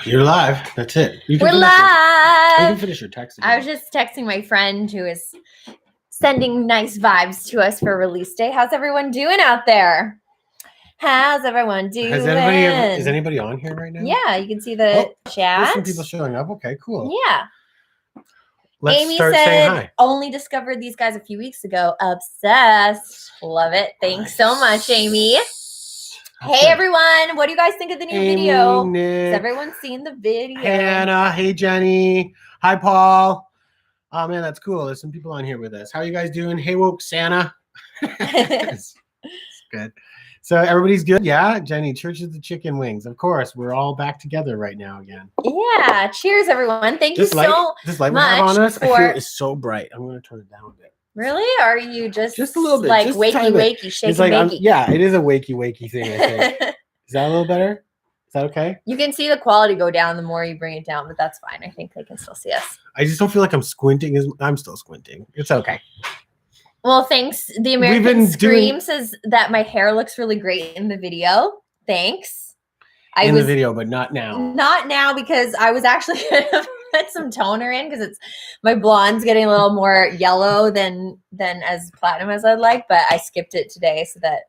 You're live. That's it. We're live. You can finish your text. I was just texting my friend who is sending nice vibes to us for release day. How's everyone doing out there? How's everyone doing? Is anybody on here right now? Yeah, you can see the chat. There's some people showing up. Okay, cool. Yeah. Let's Amy start saying hi. Only discovered these guys a few weeks ago. Obsessed. Love it. Thanks so much, Amy. Hey everyone, what do you guys think of the new video? Nick, has everyone seen the video? Hannah, hey Jenny, hi Paul. Oh man, that's cool. There's some people on here with us. How are you guys doing? Hey woke Santa. It's good. So everybody's good? Yeah, Jenny, Church of the Chicken Wings. Of course, we're all back together right now again. Yeah, cheers everyone. Thank you so much. This light we have on us, I feel it's so bright. I'm going to turn it down a bit. Really? Are you just a little bit, like wakey, shaky, it's like bakey? Yeah, it is a wakey thing, I think. Is that a little better? Is that okay? You can see the quality go down the more you bring it down, but that's fine. I think they can still see us. I just don't feel like I'm squinting. I'm still squinting. It's okay. Well, thanks. The American Scream says that my hair looks really great in the video. Thanks. The video, but not now. Not now, because I was actually going to put some toner in because my blonde's getting a little more yellow than as platinum as I'd like, but I skipped it today so that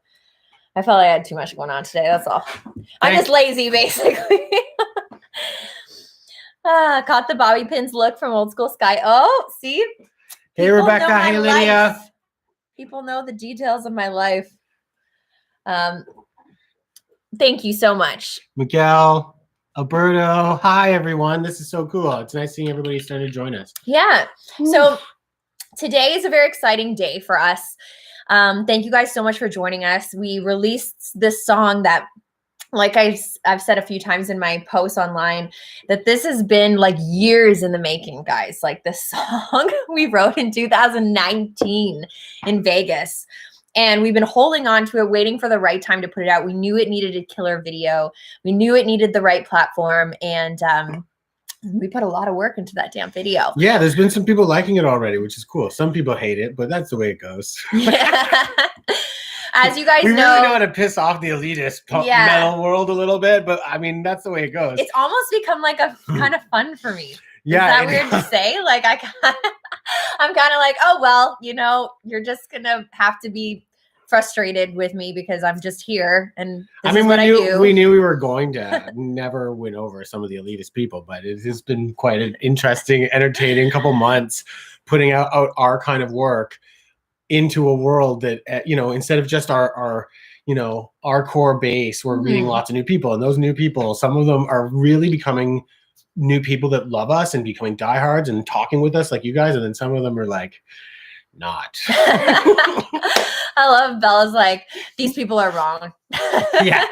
I felt like I had too much going on today. That's all. I'm just lazy, basically. Caught the bobby pins look from Old School Sky. Oh, see? Hey, Rebecca. Hey, Lydia. People know the details of my life. Thank you so much. Miguel, Alberto. Hi, everyone. This is so cool. It's nice seeing everybody starting to join us. Yeah. So today is a very exciting day for us. Thank you guys so much for joining us. We released this song that, like I've said a few times in my posts online, that this has been like years in the making, guys. Like this song we wrote in 2019 in Vegas. And we've been holding on to it, waiting for the right time to put it out. We knew it needed a killer video. We knew it needed the right platform. And we put a lot of work into that damn video. Yeah, there's been some people liking it already, which is cool. Some people hate it, but that's the way it goes. Yeah. As you guys we really know how to piss off the elitist metal world a little bit, but I mean, that's the way it goes. It's almost become like a kind of fun for me. Yeah. Is that weird to say? Like I'm kind of like, oh, well, you're just going to have to be frustrated with me because I'm just here. And this is what I do. We knew we were going to never win over some of the elitist people, but it has been quite an interesting, entertaining couple months putting out our kind of work into a world that, instead of just our core base, we're meeting lots of new people. And those new people, some of them are really becoming new people that love us and becoming diehards and talking with us like you guys. And then some of them are like, not. I love Bella's like, these people are wrong. Yeah.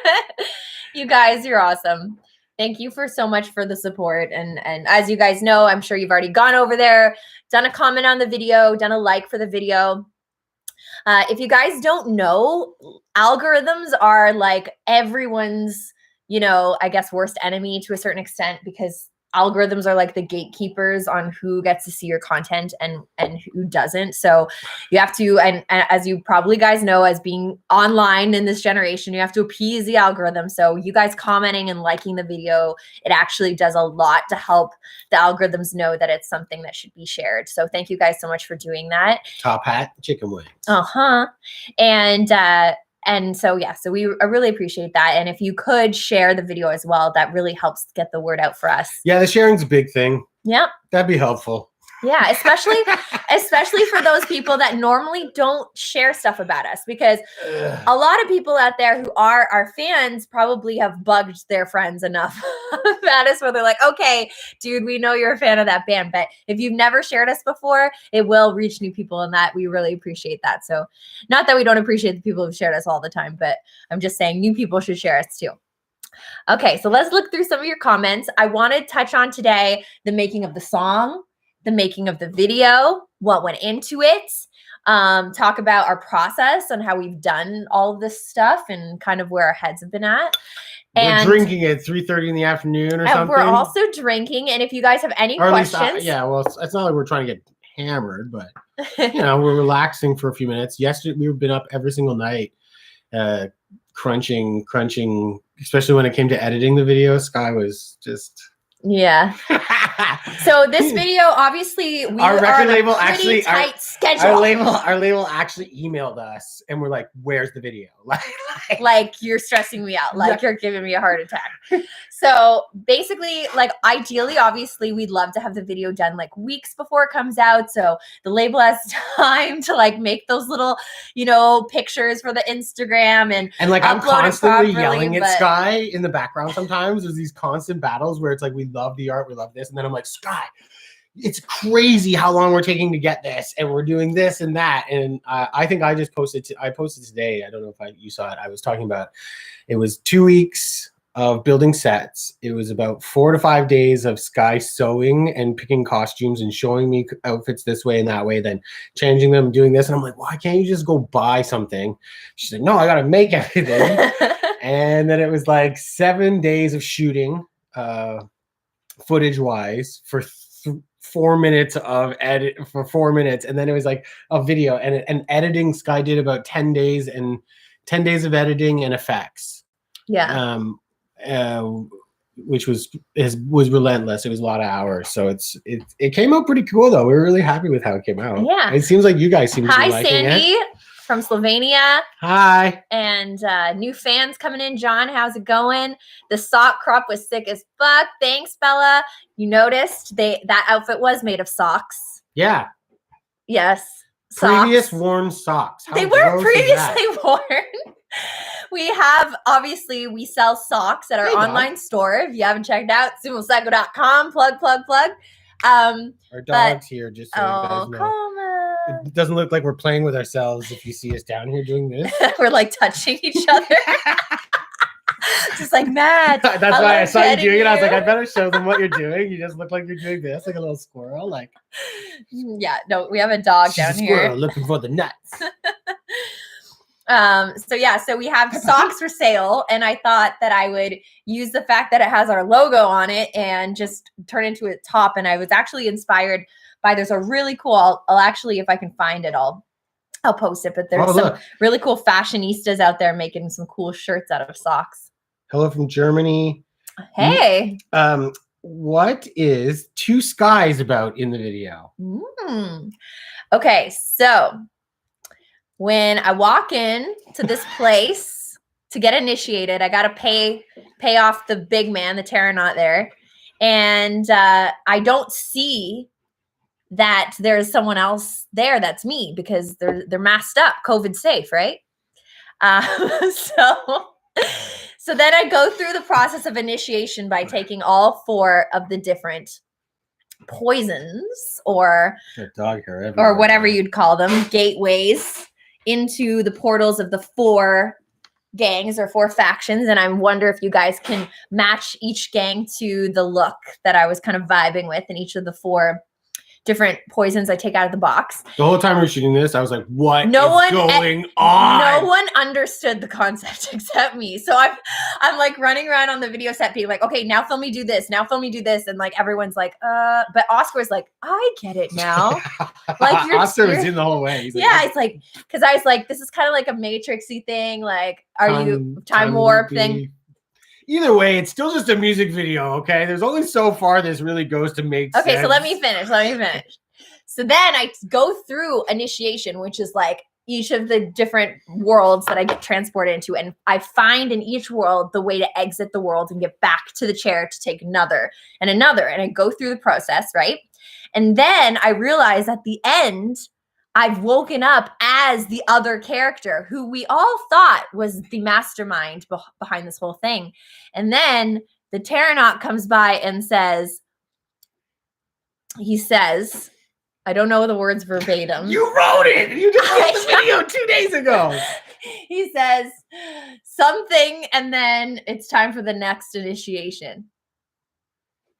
You guys, you're awesome. Thank you so much for the support. And as you guys know, I'm sure you've already gone over there, done a comment on the video, done a like for the video. If you guys don't know, algorithms are like everyone's, I guess, worst enemy to a certain extent, because algorithms are like the gatekeepers on who gets to see your content and who doesn't. So you have to, and as you probably guys know, as being online in this generation, you have to appease the algorithm. So you guys commenting and liking the video, it actually does a lot to help the algorithms know that it's something that should be shared. So thank you guys so much for doing that. Top hat, chicken wings. And so, yeah, so I really appreciate that. And if you could share the video as well, that really helps get the word out for us. Yeah, the sharing's a big thing. Yep. That'd be helpful. Yeah, especially for those people that normally don't share stuff about us, because a lot of people out there who are our fans probably have bugged their friends enough about us where they're like, okay, dude, we know you're a fan of that band, but if you've never shared us before, it will reach new people, and that we really appreciate that. So not that we don't appreciate the people who've shared us all the time, but I'm just saying new people should share us too. Okay, so let's look through some of your comments. I want to touch on today the making of the song, the making of the video, what went into it, talk about our process and how we've done all of this stuff and kind of where our heads have been at. And we're drinking at 3:30 in the afternoon or something. We're also drinking. And if you guys have any questions. It's not like we're trying to get hammered, but we're relaxing for a few minutes. Yesterday, we've been up every single night, crunching, especially when it came to editing the video. Sky was just Yeah. So this video, obviously, we Our are record on a label pretty actually- tight schedule. Our label actually emailed us and we're like, "Where's the video?" Like you're stressing me out, like you're giving me a heart attack. So basically, like ideally, obviously, we'd love to have the video done like weeks before it comes out, so the label has time to like make those little, you know, pictures for the Instagram and like I'm upload it constantly properly, yelling at but- Sky in the background. Sometimes there's these constant battles where it's like, we love the art, we love this, and then I'm like, Sky, it's crazy how long we're taking to get this, and we're doing this and that. And I think I just posted. I posted today. I don't know if you saw it. I was talking about. It was 2 weeks of building sets. It was about 4 to 5 days of Sky sewing and picking costumes and showing me outfits this way and that way, then changing them, doing this. And I'm like, why can't you just go buy something? She's like, no, I got to make everything. And then it was like 7 days of shooting, footage wise, for 4 minutes of edit for 4 minutes, and then it was like a video and editing. Sky did about 10 days and 10 days of editing and effects. Yeah. Which was relentless. It was a lot of hours, so it came out pretty cool though. We were really happy with how it came out. Yeah. It seems like you guys seem to be Hi, liking Sandy it. from Slovenia. Hi. And new fans coming in. John, how's it going? The sock crop was sick as fuck. Thanks, Bella. You noticed that outfit was made of socks. Yeah. Yes. Previous Socks. worn socks. How They gross weren't is previously that? worn. We have, obviously, we sell socks at our online store. If you haven't checked out, sumocyco.com. Plug. Our dog's here, just so you guys Oh, know. come on. It doesn't look like we're playing with ourselves if you see us down here doing this. We're like touching each other. Just like mad. That's why I love saw you petting doing it. I was like, you. I better show them what you're doing. You just look like you're doing this, like a little squirrel. Like, Yeah, no, we have a dog she's down a squirrel here. looking for the nuts. So we have socks for sale, and I thought that I would use the fact that it has our logo on it and just turn into a top. And I was actually inspired by, there's a really cool, I'll actually, if I can find it, I'll post it, but there's some look. really cool fashionistas out there making some cool shirts out of socks. Hello from Germany. Hey. What is Two Skies about in the video? Okay, so when I walk in to this place to get initiated, I gotta pay off the big man, the Terranaut there, and I don't see that there's someone else there that's me because they're masked up, COVID safe, right? So then I go through the process of initiation by taking all 4 of the different poisons or whatever you'd call them, gateways into the portals of the 4 gangs or 4 factions. And I wonder if you guys can match each gang to the look that I was kind of vibing with in each of the 4 different poisons I take out of the box. The whole time we're shooting this, I was like, what is going on? No one understood the concept except me. So I'm like running around on the video set being like, okay, now film me do this. Now film me do this. And like, everyone's like, but Oscar's like, I get it now. Like Oscar was in the whole way. He's like, yeah, it's like, because I was like, this is kind of like a Matrixy thing. Like, you time warp thing? Either way, it's still just a music video, okay? There's only so far this really goes to make sense. Okay, so let me finish. So then I go through initiation, which is like each of the different worlds that I get transported into. And I find in each world the way to exit the world and get back to the chair to take another and another. And I go through the process, right? And then I realize at the end, I've woken up as the other character who we all thought was the mastermind behind this whole thing. And then the Terranaut comes by and says, I don't know the words verbatim. You wrote it! You just wrote the video 2 days ago. He says something, and then it's time for the next initiation.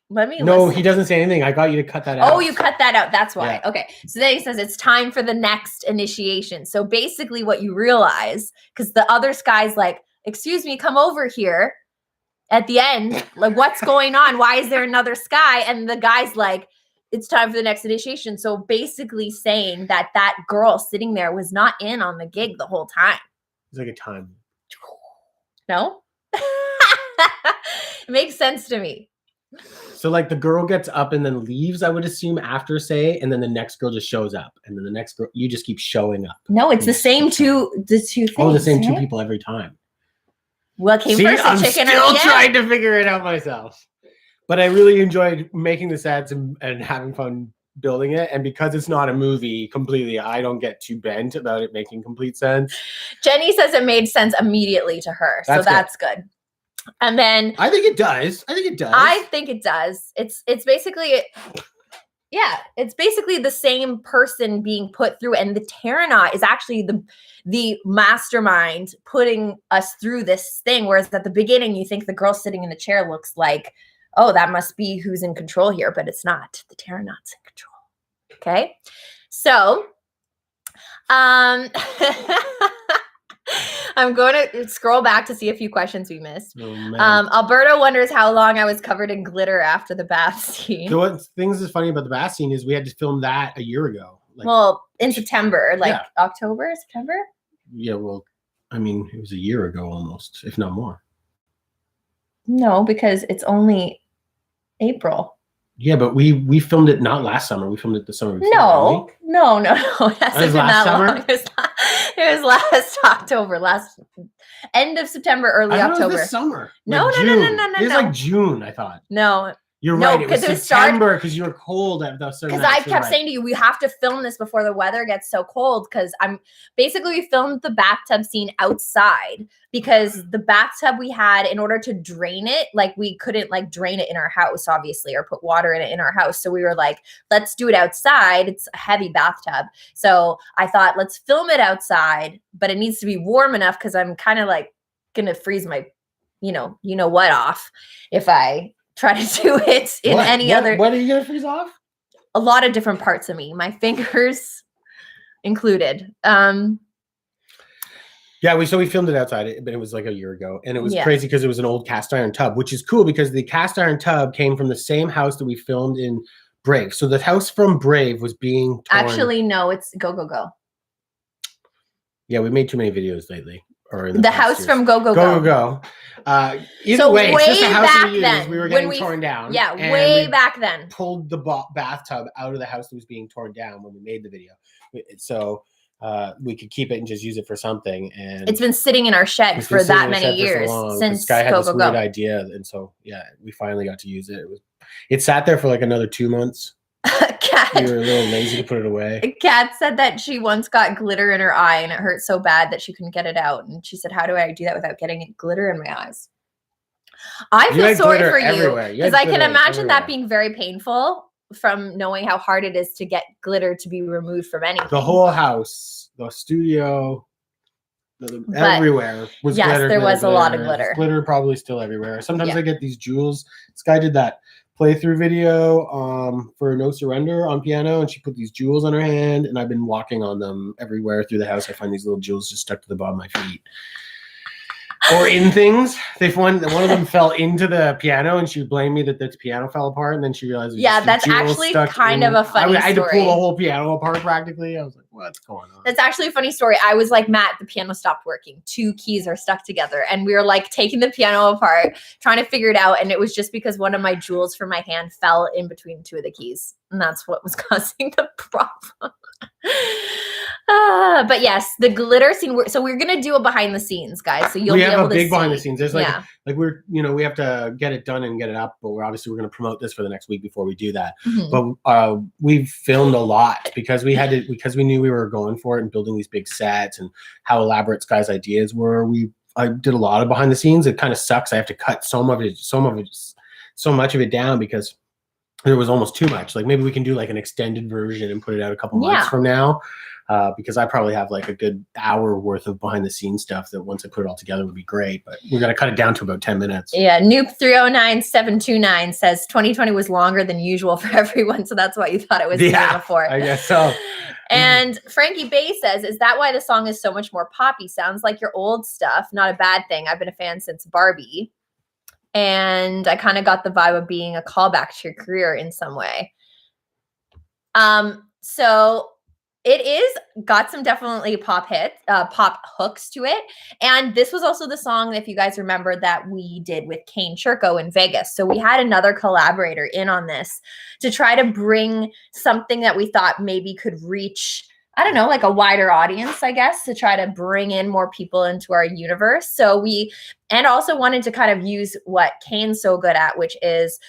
No, he doesn't say anything. I got you to cut that out. Oh, you cut that out. That's why. Yeah. Okay. So then he says it's time for the next initiation. So basically what you realize, because the other guy's like, excuse me, come over here at the end. Like, what's going on? Why is there another Sky? And the guy's like, it's time for the next initiation. So basically saying that that girl sitting there was not in on the gig the whole time. It's like a time. No? It makes sense to me. So like the girl gets up and then leaves, I would assume, after say, and then the next girl just shows up, and then the next girl, you just keep showing up. No, it's the same two things. Oh, the same two right? people every time. What came See, first, the I'm chicken or still the egg? trying to figure it out myself. But I really enjoyed making the sets and having fun building it. And because it's not a movie completely, I don't get too bent about it making complete sense. Jenny says it made sense immediately to her, so that's good. And then I think it does. I think it does. It's basically, yeah, it's basically the same person being put through, and the Terranaut is actually the mastermind putting us through this thing. Whereas at the beginning, you think the girl sitting in the chair looks like, oh, that must be who's in control here, but it's not. The Terranaut's in control. Okay, so I'm going to scroll back to see a few questions we missed. Oh, Alberto wonders how long I was covered in glitter after the bath scene. So what things is funny about the bath scene is we had to film that a year ago. Like, well, in September, like October, September? Yeah, well, I mean, it was a year ago almost, if not more. No, because it's only April. Yeah, but we filmed it not last summer. We filmed it the summer before. No. It hasn't been that summer? long. It was last October, end of September, early October. It was this summer. No. It was like June, I thought. No. You're right. It was September because you were cold at the certain. Because I kept saying to you, we have to film this before the weather gets so cold. Because we filmed the bathtub scene outside because the bathtub we had, in order to drain it, like we couldn't like drain it in our house, obviously, or put water in it in our house. So we were like, let's do it outside. It's a heavy bathtub. So I thought, let's film it outside, but it needs to be warm enough because I'm kind of like gonna freeze my, you know what off if I try to do it in other. What are you gonna freeze off? A lot of different parts of me, my fingers included. Yeah, we filmed it outside, but it was like a year ago, and it was crazy because it was an old cast iron tub, which is cool because the cast iron tub came from the same house that we filmed in Brave. So the house from Brave was being torn. Actually, no, it's Go. Yeah, we made too many videos lately. Or in the house years. From Go. Either way, it's just a house back we then, we were getting torn down. Yeah, way back then. Pulled the bathtub out of the house that was being torn down when we made the video. So we could keep it and just use it for something. And it's been sitting in our shed for that many years since this guy had this weird idea, and so we finally got to use it. It sat there for like another 2 months. Kat, you were a little lazy to put it away. Kat said that she once got glitter in her eye and it hurt so bad that she couldn't get it out. And she said, "How do I do that without getting glitter in my eyes?" I feel sorry for you because I can imagine that being very painful from knowing how hard it is to get glitter to be removed from anything. The whole house, the studio, everywhere was glitter. Yes, there was a lot of glitter. Glitter probably still everywhere. Sometimes I get these jewels. This guy did that playthrough video for No Surrender on piano, and she put these jewels on her hand, and I've been walking on them everywhere through the house. I find these little jewels just stuck to the bottom of my feet. Or in things. One of them fell into the piano, and she blamed me that the piano fell apart, and then she realized that's actually kind of a funny story. I had to pull the whole piano apart practically. I was like, what's going on? That's actually a funny story. I was like, Matt, the piano stopped working. 2 keys are stuck together. And we were like taking the piano apart, trying to figure it out. And it was just because one of my jewels from my hand fell in between 2 of the keys. And that's what was causing the problem. But yes, the glitter scene. So we're gonna do a behind the scenes, guys. So you'll be able to see. We have a big behind the scenes. There's like we're we have to get it done and get it up, but we're gonna promote this for the next week before we do that. Mm-hmm. But we've filmed a lot because we knew we were going for it and building these big sets and how elaborate Sky's ideas were. I did a lot of behind the scenes. It kind of sucks. I have to cut so much of it down because there was almost too much. Like maybe we can do like an extended version and put it out a couple months from now. Because I probably have like a good hour worth of behind the scenes stuff that once I put it all together would be great, but we're going to cut it down to about 10 minutes. Yeah. Noop309729 says 2020 was longer than usual for everyone. So that's why you thought it was the year before. I guess so. And Frankie Bay says, is that why the song is so much more poppy? Sounds like your old stuff. Not a bad thing. I've been a fan since Barbie. And I kind of got the vibe of being a callback to your career in some way. So it is got some definitely pop hooks to it. And this was also the song, if you guys remember, that we did with Kane Churko in Vegas. So we had another collaborator in on this to try to bring something that we thought maybe could reach, I don't know, like a wider audience, I guess, to try to bring in more people into our universe. So and also wanted to kind of use what Kane's so good at, which is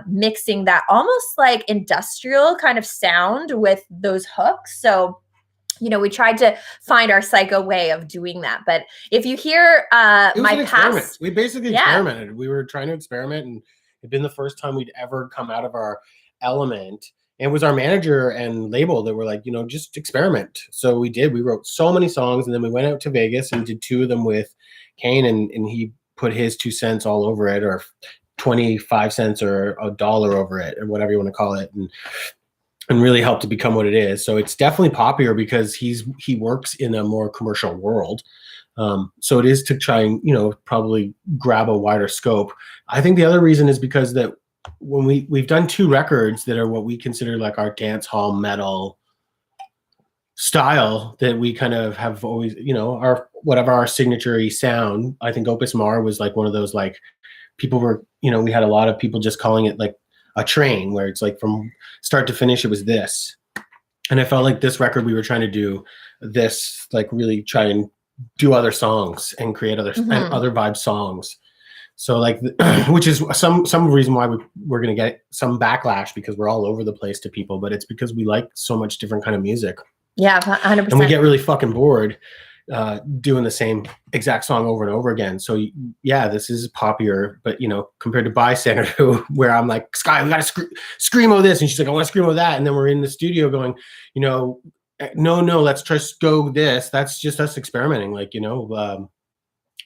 mixing that almost like industrial kind of sound with those hooks. So, you know, we tried to find our Psycho way of doing that. But if you hear my past, we basically experimented. We were trying to experiment, and it'd been the first time we'd ever come out of our element. And it was our manager and label that were like, you know, just experiment. So we did. We wrote so many songs, and then we went out to Vegas and did 2 of them with Kane, and he put his 2 cents all over it, or 25 cents or $1 over it, or whatever you want to call it, and really helped to become what it is. So it's definitely popular because he works in a more commercial world. So it is to try and, you know, probably grab a wider scope. I think the other reason is because that when we've done 2 records that are what we consider like our dance hall metal style, that we kind of have always, you know, our signature sound. I think Opus Mar was like one of those, like, people were, you know, we had a lot of people just calling it like a train, where it's like from start to finish it was this. And I felt like this record we were trying to do this, like really try and do other songs and create other vibe songs. So like, which is some reason why we're going to get some backlash, because we're all over the place to people, but it's because we like so much different kind of music. Yeah, 100%. And we get really fucking bored doing the same exact song over and over again. So yeah, this is popular, but you know, compared to Bystander, where I'm like, Sky, we got to screamo this, and she's like, I want to screamo that, and then we're in the studio going, you know, no, let's just go this. That's just us experimenting. Like, you know,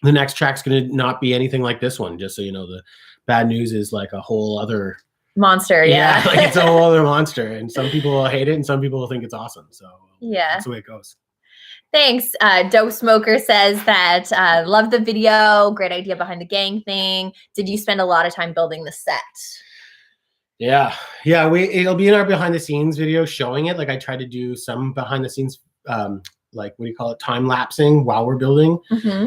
the next track's going to not be anything like this one. Just so you know, the bad news is like a whole other monster. Yeah. Like it's a whole other monster, and some people will hate it and some people will think it's awesome. So yeah, that's the way it goes. Thanks. Dope Smoker says that love the video. Great idea behind the gang thing. Did you spend a lot of time building the set? Yeah. It'll be in our behind the scenes video showing it. Like I tried to do some behind the scenes, like what do you call it, time lapsing while we're building.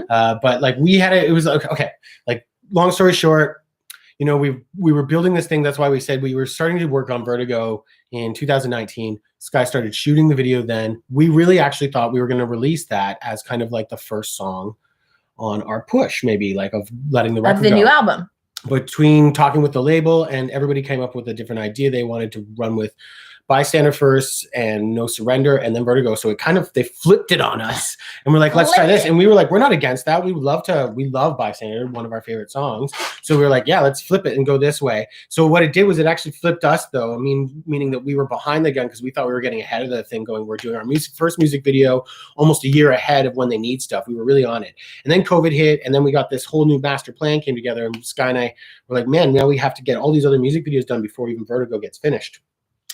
But like we had it was okay. Like long story short, you know, we were building this thing. That's why we said we were starting to work on Vertigo in 2019. Sky started shooting the video then. We really actually thought we were going to release that as kind of like the first song on our push, maybe like of letting the record of the new album. Between talking with the label, and everybody came up with a different idea. They wanted to run with Bystander first and No Surrender and then Vertigo. So it kind of, they flipped it on us, and we're like, let's try this. And we were like, we're not against that. We love Bystander, one of our favorite songs. So we were like, yeah, let's flip it and go this way. So what it did was it actually flipped us though. I mean, meaning that we were behind the gun because we thought we were getting ahead of the thing, going, we're doing our first music video almost a year ahead of when they need stuff. We were really on it. And then COVID hit, and then we got this whole new master plan came together, and Sky and I were like, man, now we have to get all these other music videos done before even Vertigo gets finished.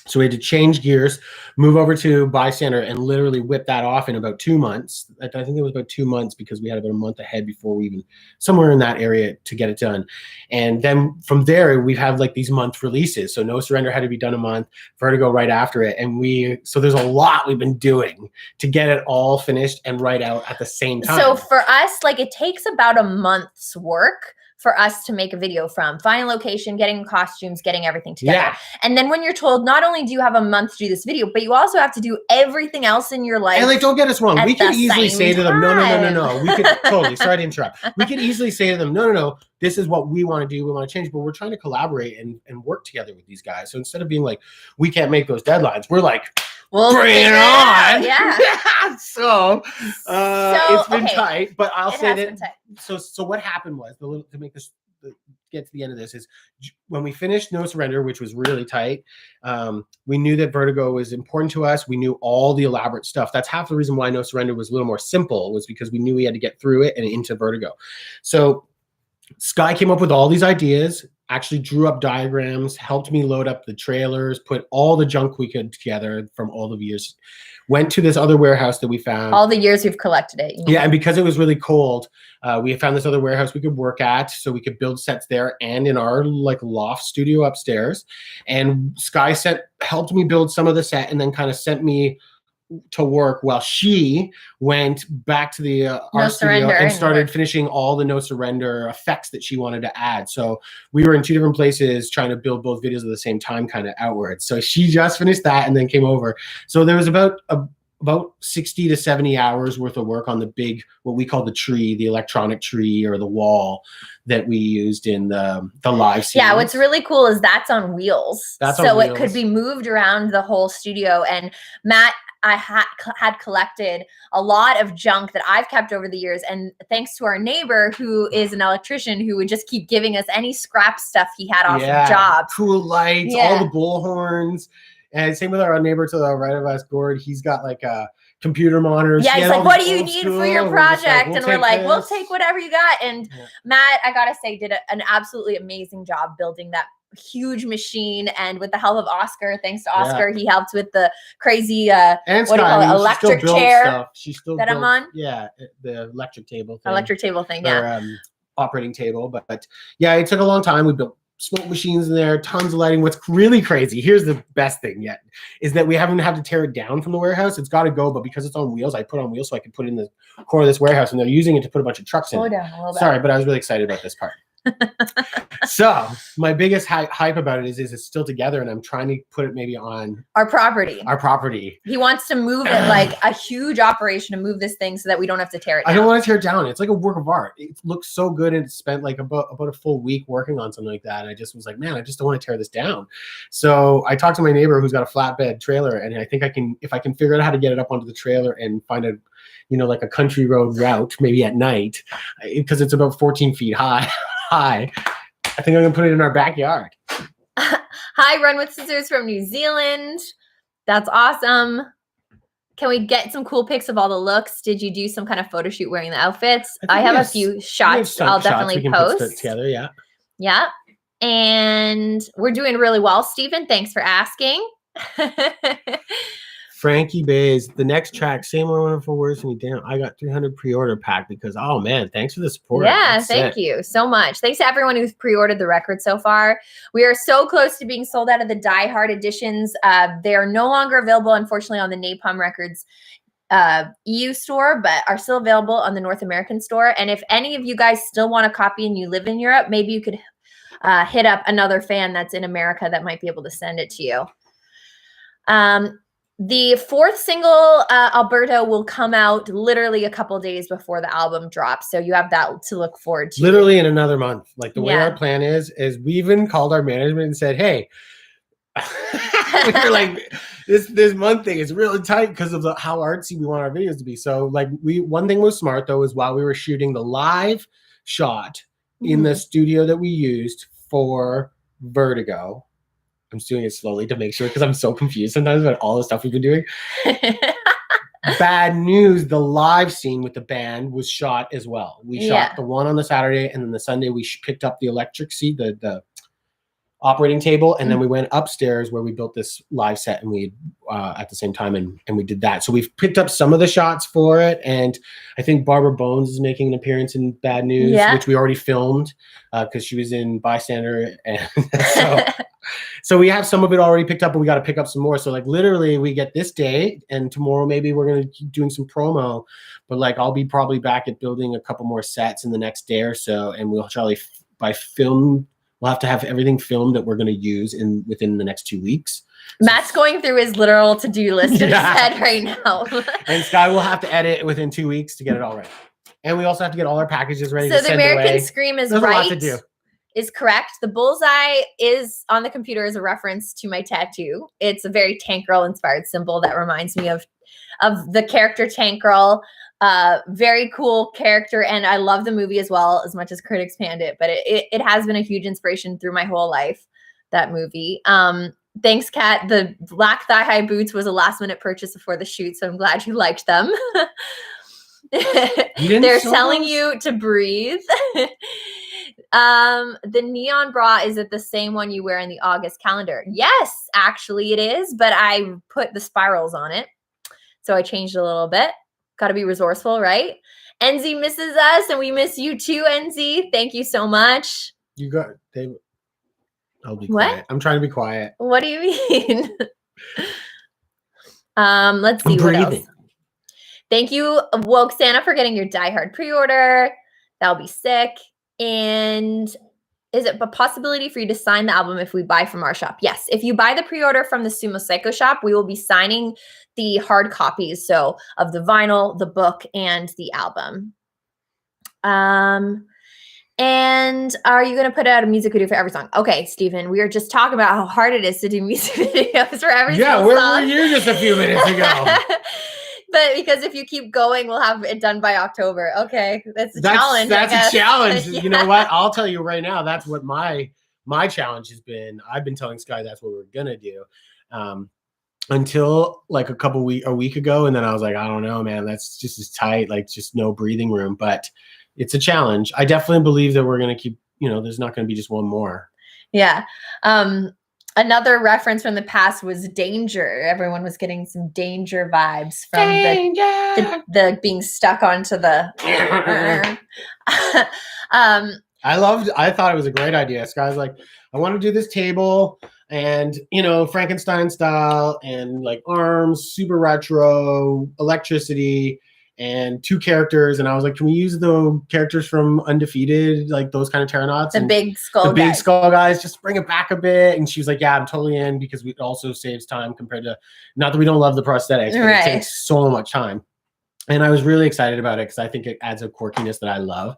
So we had to change gears, move over to Bystander, and literally whip that off in about 2 months. I think it was about 2 months, because we had about a month ahead before we even, somewhere in that area, to get it done. And then from there, we've had like these month releases. So No Surrender had to be done a month, Vertigo right after it. And so there's a lot we've been doing to get it all finished and right out at the same time. So for us, like it takes about a month's work for us to make a video, from finding location, getting costumes, getting everything together. Yeah. And then when you're told, not only do you have a month to do this video, but you also have to do everything else in your life. And like, don't get us wrong. We could easily say to them, no. We could totally, sorry to interrupt. We could easily say to them, no. This is what we want to do. We want to change, but we're trying to collaborate and work together with these guys. So instead of being like, we can't make those deadlines, we're like, bring it on. Yeah. So it's been tight, but I'll say that. So what happened was, to make this, get to the end of this, is when we finished No Surrender, which was really tight, we knew that Vertigo was important to us. We knew all the elaborate stuff. That's half the reason why No Surrender was a little more simple, was because we knew we had to get through it and into Vertigo. So Sky came up with all these ideas, actually drew up diagrams, helped me load up the trailers, put all the junk we could together from all the years, went to this other warehouse that we found. All the years we've collected it. Yeah, and because it was really cold, we found this other warehouse we could work at, so we could build sets there and in our like loft studio upstairs. And Sky helped me build some of the set, and then kind of sent me to work while she went back to the No art studio Surrender and and started work. finishing all the No Surrender effects that she wanted to add. So we were in two different places trying to build both videos at the same time, kind of outwards. So she just finished that and then came over. So there was about 60 to 70 hours worth of work on the big, what we call the tree, the electronic tree or the wall that we used in the live scene. Yeah, what's really cool is that's on wheels. That's so on it could wheels. be moved around the whole studio. And Matt, I had collected a lot of junk that I've kept over the years. And thanks to our neighbor, who is an electrician, who would just keep giving us any scrap stuff he had off of jobs. Cool lights, all the bullhorns. And same with our neighbor to the right of us, Gord. He's got like a computer monitors. Yeah, he's like, what do you need for your We're project? like, and we're like, we'll take whatever you got. And Matt, I gotta say, did an absolutely amazing job building that huge machine. And with the help of Oscar, thanks to Oscar, he helped with the crazy and what do you call it, electric chair stuff. She still that I'm on. Yeah, the electric table thing. Electric table thing, yeah. Or, operating table. But yeah, it took a long time. We built smoke machines in there, tons of lighting. What's really crazy, here's the best thing yet, is that we haven't had to tear it down from the warehouse. It's got to go, but because it's on wheels, I put it on wheels so I can put it in the core of this warehouse, and they're using it to put a bunch of trucks in. Slow down a little bit. Sorry, but I was really excited about this part. So my biggest hype about it is it's still together, and I'm trying to put it maybe on our property. He wants to move it like a huge operation to move this thing so that we don't have to tear it down. I don't want to tear it down. It's like a work of art. It looks so good, and spent like about a full week working on something like that. And I just was like, man, I just don't want to tear this down. So I talked to my neighbor who's got a flatbed trailer, and I think if I can figure out how to get it up onto the trailer and find a, like a country road route, maybe at night, because it's about 14 feet high. I think I'm gonna put it in our backyard. Hi, Run with Scissors from New Zealand. That's awesome. Can we get some cool pics of all the looks? Did you do some kind of photo shoot wearing the outfits? I have a few shots I'll definitely post. Put together, yeah. Yeah. And we're doing really well, Stephen. Thanks for asking. Frankie Bays, the next track, same wonderful words from me. Damn, I got 300 pre-order pack because, oh man, thanks for the support. Yeah, thank you so much. Thanks to everyone who's pre-ordered the record so far. We are so close to being sold out of the Die Hard editions. They are no longer available, unfortunately, on the Napalm Records EU store, but are still available on the North American store. And if any of you guys still want a copy and you live in Europe, maybe you could hit up another fan that's in America that might be able to send it to you. The fourth single, Alberto, will come out literally a couple days before the album drops. So you have that to look forward to. Literally in another month. Like the way our plan is we even called our management and said, hey, we're like, this month thing is really tight because of how artsy we want our videos to be. So like one thing was smart though, is while we were shooting the live shot in the studio that we used for Vertigo, I'm just doing it slowly to make sure because I'm so confused sometimes about all the stuff we've been doing. Bad news, the live scene with the band was shot as well. We shot the one on the Saturday, and then the Sunday we picked up the electric seat, the operating table, and then we went upstairs where we built this live set, and we at the same time, and we did that. So we've picked up some of the shots for it, and I think Barbara Bones is making an appearance in Bad News, which we already filmed because she was in Bystander, and so we have some of it already picked up, but we got to pick up some more. So like literally we get this day, and tomorrow maybe we're going to keep doing some promo, but like I'll be probably back at building a couple more sets in the next day or so, and we'll probably we'll have to have everything filmed that we're going to use within the next 2 weeks. Matt's going through his literal to-do list in his head right now. And Sky will have to edit within 2 weeks to get it all right. And we also have to get all our packages ready. So the American Scream is right. A lot to do. Is correct. The bullseye is on the computer as a reference to my tattoo. It's a very Tank Girl inspired symbol that reminds me of the character Tank Girl. Very cool character, and I love the movie as well, as much as critics panned it, but it has been a huge inspiration through my whole life, that movie. Thanks, Kat. The black thigh-high boots was a last-minute purchase before the shoot, so I'm glad you liked them. They're telling you to breathe. The neon bra, is it the same one you wear in the August calendar? Yes, actually it is, but I put the spirals on it, so I changed a little bit. Got to be resourceful, right? Enzy misses us, and we miss you too, Enzy. Thank you so much. I'll be quiet. I'm trying to be quiet. What do you mean? Let's see I'm what else. breathing. Thank you, Woke Santa, for getting your Die Hard pre-order. That'll be sick. And is it a possibility for you to sign the album if we buy from our shop? Yes. If you buy the pre-order from the Sumo Cyco shop, we will be signing the hard copies, so of the vinyl, the book, and the album. And are you going to put out a music video for every song? Okay, Stephen, we were just talking about how hard it is to do music videos for every Yeah, single where song. were you just a few minutes ago? But because if you keep going, we'll have it done by October. Okay, that's a challenge. That's a challenge. Yeah. You know what? I'll tell you right now. That's what my challenge has been. I've been telling Sky that's what we're gonna do, until like a week ago, and then I was like, I don't know, man. That's just as tight. Like just no breathing room. But it's a challenge. I definitely believe that we're gonna keep. There's not gonna be just one more. Yeah. Another reference from the past was Danger. Everyone was getting some Danger vibes from the being stuck onto the. I thought it was a great idea. Sky's like, I want to do this table and, Frankenstein style and like arms, super retro, electricity, and 2 characters. And I was like, can we use the characters from Undefeated, like those kind of Terranauts? The big skull guys, just bring it back a bit. And she was like, yeah, I'm totally in, because it also saves time compared to, not that we don't love the prosthetics, but it takes so much time. And I was really excited about it because I think it adds a quirkiness that I love.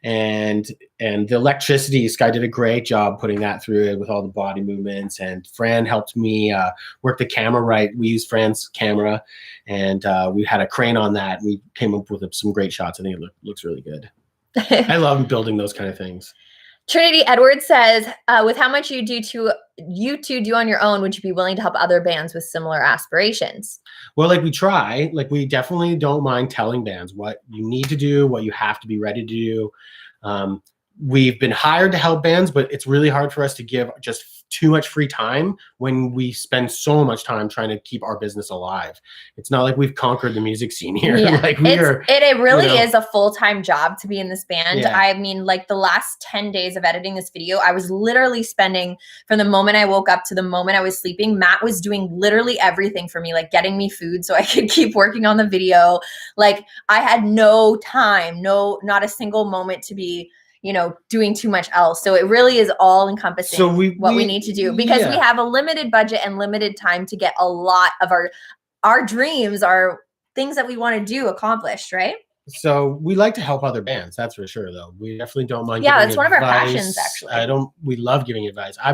And the electricity, Sky did a great job putting that through it with all the body movements. And Fran helped me work the camera right. We used Fran's camera, and we had a crane on that. We came up with some great shots. I think it looks really good. I love building those kind of things. Trinity Edwards says, with how much you two do on your own, would you be willing to help other bands with similar aspirations? Well, we try. We definitely don't mind telling bands what you need to do, what you have to be ready to do. We've been hired to help bands, but it's really hard for us to give just too much free time when we spend so much time trying to keep our business alive. It's not like we've conquered the music scene here. Yeah. It really is a full-time job to be in this band. Yeah. I mean, the last 10 days of editing this video, I was literally spending, from the moment I woke up to the moment I was sleeping, Matt was doing literally everything for me, getting me food so I could keep working on the video. I had no time, not a single moment to be doing too much else. So it really is all encompassing what we need to do, because we have a limited budget and limited time to get a lot of our dreams, our things that we want to do accomplished, right? So we like to help other bands. That's for sure, though. We definitely don't mind. Yeah, it's one of our passions, actually. We love giving advice. I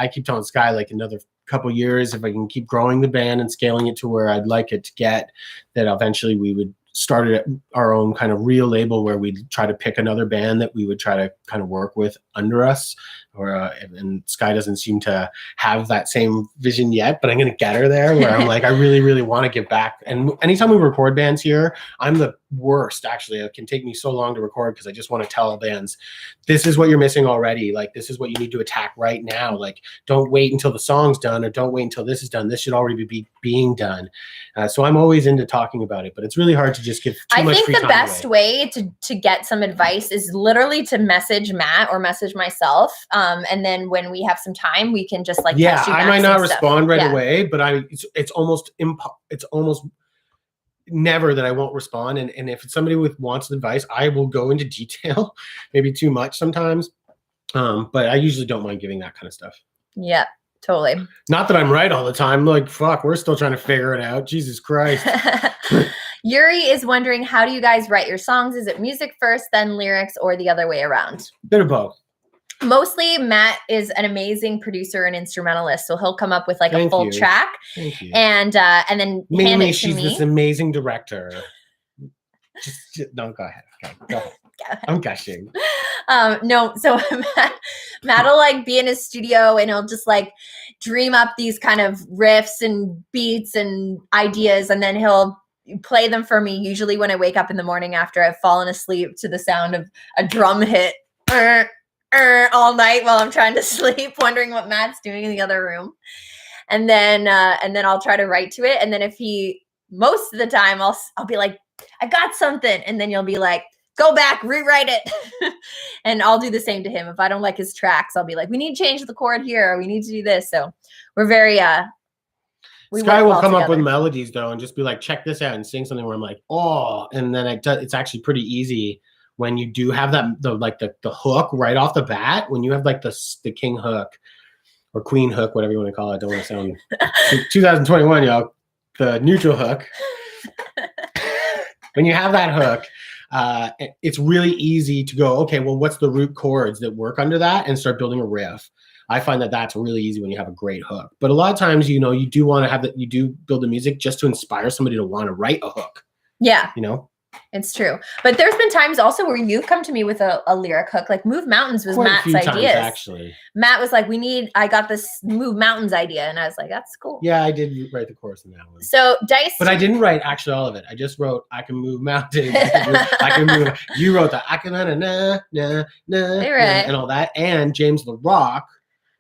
keep telling Sky, another couple years, if I can keep growing the band and scaling it to where I'd like it to get, that eventually we would started our own kind of real label where we'd try to pick another band that we would try to kind of work with under us. And Sky doesn't seem to have that same vision yet, but I'm going to get her there, where I'm I really, really want to give back. And anytime we record bands here, I'm the worst, actually. It can take me so long to record because I just want to tell bands, this is what you're missing already. This is what you need to attack right now. Don't wait until the song's done, or don't wait until this is done. This should already be being done. So I'm always into talking about it, but it's really hard to just give too much free time. I think the best way to get some advice is literally to message Matt or message myself. And then when we have some time, we can just text you back I might not respond right away, but it's almost never that I won't respond. And if somebody wants advice, I will go into detail, maybe too much sometimes. But I usually don't mind giving that kind of stuff. Yeah, totally. Not that I'm right all the time. Fuck, we're still trying to figure it out. Jesus Christ. Yuri is wondering, how do you guys write your songs? Is it music first, then lyrics, or the other way around? Bit of both. Mostly, Matt is an amazing producer and instrumentalist, so he'll come up with a full track. Thank you. And then mainly hand it to she's me. This amazing director. No, go ahead. Okay, go ahead. I'm gushing. No, so Matt will be in his studio and he'll just dream up these kind of riffs and beats and ideas, and then he'll play them for me, usually when I wake up in the morning after I've fallen asleep to the sound of a drum hit all night while I'm trying to sleep, wondering what Matt's doing in the other room. And then I'll try to write to it. And then most of the time I'll be like, I got something. And then you'll be like, go back, rewrite it. And I'll do the same to him. If I don't like his tracks, I'll be like, we need to change the chord here. Or we need to do this. So we're very, Sky work will well come up with together. melodies though, and just be like, check this out, and sing something where I'm like, oh, and then it's actually pretty easy when you do have that the hook right off the bat. When you have like the king hook or queen hook, whatever you want to call it. I don't want to sound 2021, y'all. The neutral hook. When you have that hook, it's really easy to go, okay, well, what's the root chords that work under that, and start building a riff. I find that that's really easy when you have a great hook. But a lot of times, you do want to have that. You do build the music just to inspire somebody to want to write a hook. Yeah, it's true. But there's been times also where you've come to me with a lyric hook. Like Move Mountains was Matt's ideas. Actually, Matt was like, I got this Move Mountains idea, and I was like, that's cool. Yeah, I did write the chorus in that one. So Dice, but I didn't write actually all of it. I just wrote, I can move mountains. I can move. You wrote that. I can and all that. And James the Rock.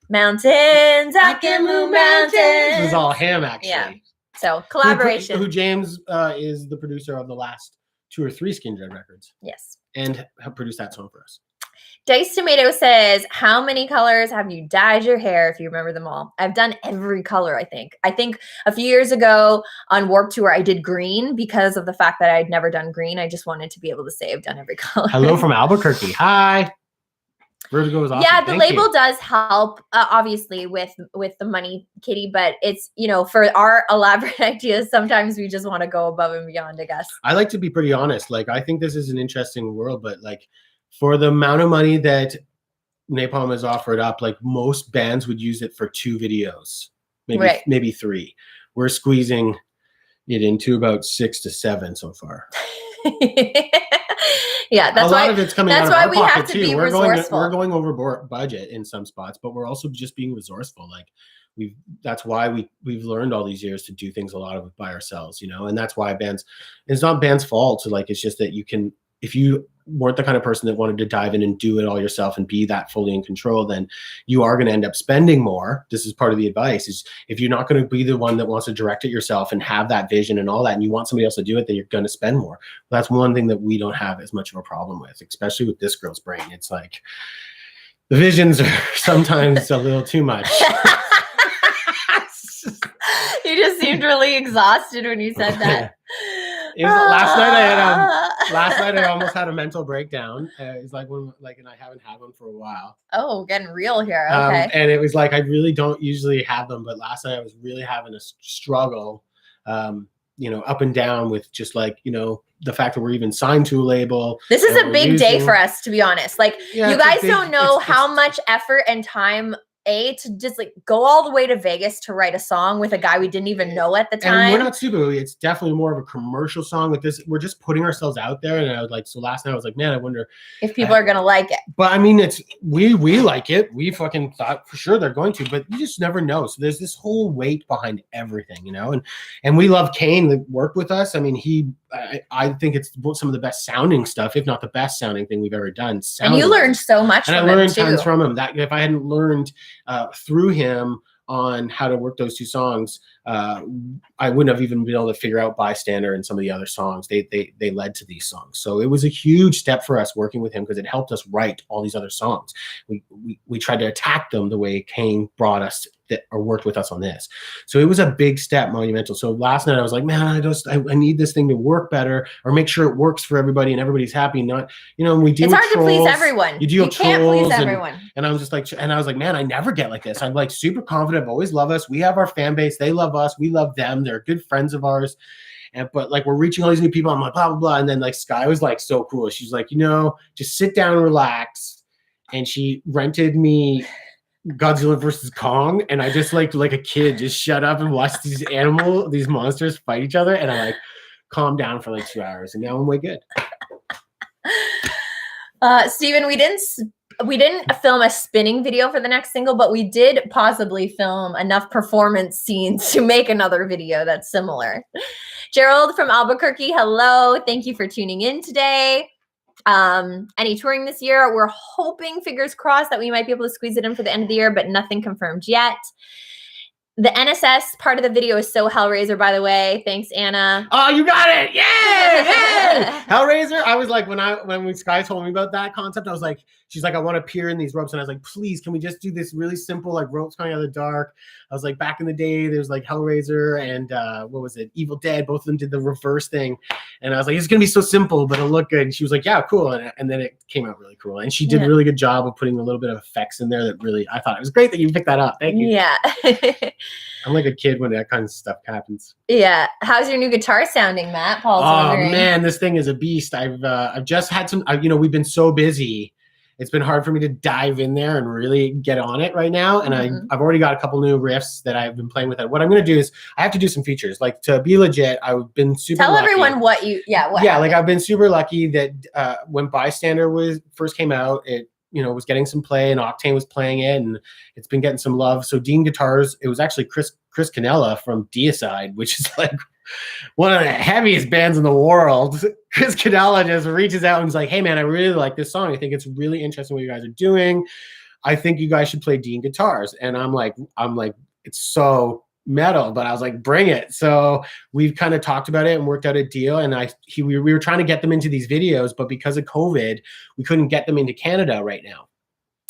Mountains, I can move mountains. This is all him, actually. Yeah. So collaboration. Who James is the producer of the last 2 or 3 Skindred records. Yes. And have produced that song for us. Dice Tomato says, how many colors have you dyed your hair, if you remember them all? I've done every color, I think. I think a few years ago on Warped Tour, I did green because of the fact that I'd never done green. I just wanted to be able to say I've done every color. Hello from Albuquerque. Hi. Vertigo is awesome. Yeah, the label does help, obviously, with the money, Kitty, but it's, for our elaborate ideas, sometimes we just want to go above and beyond, I guess. I like to be pretty honest. Like, I think this is an interesting world, but like, for the amount of money that Napalm has offered up, like most bands would use it for 2 videos, maybe 3. We're squeezing it into about 6 to 7 so far. Yeah, that's a why lot of it's coming out of why our we pocket have to too. be We're resourceful. going over budget in some spots, but we're also just being resourceful. Like that's why we've learned all these years to do things a lot of it by ourselves, and that's why it's not bands' fault. So like, it's just that if you weren't the kind of person that wanted to dive in and do it all yourself and be that fully in control, then you are going to end up spending more. This is part of the advice, is if you're not going to be the one that wants to direct it yourself and have that vision and all that, and you want somebody else to do it, then you're going to spend more. That's one thing that we don't have as much of a problem with, especially with this girl's brain. It's like the visions are sometimes a little too much. You just seemed really exhausted when you said that. Last night I almost had a mental breakdown. It's like and I haven't had one for a while. Oh, getting real here. Okay. And it was like, I really don't usually have them, but last night I was really having a struggle, up and down with just like, the fact that we're even signed to a label. This is a big day for us, to be honest. Like, you guys don't know how much effort and time to just like go all the way to Vegas to write a song with a guy we didn't even know at the time. And we're not stupid. It's definitely more of a commercial song with this. We're just putting ourselves out there. And I was like, so last night I was like, man, I wonder if people are going to like it. But I mean, we like it. We fucking thought for sure they're going to, but you just never know. So there's this whole weight behind everything, and we love Kane that worked with us. I mean, I think it's some of the best sounding stuff, if not the best sounding thing we've ever done. And you learned so much from him, and I learned tons from him. That if I hadn't learned through him on how to work those 2 songs, I wouldn't have even been able to figure out Bystander and some of the other songs. They led to these songs. So it was a huge step for us working with him, because it helped us write all these other songs. We tried to attack them the way Kane brought us or worked with us on this. So it was a big step, monumental. So last night I was like, man, I need this thing to work better, or make sure it works for everybody and everybody's happy. Not, we deal with trolls. It's hard to please everyone. You can't please everyone. And I was just like, and I was like, man, I never get like this. I'm like super confident. I've always loved us. We have our fan base. They love us. We love them. They're good friends of ours. But like, we're reaching all these new people. I'm like, blah, blah, blah. And then like Sky was like, so cool. She's like, just sit down and relax. And she rented me Godzilla versus Kong, and I just like a kid, just shut up and watch these monsters fight each other, and I like calmed down for like 2 hours, and now I'm way good. Steven, we didn't film a spinning video for the next single, but we did possibly film enough performance scenes to make another video that's similar. Gerald from Albuquerque, hello. Thank you for tuning in today. Any touring this year? We're hoping, fingers crossed, that we might be able to squeeze it in for the end of the year, but nothing confirmed yet. The NSS part of the video is so Hellraiser, by the way. Thanks, Anna. Oh, you got it! Yeah! Hellraiser. I was like, when Sky told me about that concept, I was like, she's like, I want to peer in these ropes, and I was like, please, can we just do this really simple, like ropes coming out of the dark? I was like, back in the day, there's like Hellraiser and what was it, Evil Dead. Both of them did the reverse thing, and I was like, it's gonna be so simple, but it'll look good. And she was like, yeah, cool, and then it came out really cool, and she did a really good job of putting a little bit of effects in there that really, I thought it was great that you picked that up. Thank you. Yeah. I'm like a kid when that kind of stuff happens. Yeah. How's your new guitar sounding, Matt? Paul's wondering. Man, this thing is a beast. I've just had some, we've been so busy. It's been hard for me to dive in there and really get on it right now. And I've already got a couple new riffs that I've been playing with. What I'm going to do is I have to do some features. Like, to be legit, I've been super Tell lucky. everyone what you, like I've been super lucky that when Bystander first came out, it, was getting some play, and Octane was playing it, and it's been getting some love. So Dean Guitars, it was actually Chris Canella from Deicide, which is like one of the heaviest bands in the world. Chris Canella just reaches out and is like, hey man, I really like this song. I think it's really interesting what you guys are doing. I think you guys should play Dean Guitars. And I'm like, it's so metal, but I was like, bring it. So we've kind of talked about it and worked out a deal. And we were trying to get them into these videos, but because of COVID, we couldn't get them into Canada right now.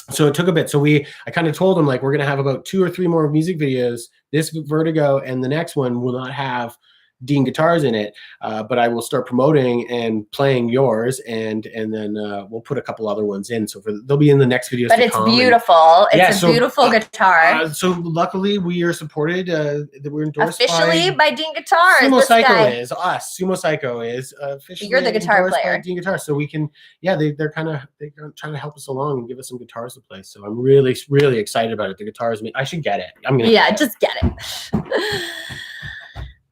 So it took a bit. So I kind of told him, like, we're going to have about 2 or 3 more music videos. This Vertigo and the next one will not have Dean Guitars in it, but I will start promoting and playing yours, and then we'll put a couple other ones in. So they'll be in the next videos. But it's beautiful. It's a beautiful guitar. So luckily we are supported. That we're endorsed officially by Dean Guitars. Sumo Cyco is us. Sumo Cyco is officially. You're the guitar player. By Dean Guitars, so we can. Yeah, they're trying to help us along and give us some guitars to play. So I'm really really excited about it. The guitars, I should get it. I'm gonna. Yeah, just get it.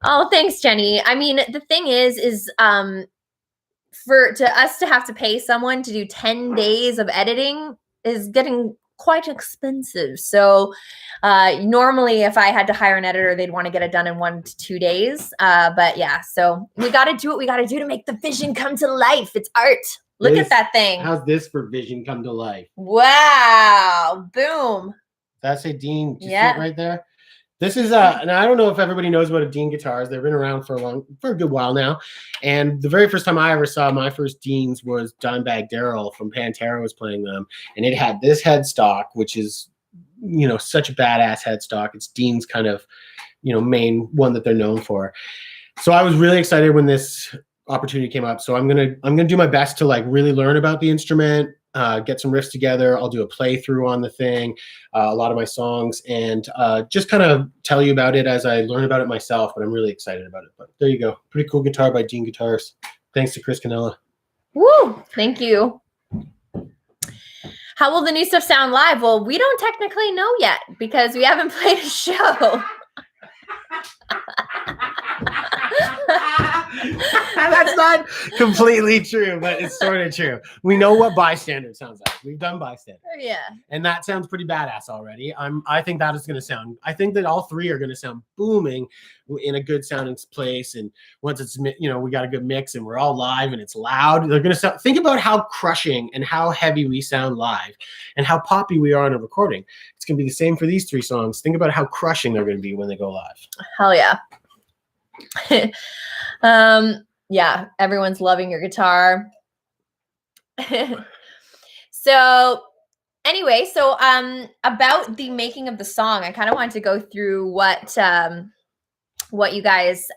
Oh, thanks, Jenny. I mean, the thing is for us to have to pay someone to do 10 days of editing is getting quite expensive. So normally if I had to hire an editor, they'd want to get it done in 1 to 2 days. But yeah, so we got to do what we got to do to make the vision come to life. It's art. Look at that thing. How's this for vision come to life? Wow. Boom. That's a Dean. Yeah. Right there. This is and I don't know if everybody knows about a Dean Guitars. They've been around for a good while now. And the very first time I ever saw my first Deans was Dimebag Darrell from Pantera was playing them, and it had this headstock, which is such a badass headstock. It's Dean's kind of main one that they're known for. So I was really excited when this opportunity came up. So I'm gonna do my best to like really learn about the instrument. Get some riffs together. I'll do a playthrough on the thing, a lot of my songs, and just kind of tell you about it as I learn about it myself. But I'm really excited about it. But there you go. Pretty cool guitar by Dean Guitars. Thanks to Chris Canella. Woo! Thank you. How will the new stuff sound live? Well, we don't technically know yet because we haven't played a show. That's not completely true, but it's sort of true. We know what Bystander sounds like. We've done Bystander. Yeah. And that sounds pretty badass already. I think that is going to sound, I think that all 3 are going to sound booming in a good sounding place. And once it's, we got a good mix and we're all live and it's loud, they're going to sound, think about how crushing and how heavy we sound live and how poppy we are on a recording. It's going to be the same for these 3 songs. Think about how crushing they're going to be when they go live. Hell yeah. Yeah, everyone's loving your guitar. So anyway, about the making of the song, I kind of wanted to go through what you guys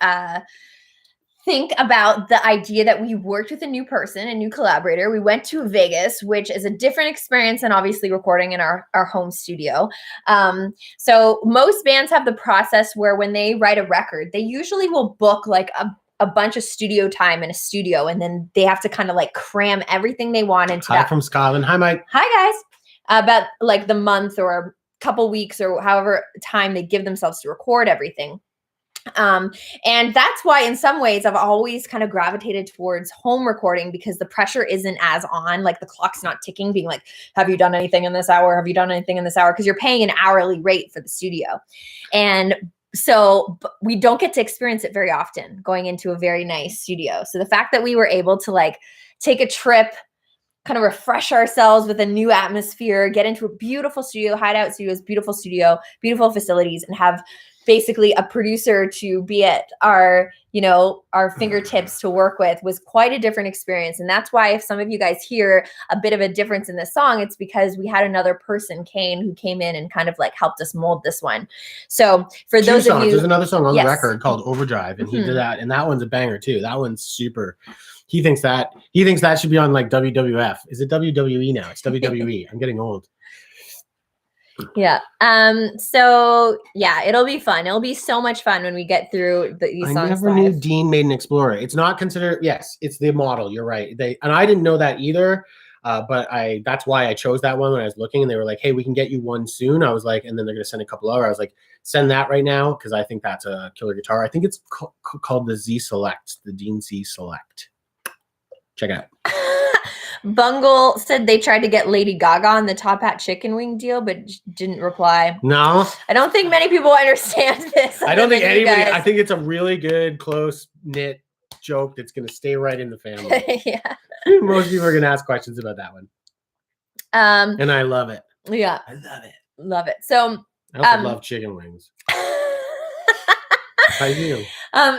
think about the idea that we worked with a new person, a new collaborator. We went to Vegas, which is a different experience than obviously recording in our home studio. So most bands have the process where when they write a record, they usually will book like a bunch of studio time in a studio, and then they have to kind of like cram everything they want into that. Hi from Scotland. Hi, Mike. Hi, guys. About like the month or a couple weeks or however time they give themselves to record everything. And that's why in some ways I've always kind of gravitated towards home recording because the pressure isn't as on, like the clock's not ticking, being like, have you done anything in this hour? Have you done anything in this hour? Because you're paying an hourly rate for the studio. And so we don't get to experience it very often going into a very nice studio. So the fact that we were able to like take a trip kind of refresh ourselves with a new atmosphere, get into a beautiful studio, Hideout Studios, beautiful studio, beautiful facilities, and have basically a producer to be at our, you know, our fingertips to work with was quite a different experience. And that's why if some of you guys hear a bit of a difference in this song, it's because we had another person, Kane, who came in and kind of like helped us mold this one. So for Two those songs. of you, There's another song on yes. the record called Overdrive, and he did that, and that one's a banger too. That one's super. He thinks that should be on like WWF. Is it WWE now? It's WWE. I'm getting old. Yeah. So yeah, it'll be fun. It'll be so much fun when we get through these songs. I never knew Dean made an Explorer. It's not considered. Yes, it's the model. You're right. And I didn't know that either. But that's why I chose that one when I was looking, and they were like, "Hey, we can get you one soon." I was like, and then they're gonna send a couple other. I was like, "Send that right now," because I think that's a killer guitar. I think it's called the Z Select, the Dean Z Select. Check it out. Bungle said they tried to get Lady Gaga on the Top Hat Chicken Wing deal, but didn't reply. No, I don't think many people understand this. I don't think anybody. I think it's a really good, close knit joke that's going to stay right in the family. Yeah. Most people are going to ask questions about that one. And I love it. Yeah. I love it. Love it. So I also love chicken wings. I do.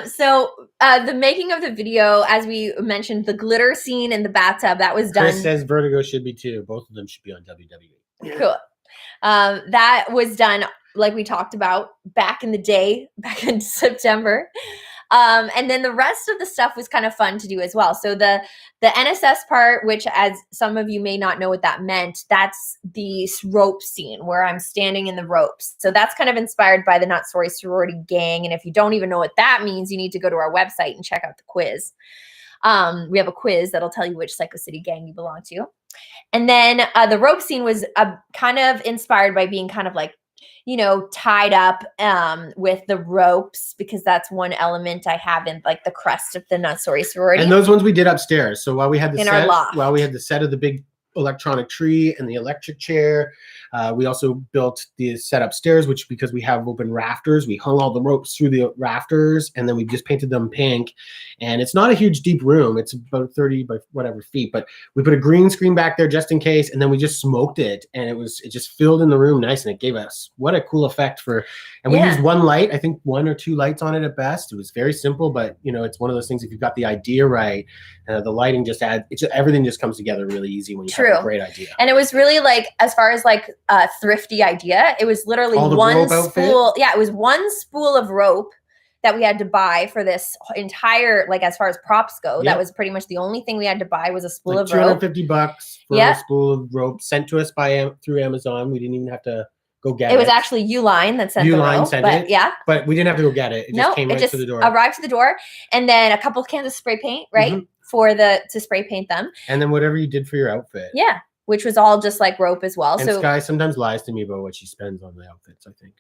So the making of the video, as we mentioned, the glitter scene in the bathtub, that was done. Chris says Vertigo should be too. Both of them should be on WWE. Cool. That was done, like we talked about, back in the day, back in September. And then the rest of the stuff was kind of fun to do as well. So the NSS part, which as some of you may not know what that meant, that's the rope scene where I'm standing in the ropes. So that's kind of inspired by the Not Sorry Sorority Gang. And if you don't even know what that means, you need to go to our website and check out the quiz. We have a quiz that'll tell you which Cyco City gang you belong to. And then the rope scene was kind of inspired by being kind of like, you know, tied up with the ropes, because that's one element I have in like the crest of the Not Sorry Sorority. And those ones we did upstairs. So while we had in our loft, while we had the set of the big electronic tree and the electric chair, we also built the set upstairs, which because we have open rafters, we hung all the ropes through the rafters, and then we just painted them pink. And it's not a huge deep room. It's about 30 by whatever feet, but we put a green screen back there just in case, and then we just smoked it, and it just filled in the room nice, and it gave us what a cool effect for. And we used one light, I think 1 or 2 lights on it at best. It was very simple, but you know, it's one of those things, if you've got the idea right, the lighting just adds, everything just comes together really easy when you have a great idea. And it was really like, as far as like a thrifty idea, it was literally one spool. Yeah, it was one spool of rope that we had to buy for this entire, like as far as props go. That was pretty much the only thing we had to buy was a spool of rope. $250 for a spool of rope sent to us through Amazon. We didn't even have to go get it. It was actually Uline that sent the rope. But we didn't have to go get it. It just came right to the door. Arrived to the door, and then a couple of cans of spray paint, right? To spray paint them. And then whatever you did for your outfit. Yeah. Which was all just like rope as well. And Sky sometimes lies to me about what she spends on the outfits, I think.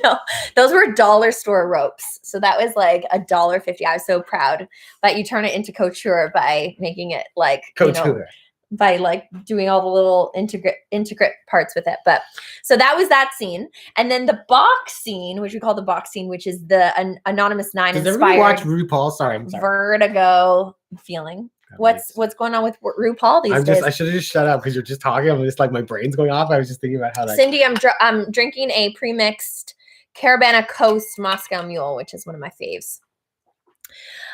No, those were dollar store ropes. So that was like $1.50. I was so proud. But you turn it into couture by making it like couture. You know, by like doing all the little intricate parts with it. But so that was that scene. And then the box scene, which we call the box scene, which is the Anonymous 9 inspired. Does everybody watch RuPaul? Sorry, I'm sorry. Vertigo feeling. What's going on with RuPaul these days? I should have just shut up because you're just talking. I'm just like, my brain's going off. I was just thinking about how that. Cindy, I'm drinking a pre-mixed Carabana Coast Moscow Mule, which is one of my faves.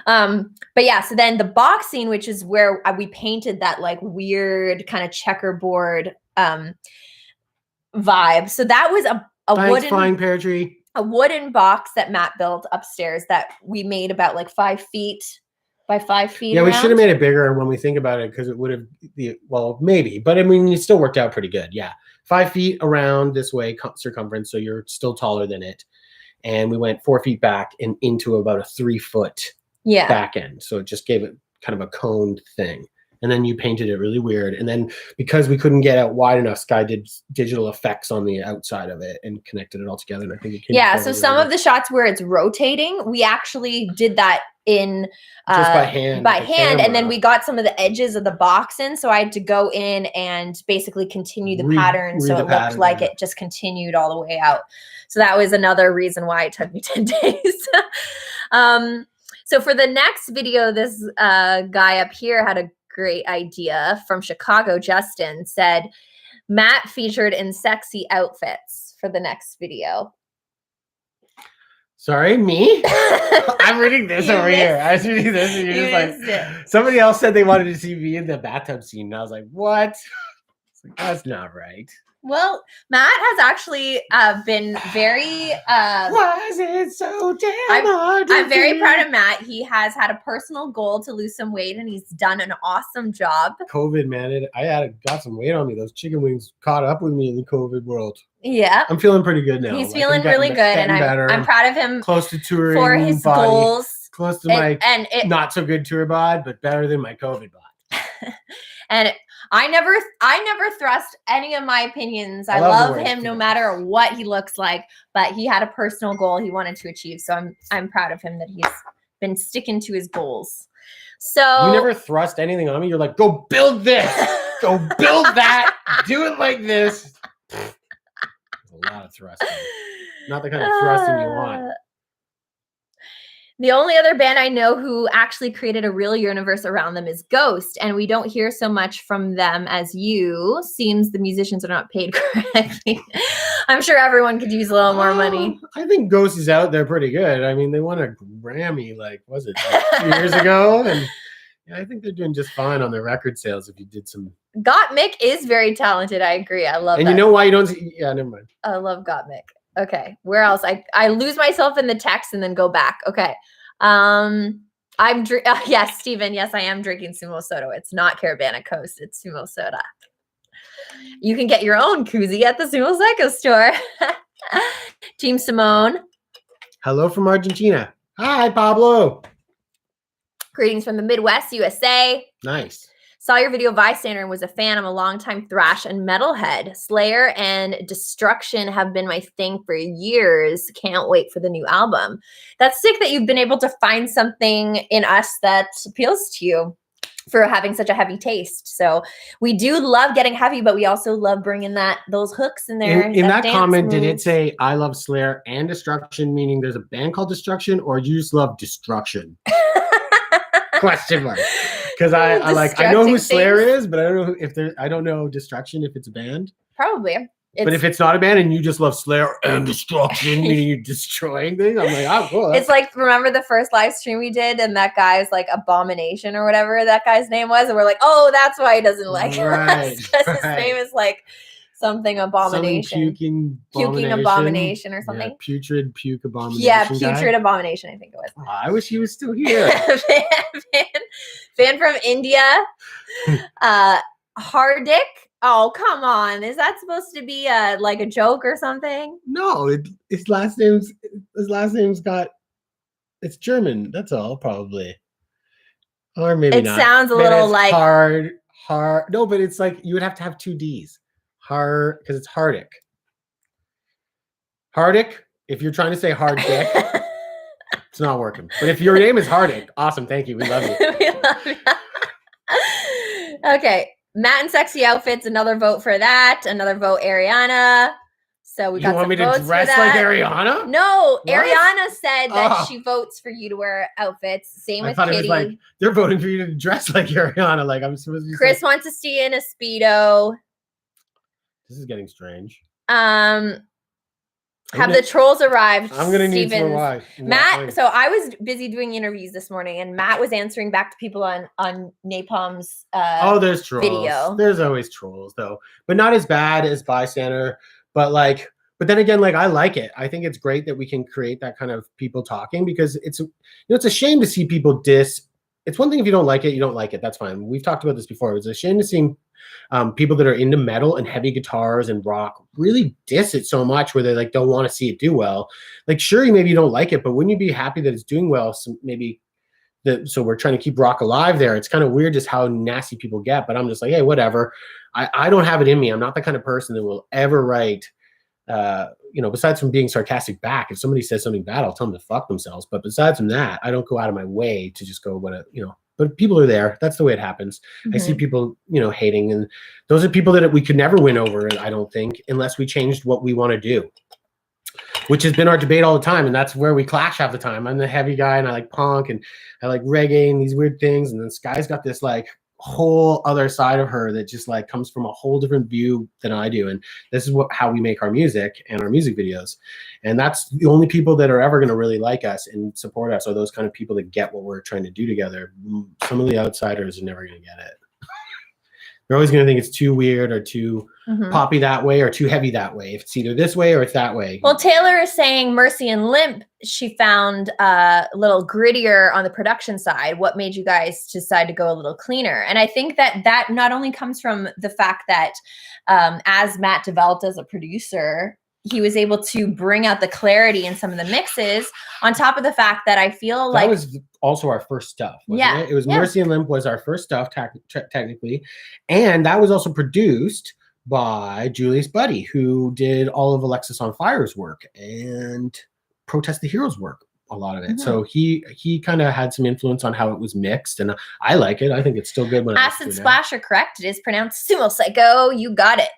But yeah, so then the box scene, which is where we painted that like weird kind of checkerboard vibe. So that was a wooden flying pear tree. A wooden box that Matt built upstairs that we made about like 5 feet by 5 feet. Yeah, we should have made it bigger when we think about it, because it would have maybe, but I mean, it still worked out pretty good. Yeah, 5 feet around this way circumference, so you're still taller than it. And we went 4 feet back and into about a 3 foot back end. So it just gave it kind of a coned thing. And then you painted it really weird. And then because we couldn't get out wide enough, Sky did digital effects on the outside of it and connected it all together. And I think it came so some of the shots where it's rotating, we actually did that in just by hand. And then we got some of the edges of the box in. So I had to go in and basically continue the pattern. So it looked like it just continued all the way out. So that was another reason why it took me 10 days. So for the next video, this guy up here had a great idea from Chicago. Justin said, Matt featured in sexy outfits for the next video. Sorry, me? I'm reading this over here. I was reading this and you're just like, somebody else said they wanted to see me in the bathtub scene. And I was like, what? Like, that's not right. Well, Matt has actually been very. Why is it so damn hard? I'm very proud of Matt. He has had a personal goal to lose some weight, and he's done an awesome job. COVID, man, got some weight on me. Those chicken wings caught up with me in the COVID world. Yeah, I'm feeling pretty good now. He's feeling really good, and I'm proud of him. Close to touring for his body, goals. Close to my not so good tour bod, but better than my COVID bod. And I never thrust any of my opinions. I love him no matter what he looks like, but he had a personal goal he wanted to achieve. So I'm proud of him that he's been sticking to his goals. So you never thrust anything on me. You're like, go build this, go build that, do it like this. There's a lot of thrusting. Not the kind of thrusting you want. The only other band I know who actually created a real universe around them is Ghost, and we don't hear so much from them as you. Seems the musicians are not paid correctly. I'm sure everyone could use a little more money. I think Ghost is out there pretty good. I mean, they won a Grammy, was it 2 years ago? And yeah, I think they're doing just fine on their record sales if you did some. Gottmik is very talented. I agree. I love and that. You know why you don't see? Yeah, never mind. I love Gottmik. Okay, where else? I lose myself in the text and then go back. Okay, yes, Steven. Yes, I am drinking Sumo Soda. It's not Caravana Coast. It's Sumo Soda. You can get your own koozie at the Sumo Cyco store. Team Simone. Hello from Argentina. Hi, Pablo. Greetings from the Midwest, USA. Nice. Saw your video Bystander and was a fan. I'm a longtime thrash and metalhead. Slayer and Destruction have been my thing for years. Can't wait for the new album. That's sick that you've been able to find something in us that appeals to you for having such a heavy taste. So we do love getting heavy, but we also love bringing those hooks in there. In that comment, did it say I love Slayer and Destruction, meaning there's a band called Destruction, or you just love destruction? Question mark. Because I know who Slayer is, but I don't know I don't know Destruction if it's a band. Probably. But if it's not a band and you just love Slayer and Destruction, meaning you're destroying things, I'm like, oh, cool. It's like, remember the first live stream we did, and that guy's like Abomination or whatever that guy's name was, and we're like, oh, that's why he doesn't like us, because his name is like something Abomination, puking abomination or something. Yeah, putrid puke abomination. Yeah, putrid abomination. I think it was. Oh, I wish he was still here. fan from India. Hardick. Oh, come on. Is that supposed to be like a joke or something? No, his last name's it's German. That's all, probably. Or maybe not. It sounds a little like hard. No, but it's like you would have to have 2 D's. Hard, because it's Hardick. Hardick, if you're trying to say hard dick, it's not working. But if your name is Hardick, awesome. Thank you. We love you. We love you. Okay. Matt and sexy outfits, another vote for that. Another vote, Ariana. So we got some votes for that. You want me to dress like Ariana? No, what? Ariana said that she votes for you to wear outfits. Same with Kitty. It was like they're voting for you to dress like Ariana. Like I'm supposed to be. Chris wants to see in a Speedo. This is getting strange. Have the trolls arrived? I'm gonna need some why. Matt. So I was busy doing interviews this morning, and Matt was answering back to people on Napalm's. There's trolls. Video. There's always trolls though, but not as bad as Bystander. But then again, I like it. I think it's great that we can create that kind of people talking, because it's a shame to see people diss. It's one thing if you don't like it, you don't like it. That's fine. We've talked about this before. It's a shame to see people that are into metal and heavy guitars and rock really diss it so much where they don't want to see it do well. Sure, maybe you don't like it, but wouldn't you be happy that it's doing well? So so we're trying to keep rock alive there. It's kind of weird just how nasty people get, but I'm just like, hey, whatever. I don't have it in me. I'm not the kind of person that will ever write, besides from being sarcastic back. If somebody says something bad, I'll tell them to fuck themselves. But besides from that, I don't go out of my way to just go, but people are there. That's the way it happens. Mm-hmm. I see people, hating, and those are people that we could never win over, I don't think, unless we changed what we want to do, which has been our debate all the time. And that's where we clash half the time. I'm the heavy guy and I like punk and I like reggae and these weird things. And then Sky's got this whole other side of her that just like comes from a whole different view than I do. And this is how we make our music and our music videos. And that's the only people that are ever going to really like us and support us are those kind of people that get what we're trying to do together. Some of the outsiders are never going to get it. They're always going to think it's too weird or too poppy that way or too heavy that way. If it's either this way or it's that way. Well, Taylor is saying Mercy and Limp, she found a little grittier on the production side. What made you guys decide to go a little cleaner? And I think that not only comes from the fact that as Matt developed as a producer, he was able to bring out the clarity in some of the mixes on top of the fact that I feel like that was also our first stuff. Wasn't it? It was Mercy and Limp was our first stuff technically. And that was also produced by Julius Buddy, who did all of Alexis on Fire's work and Protest the Heroes work, a lot of it. So he kind of had some influence on how it was mixed, and I like it. I think it's still good. When Acid Splash, are correct. It is pronounced Sumo Cyco. You got it.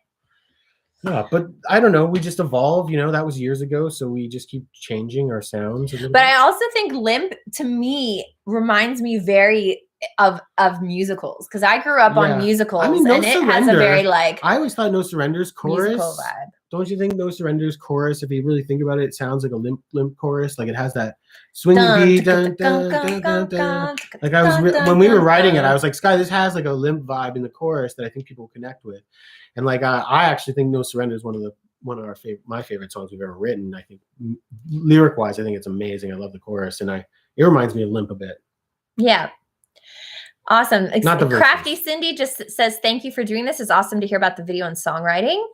Yeah, but I don't know. We just evolve, you know, that was years ago. So we just keep changing our sounds. But I also think Limp, to me, reminds me very of musicals. Because I grew up on musicals. I mean, No and it Surrender, has a very, like, I always thought No Surrender's chorus. Musical vibe. Don't you think No Surrender's chorus, if you really think about it, it sounds like a limp chorus. Like it has that swingy beat. Like I was, when we were writing it, I was like, Sky, this has like a Limp vibe in the chorus that I think people connect with. And like I actually think No Surrender is one of my favorite songs we've ever written. I think lyric wise, I think it's amazing. I love the chorus, and it reminds me of Limp a bit. Yeah. Awesome. Not the Crafty Cindy just says, thank you for doing this. It's awesome to hear about the video and songwriting.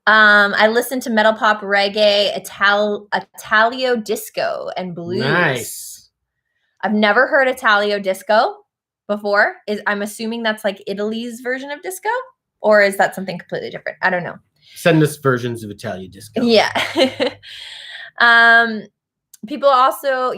I listened to metal pop reggae, Italio disco and blues. Nice. I've never heard Italio disco before. I'm assuming that's like Italy's version of disco, or is that something completely different? I don't know. Send us versions of Italio disco. Yeah. People also,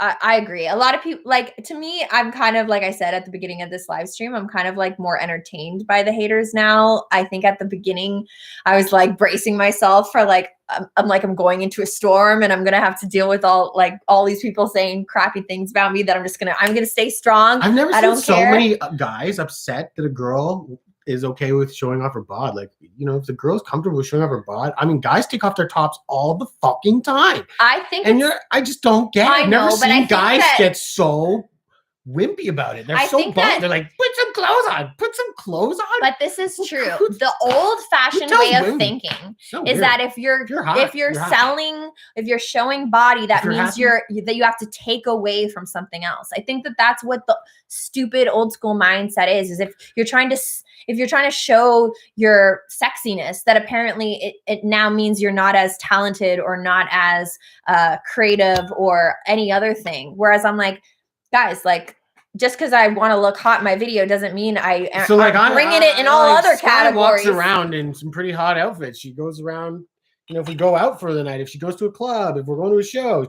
I agree. A lot of people, like, to me, I'm kind of, like I said at the beginning of this live stream, I'm kind of like more entertained by the haters now. I think at the beginning, I was like bracing myself for like, I'm going into a storm and I'm going to have to deal with all these people saying crappy things about me that I'm going to stay strong. I've never seen so many guys upset that a girl is okay with showing off her bod. Like, you know, if the girl's comfortable with showing off her bod, I mean, guys take off their tops all the fucking time. I think, and I just don't get it. I've never seen guys get so wimpy about it. They're so bummed. They're like, put some clothes on. Put some clothes on. But this is true. The old-fashioned way of thinking is that if you're showing body, that means that you have to take away from something else. I think that's what the stupid old school mindset is if you're trying to show your sexiness, that apparently it now means you're not as talented or not as creative or any other thing. Whereas I'm like, guys, like, just because I want to look hot in my video doesn't mean I'm bringing it in all other categories. Walks around in some pretty hot outfits. She goes around, you know, if we go out for the night, if she goes to a club, if we're going to a show,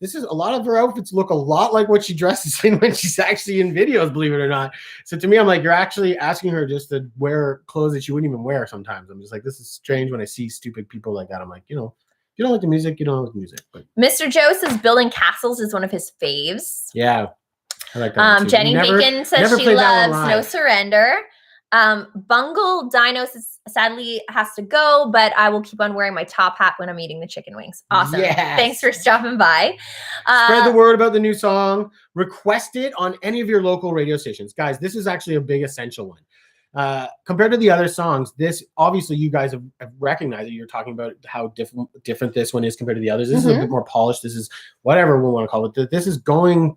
this is a lot of her outfits look a lot like what she dresses in when she's actually in videos, believe it or not. So to me, I'm like, you're actually asking her just to wear clothes that she wouldn't even wear sometimes. I'm just like, this is strange when I see stupid people like that. I'm like, you know, if you don't like the music, you don't like the music. But Mr. Joe says building castles is one of his faves. Yeah. I like that too. Jenny Bacon says she loves No Surrender. Bungle Dino sadly has to go, but I will keep on wearing my top hat when I'm eating the chicken wings. Awesome. Yes. Thanks for stopping by. Spread the word about the new song. Request it on any of your local radio stations. Guys, this is actually a big essential one. Compared to the other songs, this obviously you guys have recognized that you're talking about how different this one is compared to the others. This is a bit more polished. This is whatever we want to call it. This is going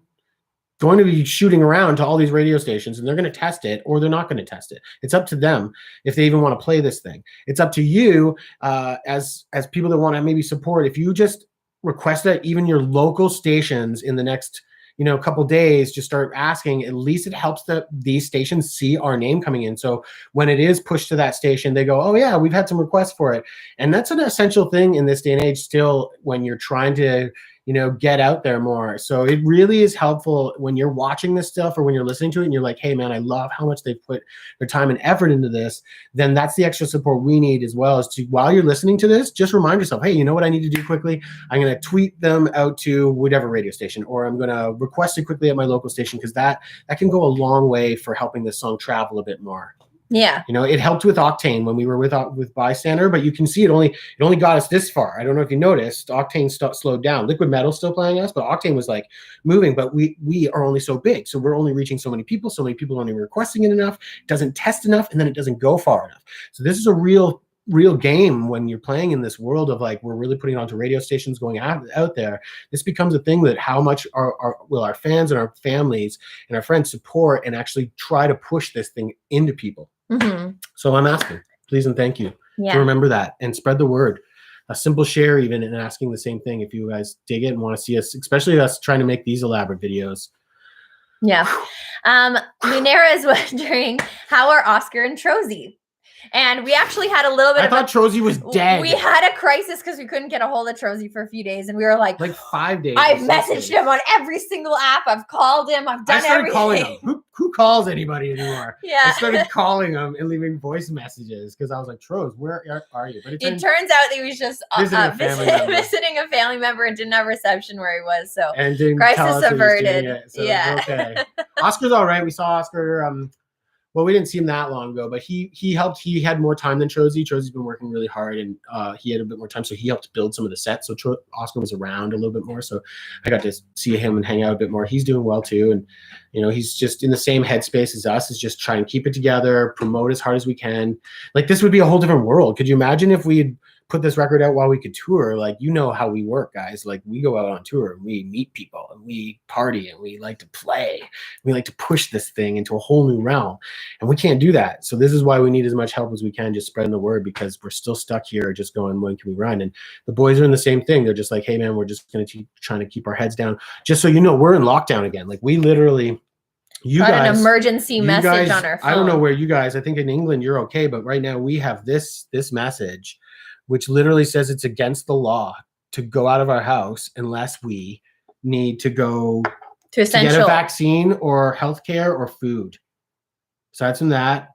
to be shooting around to all these radio stations, and they're going to test it or they're not going to test it. It's up to them if they even want to play this thing. It's up to you as people that want to maybe support. If you just request that even your local stations in the next couple days, just start asking, at least it helps that these stations see our name coming in. So when it is pushed to that station, they go, oh yeah, we've had some requests for it. And that's an essential thing in this day and age still, when you're trying to get out there more. So it really is helpful when you're watching this stuff or when you're listening to it and you're like, hey man, I love how much they've put their time and effort into this. Then that's the extra support we need as well, is to, while you're listening to this, just remind yourself, hey, you know what I need to do quickly? I'm going to tweet them out to whatever radio station, or I'm going to request it quickly at my local station, because that can go a long way for helping this song travel a bit more. Yeah. It helped with Octane when we were with Bystander, but you can see it only got us this far. I don't know if you noticed, Octane slowed down. Liquid Metal's still playing us, but Octane was like moving, but we are only so big. So we're only reaching so many people aren't even requesting it enough, it doesn't test enough, and then it doesn't go far enough. So this is a real game when you're playing in this world of like, we're really putting it onto radio stations going out there. This becomes a thing that how much will our fans and our families and our friends support and actually try to push this thing into people. Mm-hmm. So I'm asking, please and thank you to remember that and spread the word. A simple share even, and asking the same thing if you guys dig it and want to see us, especially us trying to make these elaborate videos. Yeah. Munera is wondering, how are Oscar and Trozy? And we actually had a little bit I thought Trozy was dead. We had a crisis because we couldn't get a hold of Trozy for a few days, and we were like 5 days. I've messaged him on every single app. I've called him. I've done everything. Calling him. Who calls anybody anymore? Yeah. I started calling him and leaving voice messages because I was like, Troz, where are you? But it turns out that he was just visiting a family member and didn't have reception where he was. So and didn't crisis averted. It, so okay. Oscar's all right. We saw Oscar. Well, we didn't see him that long ago, but he helped. He had more time than Trozy. Trozy's been working really hard, and he had a bit more time, so he helped build some of the sets. So Oscar was around a little bit more, so I got to see him and hang out a bit more. He's doing well too, and he's just in the same headspace as us. Is just try and keep it together, promote as hard as we can. Like, this would be a whole different world. Could you imagine if we had put this record out while we could tour? Like, how we work, guys. Like, we go out on tour and we meet people and we party and we like to play. We like to push this thing into a whole new realm, and we can't do that. So this is why we need as much help as we can, just spreading the word, because we're still stuck here just going, when can we run? And the boys are in the same thing. They're just like, hey man, we're just going to keep trying to keep our heads down. Just so we're in lockdown again. Like, we literally, got an emergency message on our phone. I don't know where you guys, I think in England you're okay, but right now we have this message, which literally says it's against the law to go out of our house unless we need to go to get a vaccine or healthcare or food. Aside from that,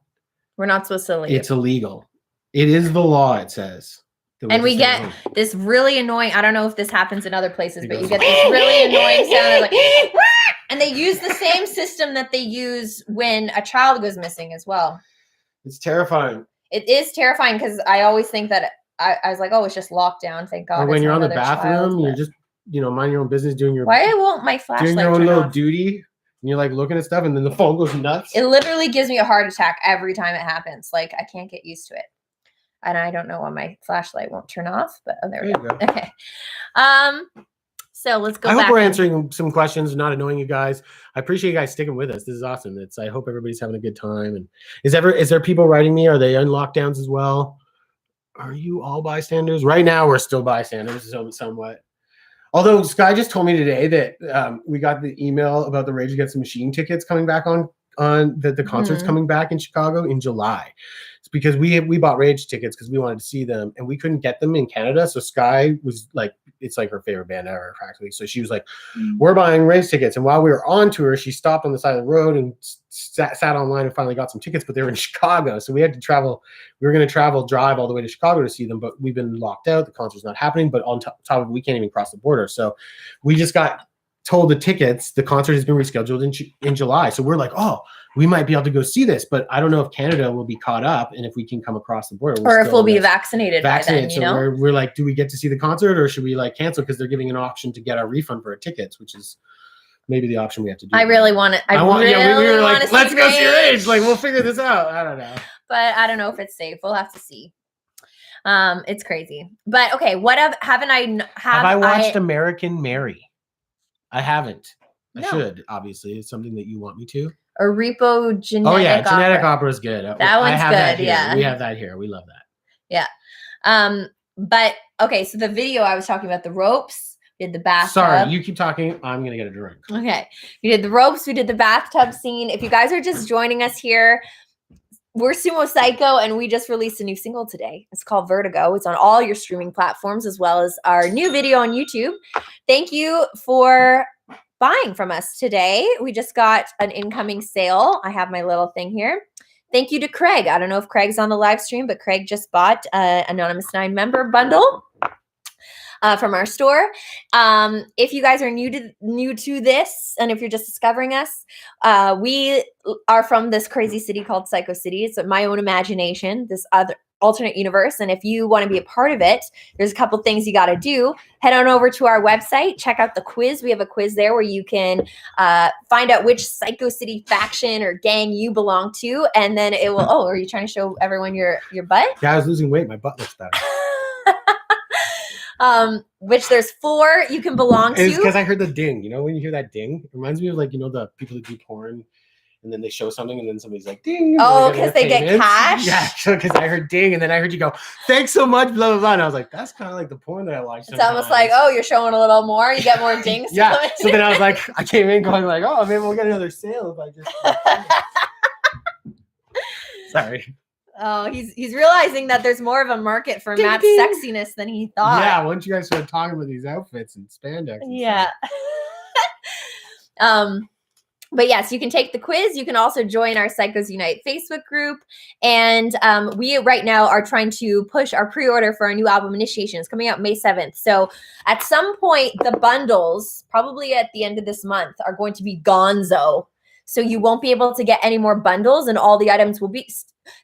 we're not supposed to leave. It's illegal. It is the law, it says. And we get this really annoying, I don't know if this happens in other places, but you get this really annoying sound of like, and they use the same system that they use when a child goes missing as well. It's terrifying. It is terrifying, because I always think that I was like, oh, it's just lockdown. Thank God. Or when you're on the bathroom, you're just, mind your own business, doing your. Why won't my flashlight doing your own little duty, and you're like looking at stuff, and then the phone goes nuts. It literally gives me a heart attack every time it happens. Like, I can't get used to it, and I don't know why my flashlight won't turn off. But there we go. Okay. So let's go. I hope we're answering some questions, not annoying you guys. I appreciate you guys sticking with us. This is awesome. I hope everybody's having a good time. And is there people writing me? Are they in lockdowns as well? Are you all bystanders? Right now, we're still bystanders, somewhat. Although Sky just told me today that we got the email about the Rage Against the Machine tickets coming back on that the concert's coming back in Chicago in July. It's because we bought Rage tickets because we wanted to see them, and we couldn't get them in Canada. So Sky was like, it's like her favorite band ever, practically. So she was like, we're buying Rage tickets. And while we were on tour, she stopped on the side of the road and sat online and finally got some tickets, but they were in Chicago. So we had to travel. We were going to drive all the way to Chicago to see them, but we've been locked out. The concert's not happening, but on top of it, we can't even cross the border. So we just got told the concert has been rescheduled in July. So we're like, oh, we might be able to go see this, but I don't know if Canada will be caught up and if we can come across the border. Or if we'll be vaccinated by then, so we're like, do we get to see the concert, or should we cancel because they're giving an option to get our refund for our tickets, which is maybe the option we have to do. I really want it. We were like, let's go see Rage. Like, we'll figure this out. I don't know. But I don't know if it's safe. We'll have to see. It's crazy. But okay, have I watched American Mary? I haven't. No. I should, obviously. It's something that you want me to. Arepo Genetic Oh yeah, Genetic Opera is good. That one's good, yeah. We have that here. We love that. Yeah. But okay, so the video I was talking about, the ropes, we did the bathtub. Sorry, you keep talking. I'm gonna get a drink. Okay. We did the ropes, we did the bathtub scene. If you guys are just joining us here, we're Sumo Cyco, and we just released a new single today. It's called Vertigo. It's on all your streaming platforms, as well as our new video on YouTube. Thank you for buying from us today. We just got an incoming sale. I have my little thing here. Thank you to Craig. I don't know if Craig's on the live stream, but Craig just bought an Anonymous 9 member bundle from our store. If you guys are new to this, and if you're just discovering us, we are from this crazy city called Cyco City. It's my own imagination, this other alternate universe. And if you want to be a part of it, there's a couple things you got to do. Head on over to our website, check out the quiz. We have a quiz there where you can find out which Cyco City faction or gang you belong to, and then it will. Oh, are you trying to show everyone your butt? Yeah, I was losing weight. My butt looks better. Which there's 4 you can belong to. It's because I heard the ding. You know, when you hear that ding, it reminds me of like, you know, the people that do porn and then they show something and then somebody's like ding. Oh, because they get cash? Yeah, because I heard ding and then I heard you go, thanks so much, blah, blah, blah. And I was like, that's kind of like the porn that I watch. It's almost like, oh, you're showing a little more. You get more dings. Yeah. So then I was like, I came in going like, oh, maybe we'll get another sale if I just. Sorry. Oh, he's realizing that there's more of a market for Matt's sexiness than he thought. Yeah, once you guys started talking about these outfits and spandex. And yeah. But yes, you can take the quiz. You can also join our Cycos Unite Facebook group. And we right now are trying to push our pre-order for our new album Initiation. It's coming out May 7th. So at some point, the bundles, probably at the end of this month, are going to be gonzo. So you won't be able to get any more bundles, and all the items will be,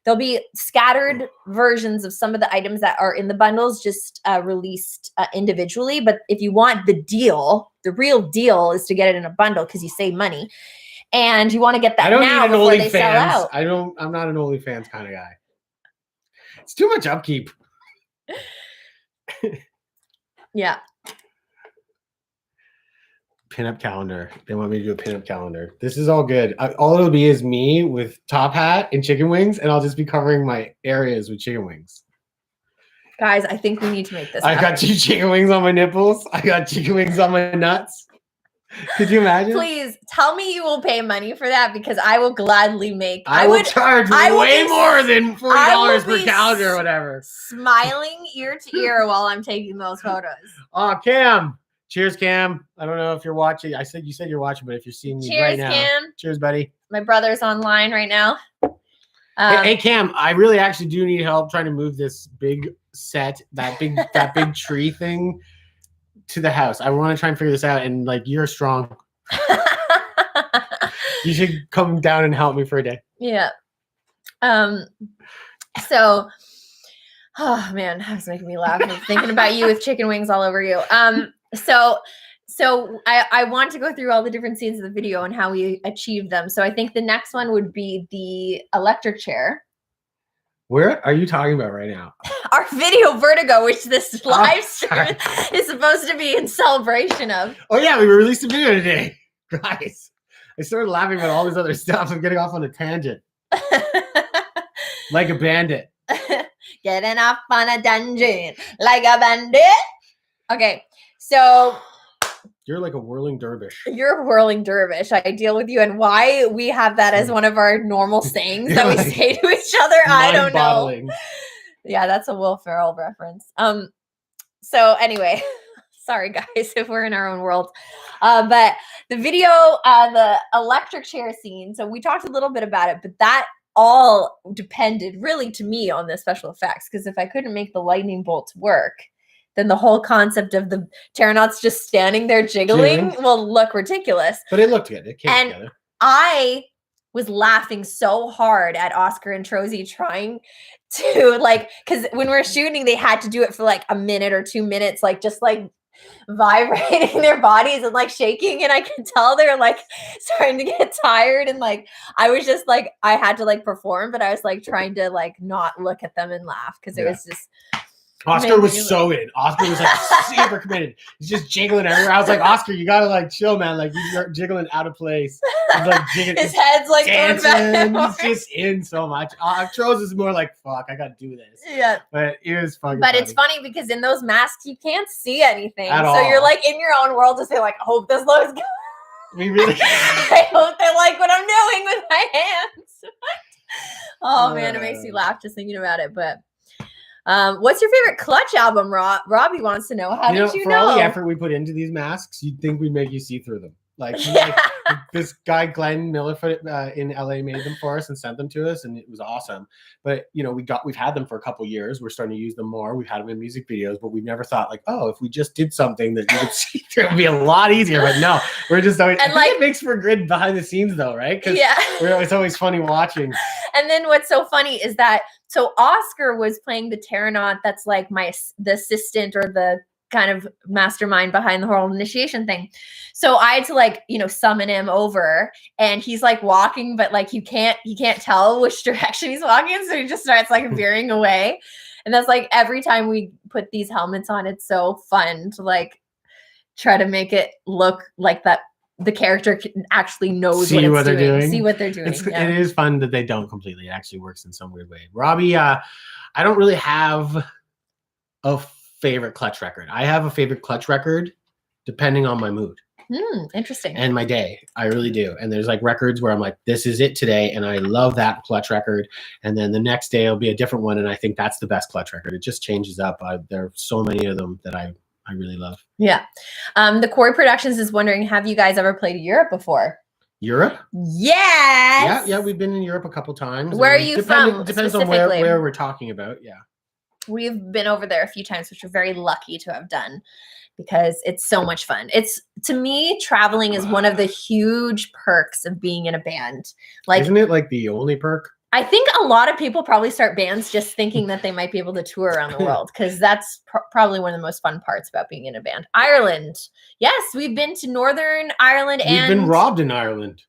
there'll be scattered versions of some of the items that are in the bundles, just released individually. But if you want the deal, the real deal is to get it in a bundle because you save money. And you want to get that now before they sell out. I'm not an OnlyFans kind of guy. It's too much upkeep. Yeah. Pinup calendar. They want me to do a pinup calendar. This is all good. All it'll be is me with top hat and chicken wings, and I'll just be covering my areas with chicken wings. Guys, I think we need to make this I got 2 chicken wings on my nipples. I got chicken wings on my nuts. Could you imagine? Please tell me you will pay money for that, because I will gladly make. I will charge way more than $40 per calendar or whatever. Smiling ear to ear while I'm taking those photos. Oh, Cam. Cheers, Cam. I don't know if you're watching. You said you're watching, but if you're seeing me right now. Cam. Cheers, buddy. My brother's online right now. Hey, Cam, I really actually do need help trying to move this big set, that big tree thing to the house. I want to try and figure this out, and like, you're strong. You should come down and help me for a day. Yeah. So, oh man, that was making me laugh. I'm thinking about you with chicken wings all over you. So I want to go through all the different scenes of the video and how we achieved them. So I think the next one would be the electric chair. Where are you talking about right now? Our video Vertigo, which this live stream is supposed to be in celebration of. Oh yeah, we released a video today. Guys, I started laughing about all this other stuff. I'm getting off on a tangent. Like a bandit. Getting off on a dungeon like a bandit. Okay, so you're like a whirling dervish. You're a whirling dervish. I deal with you, and why we have that as one of our normal sayings that we say to each other, I don't know. Yeah, that's a Will Ferrell reference. So anyway, sorry guys if we're in our own world. But the video, the electric chair scene. So we talked a little bit about it, but that all depended really to me on the special effects, because if I couldn't make the lightning bolts work, then the whole concept of the Pteronauts just standing there jiggling will look ridiculous. But it looked good. It came together. I was laughing so hard at Oscar and Trozy trying to, like, because when we were shooting, they had to do it for like a minute or 2 minutes, like just like vibrating their bodies and like shaking, and I could tell they're like starting to get tired, and like I was just like, I had to like perform, but I was like trying to like not look at them and laugh, because it was just. Oscar was so in. Oscar was like super committed. He's just jiggling everywhere. I was like, Oscar, you gotta like chill, man. Like you're jiggling out of place. He's like jiggling. His head's like dancing. He's just in so much. Troz is more like, fuck, I gotta do this. Yeah. But it was fucking But funny. it's funny because in those masks you can't see anything. At so all. you're like in your own world to say like, I hope this looks good. We really I hope they like what I'm doing with my hands. Oh man, it makes me laugh just thinking about it. But what's your favorite Clutch album, Robbie wants to know. How did you for know? all the effort we put into these masks, you'd think we'd make you see through them. Like this guy Glenn Millerfoot in LA made them for us and sent them to us, and it was awesome. But we've had them for a couple years. We're starting to use them more. We've had them in music videos, but we've never thought like, oh, if we just did something that you would see through, it would be a lot easier. But no, we're just always. And it makes for good behind the scenes though, right? Because it's always funny watching. And then what's so funny is that Oscar was playing the Terranaut. That's like the assistant or the kind of mastermind behind the whole initiation thing. So I had to summon him over, and he's like walking, but like he can't tell which direction he's walking. So he just starts like veering away. And that's like every time we put these helmets on, it's so fun to like try to make it look like that the character actually knows what they're doing. See what they're doing. It is fun that they don't completely. It actually works in some weird way. Robbie, I don't really have a favorite Clutch record. I have a favorite Clutch record depending on my mood. Interesting. And my day. I really do. And there's like records where I'm like, this is it today. And I love that Clutch record. And then the next day it'll be a different one. And I think that's the best Clutch record. It just changes up. There are so many of them that I really love. Yeah. The Corey Productions is wondering, have you guys ever played Europe before? Europe? Yes. Yeah. We've been in Europe a couple times. Where are you from? Depends on where we're talking about. Yeah. We've been over there a few times, which we're very lucky to have done because it's so much fun. To me, traveling is one of the huge perks of being in a band. Like, isn't it like the only perk? I think a lot of people probably start bands just thinking that they might be able to tour around the world because that's probably one of the most fun parts about being in a band. Ireland. Yes, we've been to Northern Ireland We've been robbed in Ireland.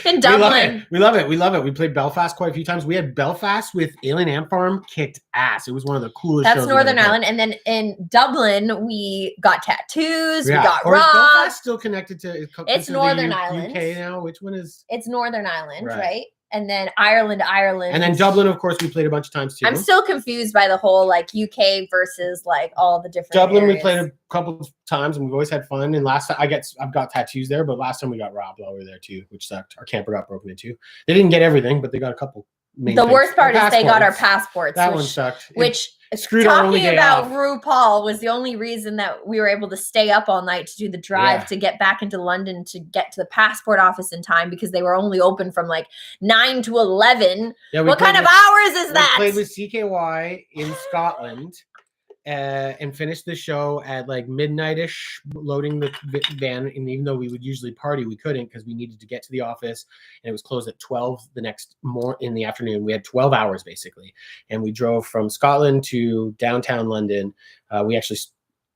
In Dublin. We love it. We played Belfast quite a few times. We had Belfast with Alien Ant Farm kicked ass. It was one of the coolest shows. That's Northern Ireland. And then in Dublin, we got tattoos. Yeah. We got robbed. Is Belfast still connected to it's Northern Ireland. UK now? Which one is? It's Northern Ireland, right? And then Ireland. And then Dublin, of course, we played a bunch of times too. I'm still confused by the whole like UK versus like all the different Dublin, areas. we played a couple of times and we've always had fun. And last time I've got tattoos there, but last time we got robbed while we were there too, which sucked. Our camper got broken into. They didn't get everything, but they got a couple main The things. worst part is they got our passports. That one sucked. Which screwed our only day about off. RuPaul was the only reason that we were able to stay up all night to do the drive to get back into London to get to the passport office in time because they were only open from like 9 to 11. Yeah, what kind of hours is that? We played with CKY in Scotland and finished the show at like midnight-ish, loading the van. And even though we would usually party, we couldn't because we needed to get to the office. And it was closed at 12 the next in the afternoon. We had 12 hours basically. And we drove from Scotland to downtown London. We actually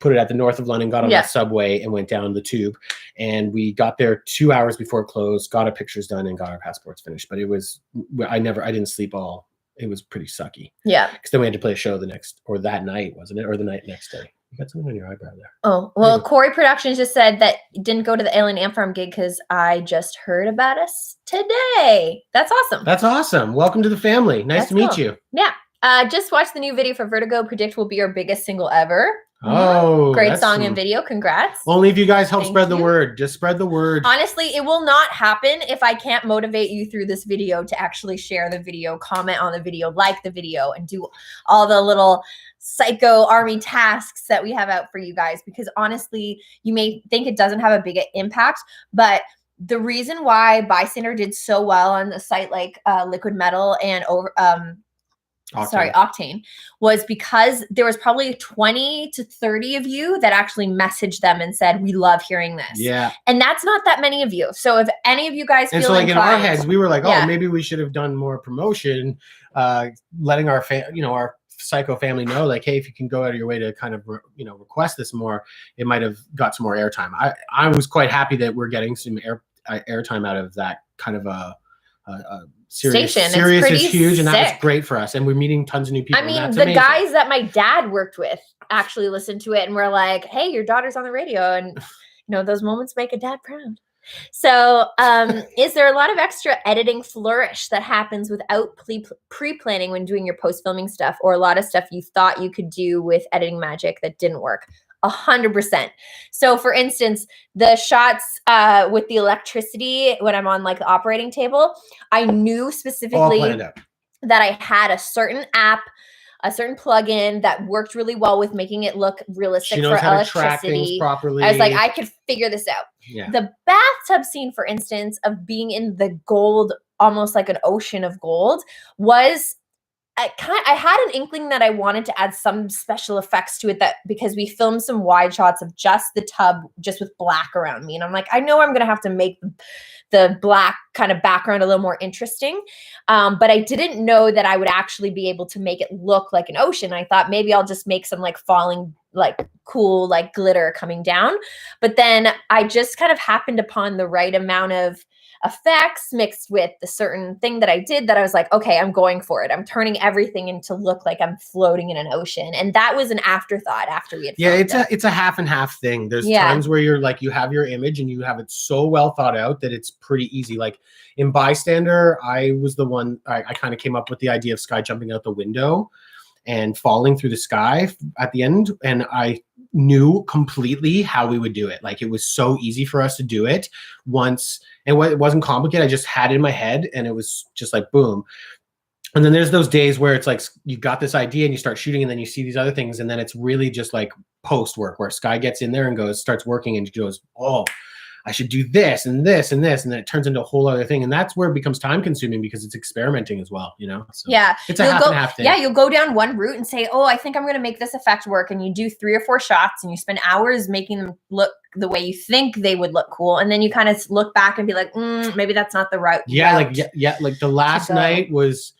put it at the north of London, got on the subway and went down the tube. And we got there 2 hours before it closed, got our pictures done and got our passports finished. But I didn't sleep all. It was pretty sucky. Yeah. Because then we had to play a show that night, wasn't it? Or the night next day. You got something on your eyebrow there. Oh, well, Corey Productions just said that didn't go to the Alien Ant Farm gig because I just heard about us today. That's awesome. That's awesome. Welcome to the family. Nice to meet you. Yeah. Just watched the new video for Vertigo. Predict will be our biggest single ever. Oh, great song and video. Congrats. Only if you guys help spread the word. Just spread the word. Honestly, it will not happen if I can't motivate you through this video to actually share the video, comment on the video, like the video, and do all the little psycho army tasks that we have out for you guys. Because honestly, you may think it doesn't have a big impact, but the reason why Bystander did so well on a site like Liquid Metal and Octane was because there was probably 20 to 30 of you that actually messaged them and said, we love hearing this. Yeah. And that's not that many of you. So if any of you guys feel like in our heads, we were like, oh, maybe we should have done more promotion, letting our our Psycho family know, like, hey, if you can go out of your way to kind of request this more, it might have got some more airtime. I was quite happy that we're getting some airtime out of that kind of a Sirius is huge, and that's great for us. And we're meeting tons of new people. I mean, the guys that my dad worked with actually listened to it and were like, hey, your daughter's on the radio. And, those moments make a dad proud. So is there a lot of extra editing flourish that happens without pre-planning when doing your post-filming stuff, or a lot of stuff you thought you could do with editing magic that didn't work? 100%. So for instance, the shots with the electricity when I'm on like the operating table, I knew specifically that I had a certain app, a certain plugin that worked really well with making it look realistic for electricity. Properly. I was like, I could figure this out. Yeah. The bathtub scene, for instance, of being in the gold, almost like an ocean of gold, was I had an inkling that I wanted to add some special effects to it, that because we filmed some wide shots of just the tub, just with black around me. And I'm like, I know I'm going to have to make the black kind of background a little more interesting. But I didn't know that I would actually be able to make it look like an ocean. I thought maybe I'll just make some like falling, like cool, like glitter coming down. But then I just kind of happened upon the right amount of effects mixed with the certain thing that I did, that I was like, okay, I'm going for it. I'm turning everything into look like I'm floating in an ocean. And that was an afterthought after we had it's a half and half thing. There's times where you're like, you have your image and you have it so well thought out that it's pretty easy. Like in Bystander, I was the one, I kind of came up with the idea of Sky jumping out the window and falling through the sky at the end. And I knew completely how we would do it. Like it was so easy for us to do it once. And it wasn't complicated. I just had it in my head and it was just like, boom. And then there's those days where it's like, you got this idea and you start shooting and then you see these other things. And then it's really just like post work where Sky gets in there and starts working and goes, oh, I should do this and this and this. And then it turns into a whole other thing. And that's where it becomes time consuming because it's experimenting as well, you know? So yeah. It's a half and half thing. Yeah. You'll go down one route and say, oh, I think I'm going to make this effect work. And you do 3 or 4 shots and you spend hours making them look the way you think they would look cool. And then you kind of look back and be like, maybe that's not the route. Yeah. Like the last night was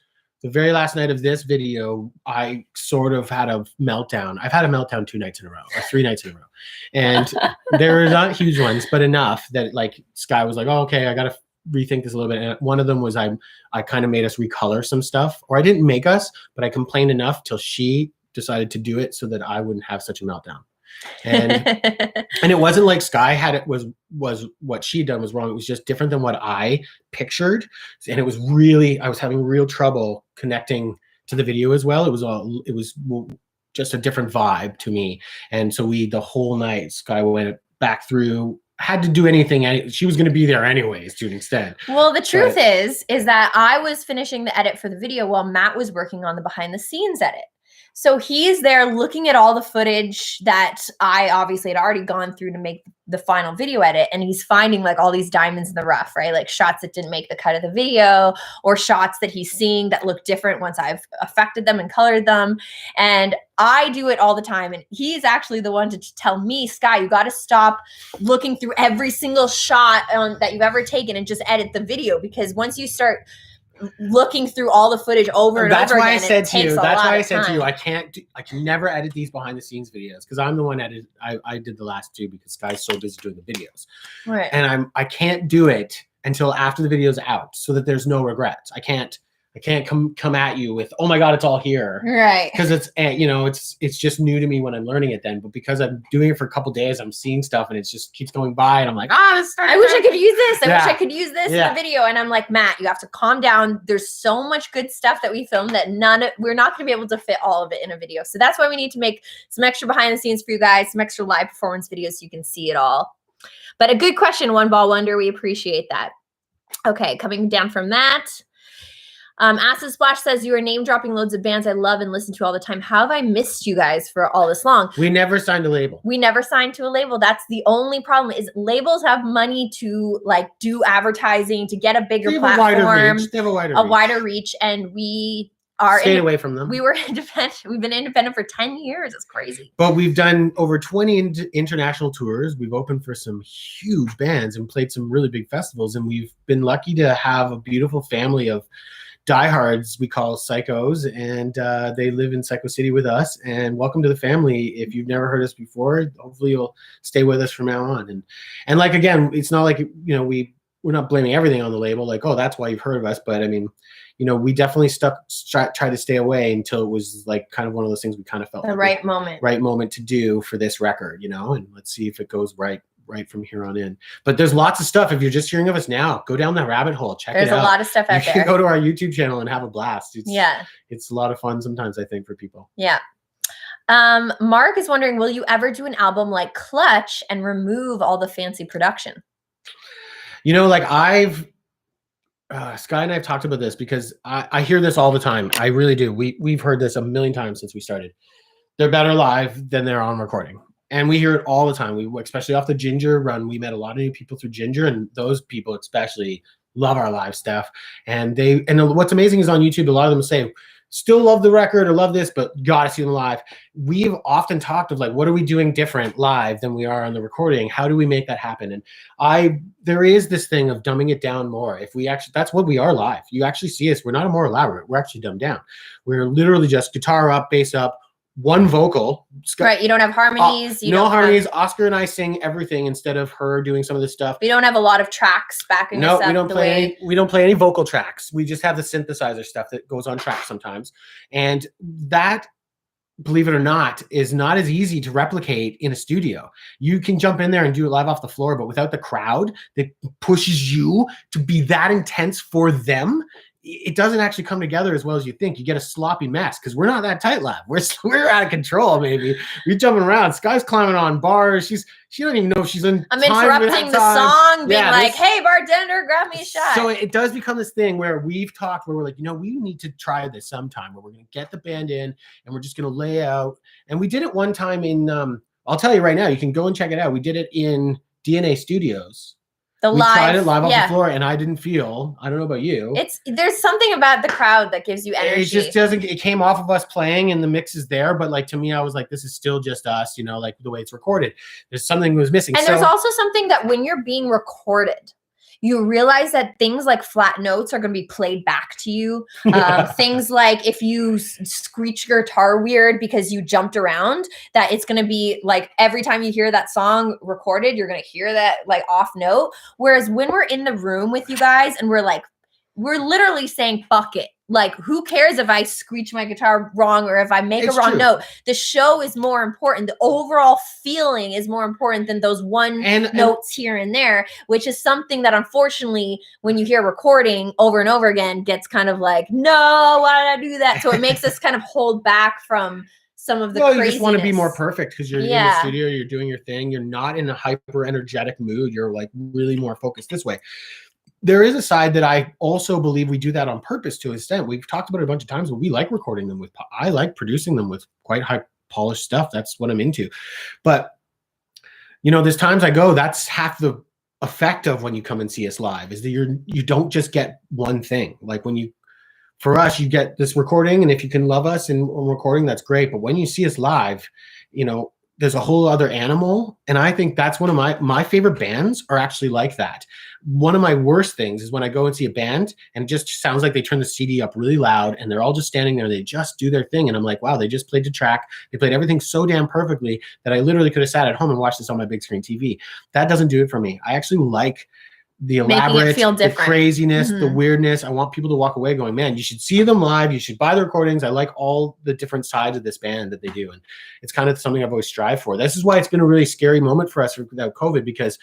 the very last night of this video. I sort of had a meltdown. I've had a meltdown 2 nights in a row or 3 nights in a row. And there were not huge ones, but enough that like Sky was like, oh, okay, I got to rethink this a little bit. And one of them was I kind of made us recolor some stuff, or I didn't make us, but I complained enough till she decided to do it so that I wouldn't have such a meltdown. And and it wasn't like Sky had it was what she'd done was wrong. It was just different than what I pictured. And it was really, I was having real trouble connecting to the video as well. It was just a different vibe to me. And so the whole night, Sky went back through, had to do anything. She was going to be there anyways to an extent. Well, the truth is that I was finishing the edit for the video while Matt was working on the behind the scenes edit. So he's there looking at all the footage that I obviously had already gone through to make the final video edit. And he's finding like all these diamonds in the rough, right? Like shots that didn't make the cut of the video, or shots that he's seeing that look different once I've affected them and colored them. And I do it all the time. And he's actually the one to tell me, Sky, you got to stop looking through every single shot that you've ever taken and just edit the video. Because once you start looking through all the footage over and over again, that's why I said to you, I can never edit these behind the scenes videos because I'm the one I did the last 2 because Sky's so busy doing the videos, right? And I can't do it until after the video's out so that there's no regrets. I can't come at you with, oh my God, it's all here. Right. Because it's just new to me when I'm learning it then. But because I'm doing it for a couple days, I'm seeing stuff and it just keeps going by. And I'm like, I wish I could use this. I wish I could use this in the video. And I'm like, Matt, you have to calm down. There's so much good stuff that we filmed that we're not going to be able to fit all of it in a video. So that's why we need to make some extra behind the scenes for you guys, some extra live performance videos so you can see it all. But a good question, One Ball Wonder. We appreciate that. Okay, coming down from that. Acid Splash says, you are name dropping loads of bands I love and listen to all the time. How have I missed you guys for all this long? We never signed a label. We never signed to a label. That's the only problem is labels have money to like do advertising, to get a bigger platform, they have a wider reach. And we are stayed away from them. We were independent. We've been independent for 10 years. It's crazy. But we've done over 20 international tours. We've opened for some huge bands and played some really big festivals. And we've been lucky to have a beautiful family of diehards we call psychos, and they live in Cyco City with us. And welcome to the family. If you've never heard us before, hopefully you'll stay with us from now on. And like, again, it's not like, we're not blaming everything on the label, like, oh, that's why you've heard of us. But I mean, we definitely tried to stay away until it was like kind of one of those things we kind of felt the like right moment to do for this record, and let's see if it goes right from here on in. But there's lots of stuff. If you're just hearing of us now, go down that rabbit hole. Check it out. There's a lot of stuff out there. You can go to our YouTube channel and have a blast. It's a lot of fun sometimes, I think, for people. Yeah. Mark is wondering, will you ever do an album like Clutch and remove all the fancy production? You know, like Sky and I have talked about this because I hear this all the time. I really do. We've heard this a million times since we started. They're better live than they're on recording. And we hear it all the time. We, especially off the Ginger run, we met a lot of new people through Ginger, and those people especially love our live stuff. And what's amazing is on YouTube, a lot of them say, still love the record or love this, but gotta see them live. We've often talked of like, what are we doing different live than we are on the recording? How do we make that happen? And there is this thing of dumbing it down more. If we actually, that's what we are live. You actually see us. We're not a more elaborate. We're actually dumbed down. We're literally just guitar up, bass up, one vocal. Right. You don't have harmonies. No harmonies. Oscar and I sing everything instead of her doing some of this stuff. We don't have a lot of tracks backing us up. We don't play any vocal tracks. We just have the synthesizer stuff that goes on track sometimes. And that, believe it or not, is not as easy to replicate in a studio. You can jump in there and do it live off the floor, but without the crowd that pushes you to be that intense for them, it doesn't actually come together as well as you think. You get a sloppy mess because we're not that tight live. We're out of control, maybe. We're jumping around. Sky's climbing on bars. She don't even know if she's in. I'm interrupting the song, being like, "Hey, bartender, grab me a shot." So it does become this thing where we've talked, where we're like, we need to try this sometime, where we're going to get the band in and we're just going to lay out. And we did it one time in. I'll tell you right now. You can go and check it out. We did it in DNA Studios. We tried it live off the floor, and I didn't feel. I don't know about you. There's something about the crowd that gives you energy. It just doesn't. It came off of us playing, and the mix is there. But like to me, I was like, this is still just us. Like the way it's recorded. There's something that was missing. And there's also something that when you're being recorded, you realize that things like flat notes are going to be played back to you. Things like if you screech your guitar weird because you jumped around, that it's going to be like every time you hear that song recorded, you're going to hear that like off note. Whereas when we're in the room with you guys and we're literally saying, fuck it. Like, who cares if I screech my guitar wrong or if I make a wrong note? The show is more important. The overall feeling is more important than those notes here and there, which is something that unfortunately, when you hear recording over and over again, gets kind of like, no, why did I do that? So it makes us kind of hold back from some of the craziness. You just want to be more perfect because you're in the studio, you're doing your thing. You're not in a hyper energetic mood. You're like really more focused this way. There is a side that I also believe we do that on purpose to an extent. We've talked about it a bunch of times, but we like recording them I like producing them with quite high polished stuff. That's what I'm into. But, there's times I go, that's half the effect of when you come and see us live is that you don't just get one thing. Like for us, you get this recording, and if you can love us in recording, that's great. But when you see us live, there's a whole other animal. And I think that's one of my favorite bands are actually like that. One of my worst things is when I go and see a band and it just sounds like they turn the CD up really loud and they're all just standing there. They just do their thing. And I'm like, wow, they just played the track. They played everything so damn perfectly that I literally could have sat at home and watched this on my big screen TV. That doesn't do it for me. I actually like the elaborate, the craziness, the weirdness. I want people to walk away going, man, you should see them live. You should buy the recordings. I like all the different sides of this band that they do. And it's kind of something I've always strived for. This is why it's been a really scary moment for us without COVID, because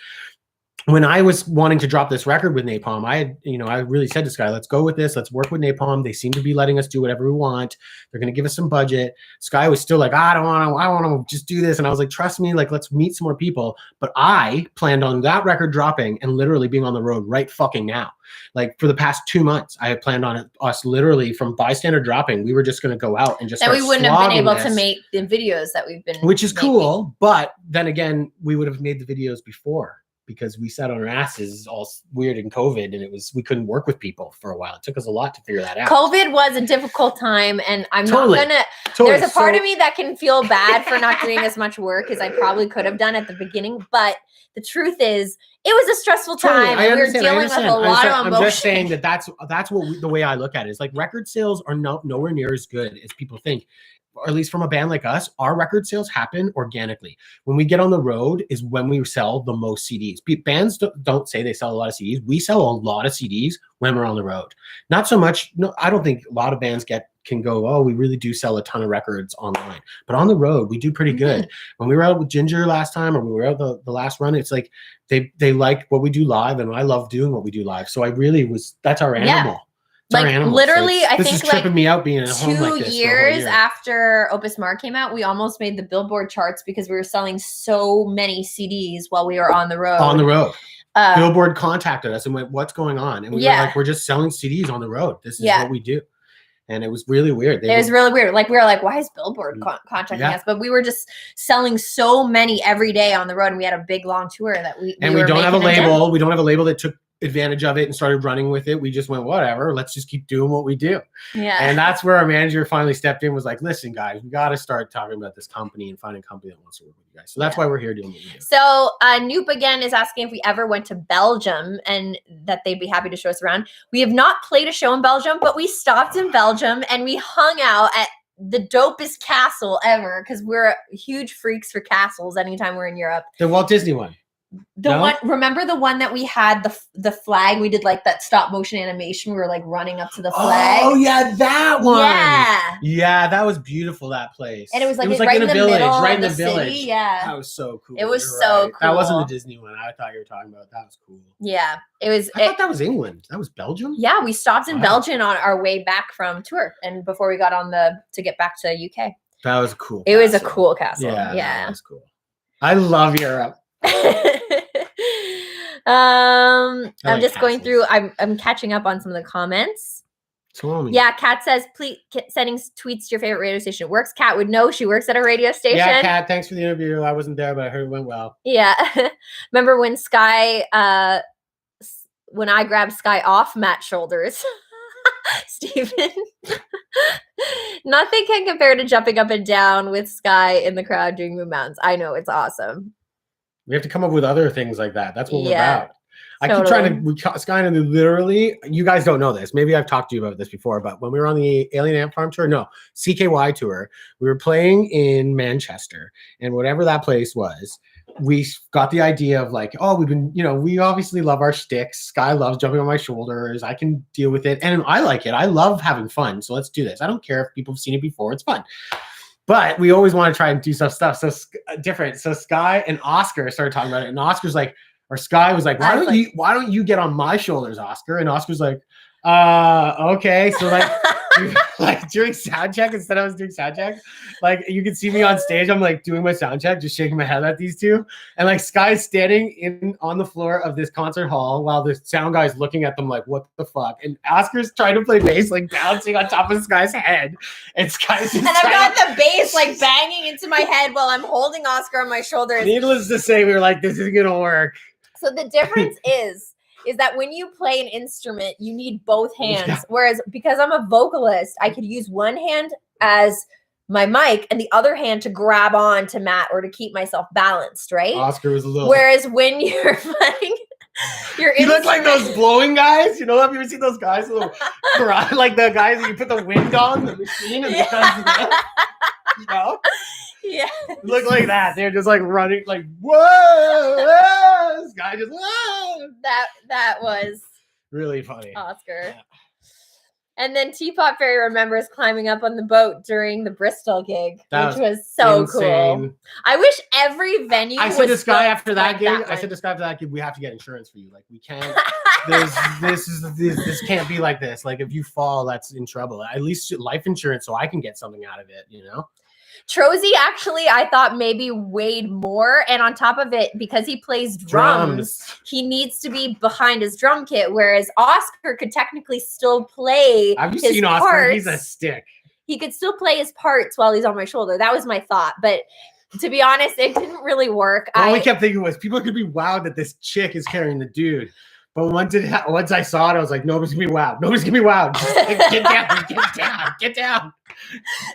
when I was wanting to drop this record with Napalm, I really said to Sky, let's go with this. Let's work with Napalm. They seem to be letting us do whatever we want. They're going to give us some budget. Sky was still like, I want to just do this. And I was like, trust me, like, let's meet some more people. But I planned on that record dropping and literally being on the road right fucking now. Like for the past 2 months, I had planned on us literally from Bystander dropping. We were just going to go out and just we wouldn't have been able to make the videos that we've been which is making. Cool. But then again, we would have made the videos before, because we sat on our asses all weird in COVID, and we couldn't work with people for a while. It took us a lot to figure that out. COVID was a difficult time, and I'm not gonna. There's a part of me that can feel bad for not doing as much work as I probably could have done at the beginning. But the truth is, it was a stressful time, and we were dealing with a lot of emotion. I'm just saying that's what the way I look at it is like record sales are nowhere near as good as people think. Or at least from a band like us, our record sales happen organically. When we get on the road is when we sell the most CDs. Bands don't say they sell a lot of CDs. We sell a lot of CDs when we're on the road. Not so much. No, I don't think a lot of bands can go, oh, we really do sell a ton of records online. But on the road, we do pretty good. When we were out with Ginger last time, or we were out the last run, it's like they like what we do live, and I love doing what we do live. So that's our animal. It's our Like animals, literally, it's- I this think is tripping like me out being at home like 2 this for a whole years year. after Opus Mar came out, we almost made the Billboard charts because we were selling so many CDs while we were on the road. On the road. Uh, Billboard contacted us and went, "What's going on?" And we were Yeah. like, "We're just selling CDs on the road. This is Yeah. what we do." And it was really weird. It was really weird. Like we were like, why is Billboard contacting Yeah. us? But we were just selling so many every day on the road, and we had a big long tour that we And we were don't have a making dent. label. We don't have a label that took advantage of it and started running with it. We just went, whatever, let's just keep doing what we do. Yeah. And that's where our manager finally stepped in, was like, listen, guys, we got to start talking about this company and finding a company that wants to work with you guys. So that's why we're here doing what we do. So Noop again is asking if we ever went to Belgium and that they'd be happy to show us around. We have not played a show in Belgium, but we stopped in Belgium and we hung out at the dopest castle ever because we're huge freaks for castles anytime we're in Europe. The Walt Disney one. The No? one, remember the one that we had the flag? We did like that stop motion animation. We were like running up to the flag. Oh yeah, that one. Yeah. Yeah, that was beautiful, that place. And it was like right in the village, middle right in of the the village. city. Yeah. That was so cool. It was You're so right. That wasn't cool. the Disney one I thought you were talking about. That was cool. Yeah. It was. I thought that was England. That was Belgium? Yeah, we stopped in Wow. Belgium on our way back from tour and before we got on to get back to UK. That was cool. It was a castle. cool castle. Yeah. Yeah. That was cool. I love Europe. I'm like just going castles. through. I'm catching up on some of the comments. Tell me. Yeah, Kat says, please sending tweets to your favorite radio station. It works. Kat would know. She works at a radio station. Yeah, Kat, thanks for the interview. I wasn't there, but I heard it went well. Yeah. Remember when Sky, when I grabbed Sky off Matt's shoulders? Steven. Nothing can compare to jumping up and down with Sky in the crowd doing Moon Mountains. I know, it's awesome. We have to come up with other things like that. That's what we're Yeah, about. I keep trying to, Sky and I literally, you guys don't know this. Maybe I've talked to you about this before, but when we were on the Alien Ant Farm tour, no, CKY tour, we were playing in Manchester, and whatever that place was, we got the idea of like, oh, we've been, we obviously love our sticks. Sky loves jumping on my shoulders. I can deal with it. And I like it. I love having fun. So let's do this. I don't care if people have seen it before. It's fun. But we always want to try and do some stuff so different. So Sky and Oscar started talking about it, and Oscar's like, or Sky was like, why don't you get on my shoulders, Oscar? And Oscar's like, okay. So like during sound check, instead I was doing sound check, like you can see me on stage, I'm like doing my sound check, just shaking my head at these two, and like Sky's standing on the floor of this concert hall while the sound guy's looking at them like, what the fuck? And Oscar's trying to play bass, like bouncing on top of Sky's head, and Sky's just and I've got the bass like banging into my head while I'm holding Oscar on my shoulders. Needless to say, we were like, this isn't gonna work. So the difference is that when you play an instrument, you need both hands. Yeah. Whereas because I'm a vocalist, I could use one hand as my mic and the other hand to grab on to Matt or to keep myself balanced, right? Oscar was a little. Whereas when you're playing, you look like those blowing guys. You know, have you ever seen those guys? Like the guys that you put the wind on the machine and you know? Yeah. Look like that. They're just like running, like, whoa, this guy just, whoa. That was really funny. Oscar. Yeah. And then Teapot Fairy remembers climbing up on the boat during the Bristol gig, That which was so insane. Cool. I wish every venue I said to was Sky after that like gig, that I said to Sky after that gig, we have to get insurance for you. Like, we can't, this can't be like this. Like, if you fall, that's in trouble. At least life insurance so I can get something out of it, you know? Trozy actually, I thought maybe weighed more. And on top of it, because he plays drums, he needs to be behind his drum kit. Whereas Oscar could technically still play Have you his seen Oscar? parts. He's a stick. He could still play his parts while he's on my shoulder. That was my thought. But to be honest, it didn't really work. All we kept thinking was people could be wowed that this chick is carrying the dude. But once I saw it, I was like, nobody's gonna be wowed. Nobody's gonna be wowed. Just get down, get down, get down.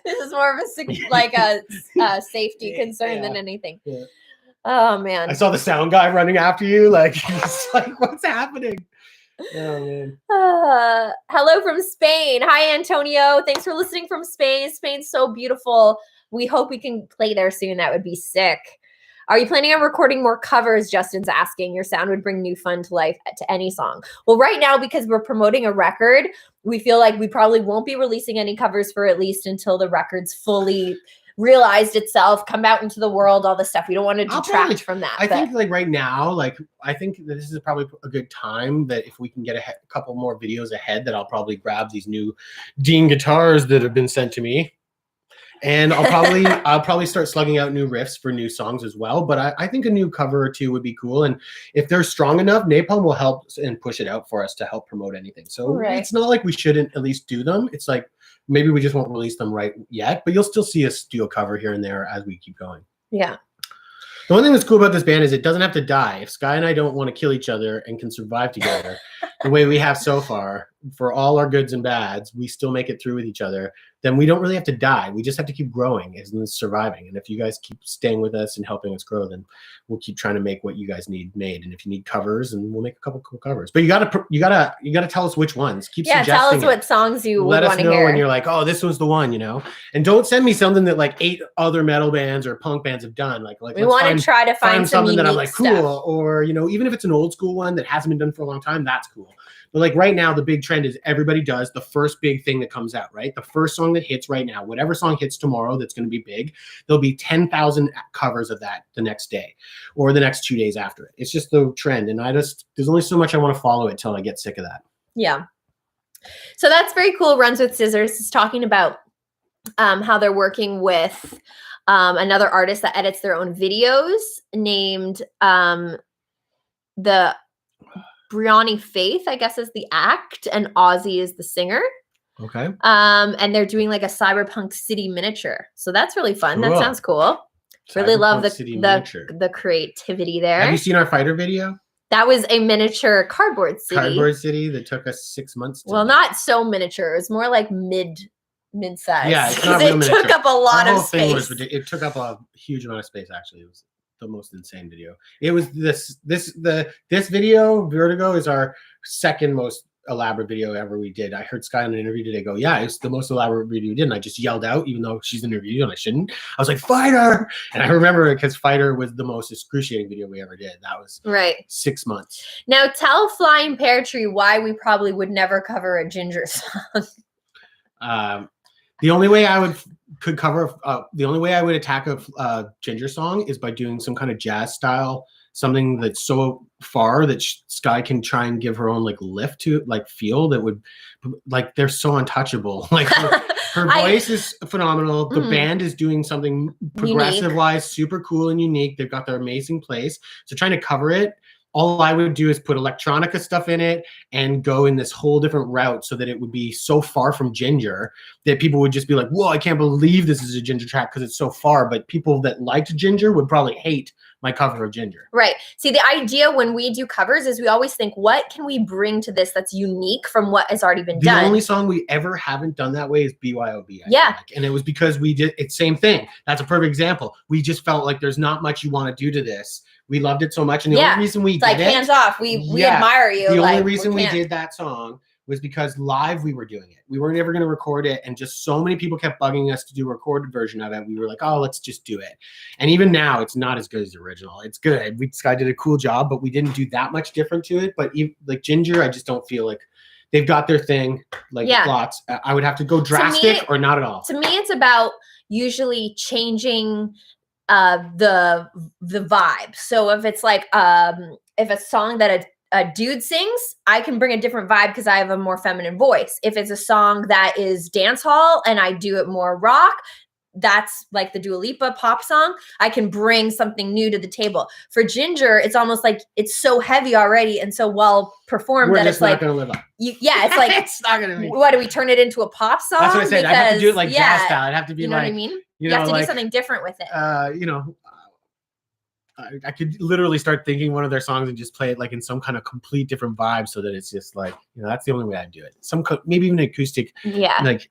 This is more of a safety concern than anything. Yeah. Oh man! I saw the sound guy running after you. Like, he's like, what's happening? Oh man. Hello from Spain. Hi Antonio. Thanks for listening from Spain. Spain's so beautiful. We hope we can play there soon. That would be sick. Are you planning on recording more covers? Justin's asking. Your sound would bring new fun to life to any song. Well, right now, because we're promoting a record, we feel like we probably won't be releasing any covers for at least until the record's fully realized itself, come out into the world, all this stuff. We don't want to detract from that. I think like right now, like I think that this is probably a good time that if we can get a couple more videos ahead, that I'll probably grab these new Dean guitars that have been sent to me. And I'll probably start slugging out new riffs for new songs as well. But I think a new cover or two would be cool. And if they're strong enough, Napalm will help and push it out for us to help promote anything. So it's not like we shouldn't at least do them. It's like maybe we just won't release them right yet, but you'll still see us do a cover here and there as we keep going. Yeah. The one thing that's cool about this band is it doesn't have to die. If Sky and I don't want to kill each other and can survive together the way we have so far, for all our goods and bads, we still make it through with each other, then we don't really have to die. We just have to keep growing and surviving. And if you guys keep staying with us and helping us grow, then we'll keep trying to make what you guys need made. And if you need covers, and we'll make a couple cool covers. But you gotta tell us which ones. Keep suggesting tell us what songs you would want to hear. Let us know when you're like, oh, this was the one, you know. And don't send me something that like 8 other metal bands or punk bands have done. Like we want to try to find something that I'm like stuff. cool, or you know, even if it's an old school one that hasn't been done for a long time, that's cool. But like right now, the big trend is everybody does the first big thing that comes out, right? The first song that hits right now, whatever song hits tomorrow that's going to be big, there'll be 10,000 covers of that the next day or the next 2 days after it. It's just the trend. And there's only so much I want to follow it till I get sick of that. Yeah. So that's very cool. Runs with Scissors is talking about how they're working with another artist that edits their own videos named the Brianni Faith, I guess, is the act, and Ozzy is the singer. Okay. And they're doing like a cyberpunk city miniature. So that's really fun. Cool. That sounds cool. Really love the creativity there. Have you seen our fighter video? That was a miniature cardboard city. Cardboard city that took us 6 months to Well, do. not so miniature. It's more like mid-size. Yeah, it's not real miniature. It took up a lot of space. It took up a huge amount of space, actually. It was the most insane video. It was this video, Vertigo, is our second most elaborate video ever we did. I heard Sky in an interview today go, yeah, it's the most elaborate video we did. And I just yelled out, even though she's interviewed and I shouldn't. I was like, Fighter! And I remember it because Fighter was the most excruciating video we ever did. That was 6 months. Now tell Flying Pear Tree why we probably would never cover a Ginger song. The only way I would attack a Ginger song is by doing some kind of jazz style, something that's so far that Sky can try and give her own like lift to like feel that would like they're so untouchable. Like her voice is phenomenal. The band is doing something progressive wise, super cool and unique. They've got their amazing place. So trying to cover it, all I would do is put electronica stuff in it and go in this whole different route so that it would be so far from Ginger that people would just be like, whoa, I can't believe this is a Ginger track because it's so far. But people that liked Ginger would probably hate my cover of Ginger. Right. See, the idea when we do covers is we always think, what can we bring to this that's unique from what has already been done? The only song we ever haven't done that way is BYOB. Yeah. And it was because we did it's same thing. That's a perfect example. We just felt like there's not much you want to do to this. We loved it so much. And the only reason we did it, hands off. We admire you. The only reason we did that song was because live we were doing it. We weren't ever going to record it. And just so many people kept bugging us to do a recorded version of it. We were like, oh, let's just do it. And even now, it's not as good as the original. It's good. Sky did a cool job, but we didn't do that much different to it. But like Ginger, I just don't feel like they've got their thing, like lots. I would have to go drastic or not at all. To me, it's about usually changing the vibe. So if it's like if a song that a dude sings, I can bring a different vibe because I have a more feminine voice. If it's a song that is dance hall and I do it more rock, that's like the Dua Lipa pop song, I can bring something new to the table. For Ginger, it's almost like it's so heavy already and so well performed that it's like, gonna live up. It's like it's not gonna be. What do we turn it into a pop song? That's what I said. I have to do it like jazz style. I'd have to be you know like, what I mean? You have to like, do something different with it. I could literally start thinking one of their songs and just play it like in some kind of complete different vibe so that it's just like, that's the only way I'd do it. Maybe even acoustic, like,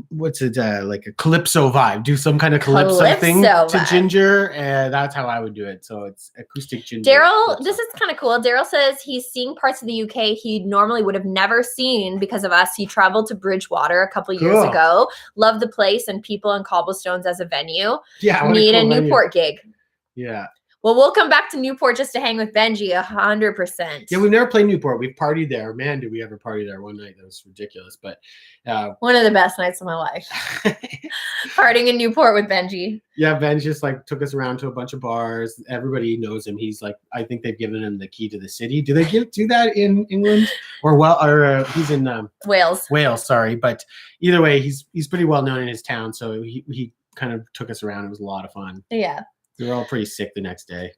what's it, like a calypso vibe. Do some kind of calypso thing to Ginger, and that's how I would do it. So it's acoustic Ginger. Daryl, this is kind of cool. Daryl says he's seeing parts of the UK he normally would have never seen because of us. He traveled to Bridgewater a couple years ago. Loved the place and people and cobblestones as a venue. Yeah, need a Newport gig. Yeah. Well, we'll come back to Newport just to hang with Benji 100%. Yeah, we've never played Newport. We've partied there. Man, did we ever party there one night. That was ridiculous. But one of the best nights of my life. Partying in Newport with Benji. Yeah, Ben just like took us around to a bunch of bars. Everybody knows him. He's like, I think they've given him the key to the city. Do they do that in England? Or he's in Wales. Wales, sorry. But either way, he's pretty well known in his town. So he kind of took us around. It was a lot of fun. Yeah. We were all pretty sick the next day.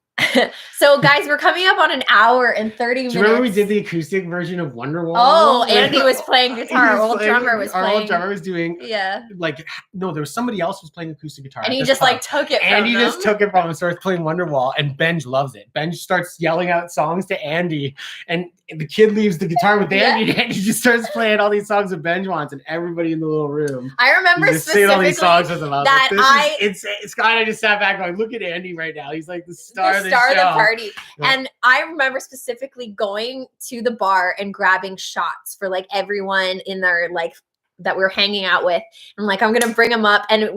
So, guys, we're coming up on an hour and 30 minutes. Do you remember we did the acoustic version of Wonderwall? Oh, Andy was playing guitar. Our old drummer was doing. Yeah. Like, no, there was somebody else who was playing acoustic guitar. And he just like took it from Andy just took it from him and starts playing Wonderwall. And Benj loves it. Benj starts yelling out songs to Andy. And the kid leaves the guitar with Andy. And Andy just starts playing all these songs that Benj wants. And everybody in the little room. I remember specifically all these songs with him. That Scott and I just sat back going, look at Andy right now. He's like the star of the party. Yeah. And I remember specifically going to the bar and grabbing shots for like everyone in there, like that we were hanging out with. I'm like, I'm gonna bring them up, and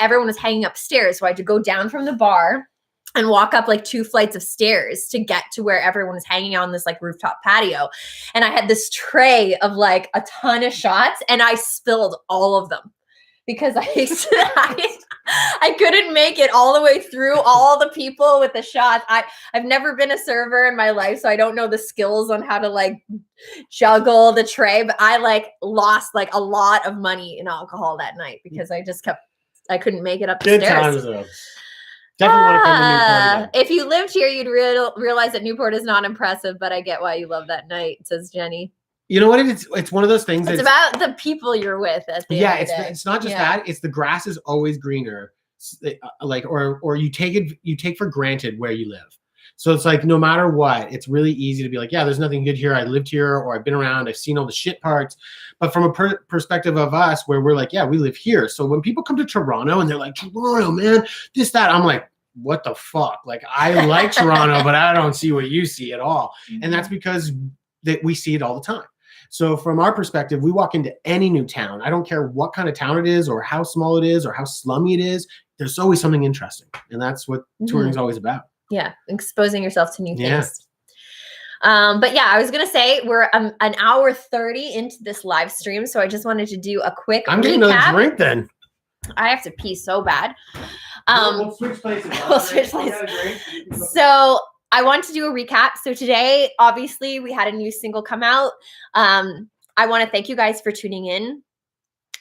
everyone was hanging upstairs, so I had to go down from the bar and walk up like 2 flights of stairs to get to where everyone was hanging out on this like rooftop patio. And I had this tray of like a ton of shots, and I spilled all of them because I couldn't make it all the way through all the people with the shots. I've never been a server in my life, so I don't know the skills on how to like juggle the tray, but I like lost like a lot of money in alcohol that night because I couldn't make it up the Good stairs. times though. Definitely want to come to Newport again. If you lived here, you'd realize that Newport is not impressive, but I get why you love that night, says Jenny. You know what? It's one of those things. It's about the people you're with at the end of the day. It's not just that. It's the grass is always greener. Like or you take for granted where you live. So it's like no matter what, it's really easy to be like, yeah, there's nothing good here. I lived here, or I've been around. I've seen all the shit parts. But from a perspective of us, where we're like, yeah, we live here. So when people come to Toronto and they're like, Toronto, man, this, that, I'm like, what the fuck? Like I like Toronto, but I don't see what you see at all. And that's because we see it all the time. So from our perspective, we walk into any new town. I don't care what kind of town it is or how small it is or how slummy it is. There's always something interesting. And that's what touring is always about. Yeah. Exposing yourself to new things. But yeah, I was going to say we're an hour 30 into this live stream. So I just wanted to do a quick I'm getting another drink then. I have to pee so bad. We'll switch places. So I want to do a recap. So today, obviously, we had a new single come out. I want to thank you guys for tuning in.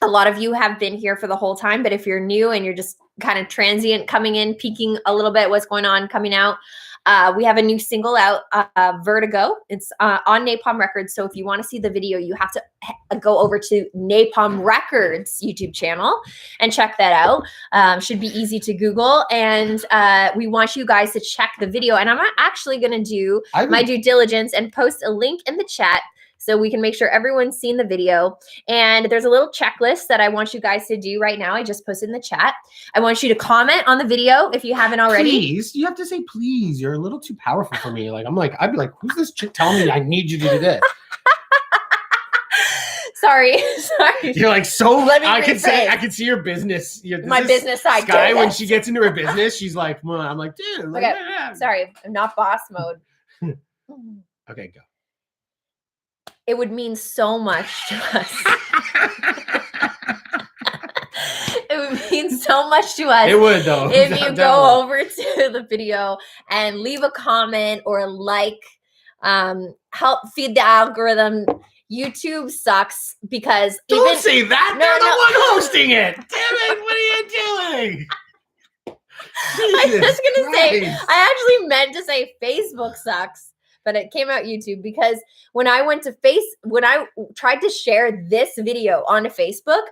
A lot of you have been here for the whole time, but if you're new and you're just kind of transient coming in, peeking a little bit what's going on, coming out, we have a new single out, Vertigo. It's on Napalm Records. So if you want to see the video, you have to go over to Napalm Records YouTube channel and check that out. Should be easy to Google. And we want you guys to check the video. And I'm actually going to do my due diligence and post a link in the chat so we can make sure everyone's seen the video. And there's a little checklist that I want you guys to do right now. I just posted in the chat. I want you to comment on the video if you haven't already. Please. You have to say please. You're a little too powerful for me. Like I'd be like, who's this chick telling me I need you to do this? Sorry. You're like, so let me I can see your business. My business side. Sky, when she gets into her business, she's like, well, I'm like, dude. Like, okay. Sorry. I'm not boss mode. Okay, go. It would mean so much to us. It would mean so much to us. It would, though. If you go over to the video and leave a comment or a like, help feed the algorithm. YouTube sucks because don't say that. They're the one hosting it. Damn it! What are you doing? I was just gonna say. I actually meant to say Facebook sucks, but it came out YouTube because when I tried to share this video onto Facebook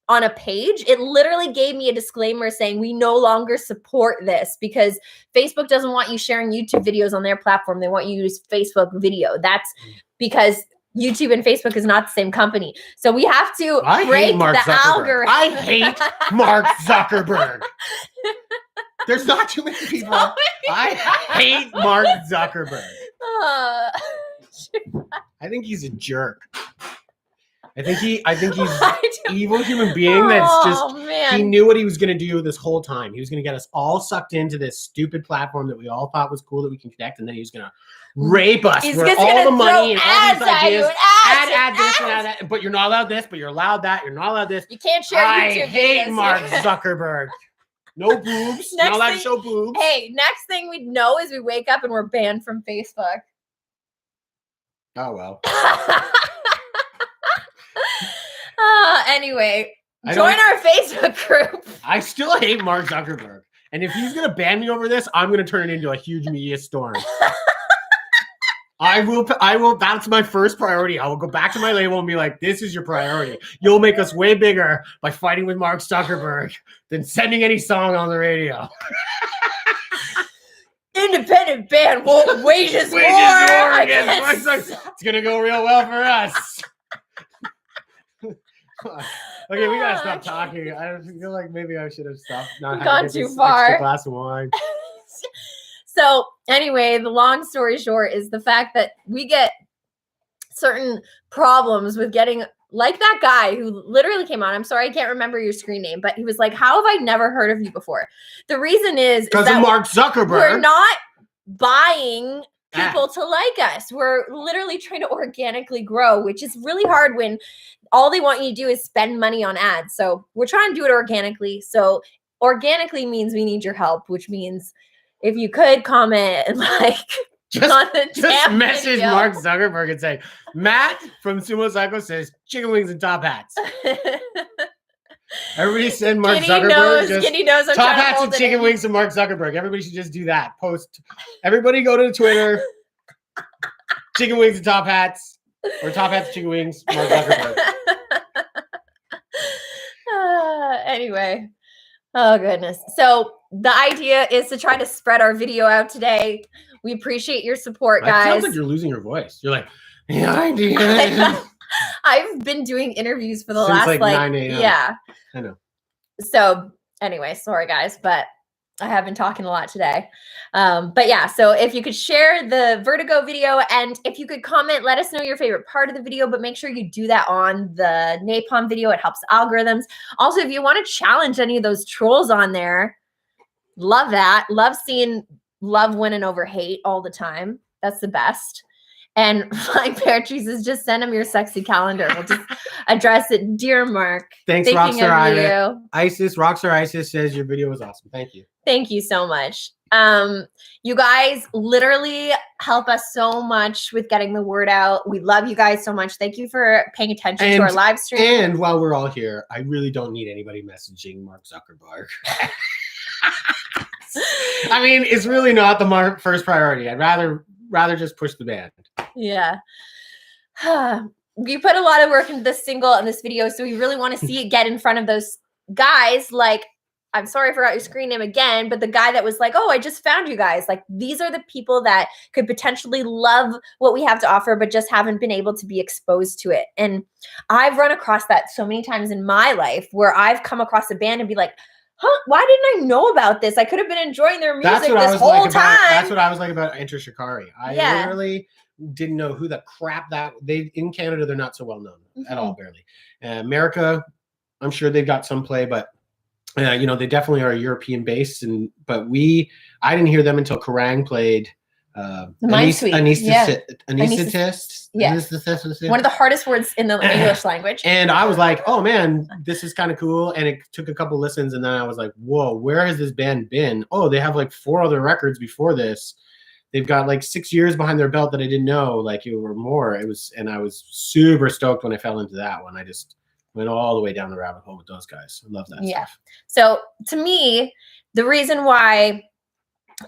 on a page, it literally gave me a disclaimer saying we no longer support this because Facebook doesn't want you sharing YouTube videos on their platform. They want you to use Facebook video. That's because YouTube and Facebook is not the same company. So we have to break the algorithm. I hate Mark Zuckerberg. There's not too many people. I hate Mark Zuckerberg. I think he's a jerk. I think he's I don't- evil human being that's just man. he knew what he was going to do this whole time. He was going to get us all sucked into this stupid platform that we all thought was cool that we can connect, and then he was going to rape us He's for just all gonna the money and throw all ads these at you ideas. and Add this and ads. add that, but you're not allowed this, but you're allowed that. You're not allowed this. You can't share I YouTube hate videos. Mark Zuckerberg. No boobs. Not allowed to show boobs. Hey, next thing we know is we wake up and we're banned from Facebook. Oh well. Anyway, join our Facebook group. I still hate Mark Zuckerberg. And if he's going to ban me over this, I'm going to turn it into a huge media storm. I will, that's my first priority. I will go back to my label and be like, this is your priority. You'll make us way bigger by fighting with Mark Zuckerberg than sending any song on the radio. Independent band won't wages war against Mark Zuckerberg. It's going to go real well for us. Okay, we gotta stop talking. I feel like maybe I should have stopped. Not gone too far. Extra glass of wine. So anyway, the long story short is the fact that we get certain problems with getting like that guy who literally came on. I'm sorry, I can't remember your screen name, but he was like, "How have I never heard of you before?" The reason is because of Mark Zuckerberg. We're not buying people to like us. We're literally trying to organically grow, which is really hard when all they want you to do is spend money on ads. So we're trying to do it organically. So organically means we need your help, which means if you could comment and like just message video. Mark Zuckerberg and say, Matt from Sumo Cyco says chicken wings and top hats. Everybody send Mark Zuckerberg Skinny knows I'm top hats and chicken wings to Mark Zuckerberg. Everybody should just do that. Post. Everybody go to Twitter. Chicken wings and top hats, or top hats and chicken wings. Mark Zuckerberg. Anyway, oh goodness. So the idea is to try to spread our video out today. We appreciate your support, guys. It sounds like you're losing your voice. You're like, the idea. I've been doing interviews for the last like 9 a.m. Yeah. I know. So anyway, sorry guys, but I have been talking a lot today. But yeah, so if you could share the Vertigo video and if you could comment, let us know your favorite part of the video, but make sure you do that on the Napalm video. It helps algorithms. Also, if you want to challenge any of those trolls on there, love that. Love seeing love winning over hate all the time. That's the best. And Flying Pear Cheeses, just send them your sexy calendar. We'll just address it. Dear Mark. Thanks, Rockstar Isis. Rockstar Isis says your video was awesome. Thank you. Thank you so much. You guys literally help us so much with getting the word out. We love you guys so much. Thank you for paying attention to our live stream. And while we're all here, I really don't need anybody messaging Mark Zuckerberg. I mean, it's really not the first priority. I'd rather just push the band. Yeah. We put a lot of work into this single and this video, so we really want to see it get in front of those guys. Like, I'm sorry I forgot your screen name again, but the guy that was like, oh, I just found you guys. Like, these are the people that could potentially love what we have to offer, but just haven't been able to be exposed to it. And I've run across that so many times in my life where I've come across a band and be like, huh, why didn't I know about this? I could have been enjoying their music this whole time. That's what I was like about Enter Shikari. I literally didn't know who the crap in Canada, they're not so well known at all, barely. America, I'm sure they've got some play, but they definitely are European based. But I didn't hear them until Kerrang played Anesthetist. Anesthetist. One of the hardest words in the English language. And I was like, oh man, this is kind of cool. And it took a couple listens, and then I was like, whoa, where has this band been? Oh, they have like 4 other records before this. They've got like 6 years behind their belt that I didn't know, like it were more. And I was super stoked when I fell into that one. I just went all the way down the rabbit hole with those guys. I love that stuff. So to me, the reason why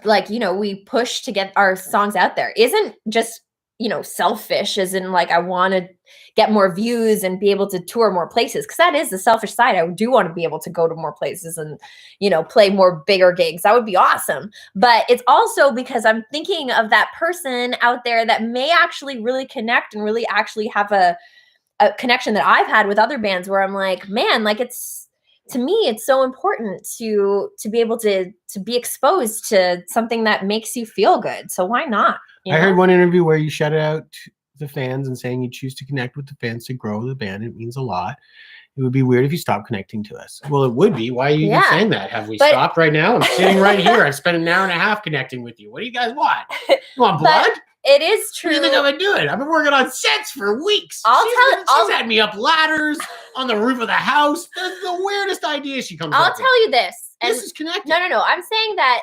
we push to get our songs out there isn't just, selfish as in like, I want to get more views and be able to tour more places. Cause that is the selfish side. I do want to be able to go to more places and, play more bigger gigs. That would be awesome. But it's also because I'm thinking of that person out there that may actually really connect and really actually have a connection that I've had with other bands where I'm like, man, like to me, it's so important to be able to be exposed to something that makes you feel good. So why not? I heard one interview where you shouted out the fans and saying you choose to connect with the fans to grow the band. It means a lot. It would be weird if you stopped connecting to us. Well, it would be. Why are you even saying that? Have we stopped right now? I'm sitting right here. I spent an hour and a half connecting with you. What do you guys want? You want blood? It is true. What do you think I've been doing? I've been working on sets for weeks. She's had me up ladders on the roof of the house. That's the weirdest idea she comes up with. I'll tell you this. This is connected. No. I'm saying that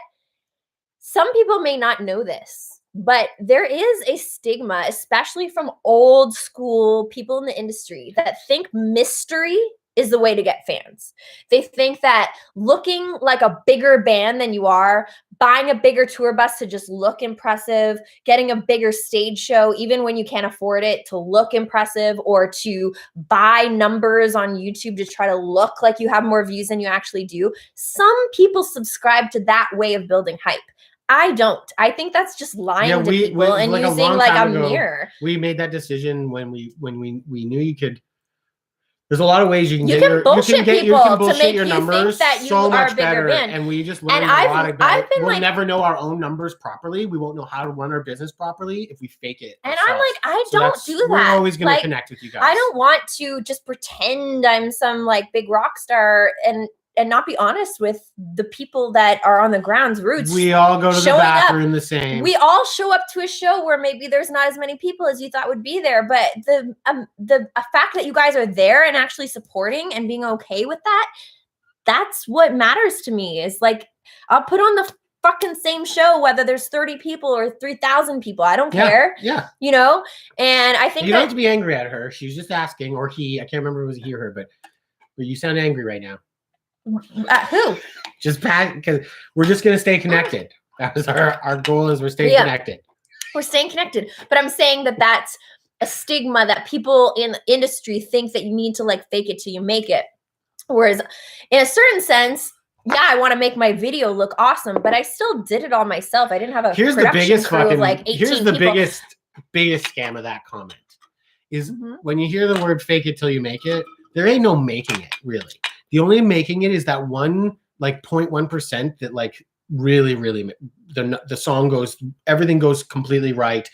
some people may not know this, but there is a stigma, especially from old school people in the industry, that think mystery is the way to get fans. They think that looking like a bigger band than you are, buying a bigger tour bus to just look impressive, getting a bigger stage show, even when you can't afford it, to look impressive, or to buy numbers on YouTube to try to look like you have more views than you actually do. Some people subscribe to that way of building hype. I don't. I think that's just lying to people and like using like a mirror. We made that decision when we knew you could. There's a lot of ways you can bullshit people to make your you numbers think that you so are much a bigger better, band. and we just learned a lot about it. We'll never know our own numbers properly. We won't know how to run our business properly if we fake it. And I'm like, I don't do that. We're always going to connect with you guys. I don't want to just pretend I'm some like big rock star and not be honest with the people that are on the ground's roots. We all go to the bathroom the same. We all show up to a show where maybe there's not as many people as you thought would be there, but the fact that you guys are there and actually supporting and being okay with that, that's what matters to me. Is like, I'll put on the fucking same show whether there's 30 people or 3,000 people. I don't care. Yeah. You know? And I think you don't have to be angry at her. She's just asking, or he. I can't remember if it was he or her, but you sound angry right now. Who? Just because we're just gonna stay connected. That was our goal. Is we're staying connected. We're staying connected, but I'm saying that that's a stigma that people in the industry think that you need to like fake it till you make it. Whereas, in a certain sense, yeah, I want to make my video look awesome, but I still did it all myself. I didn't have a here's the biggest crew of like 18 here's the people. biggest scam of that comment is when you hear the word "fake it till you make it." There ain't no making it really. The only making it is that one like 0.1% that like really the song goes, everything goes completely right,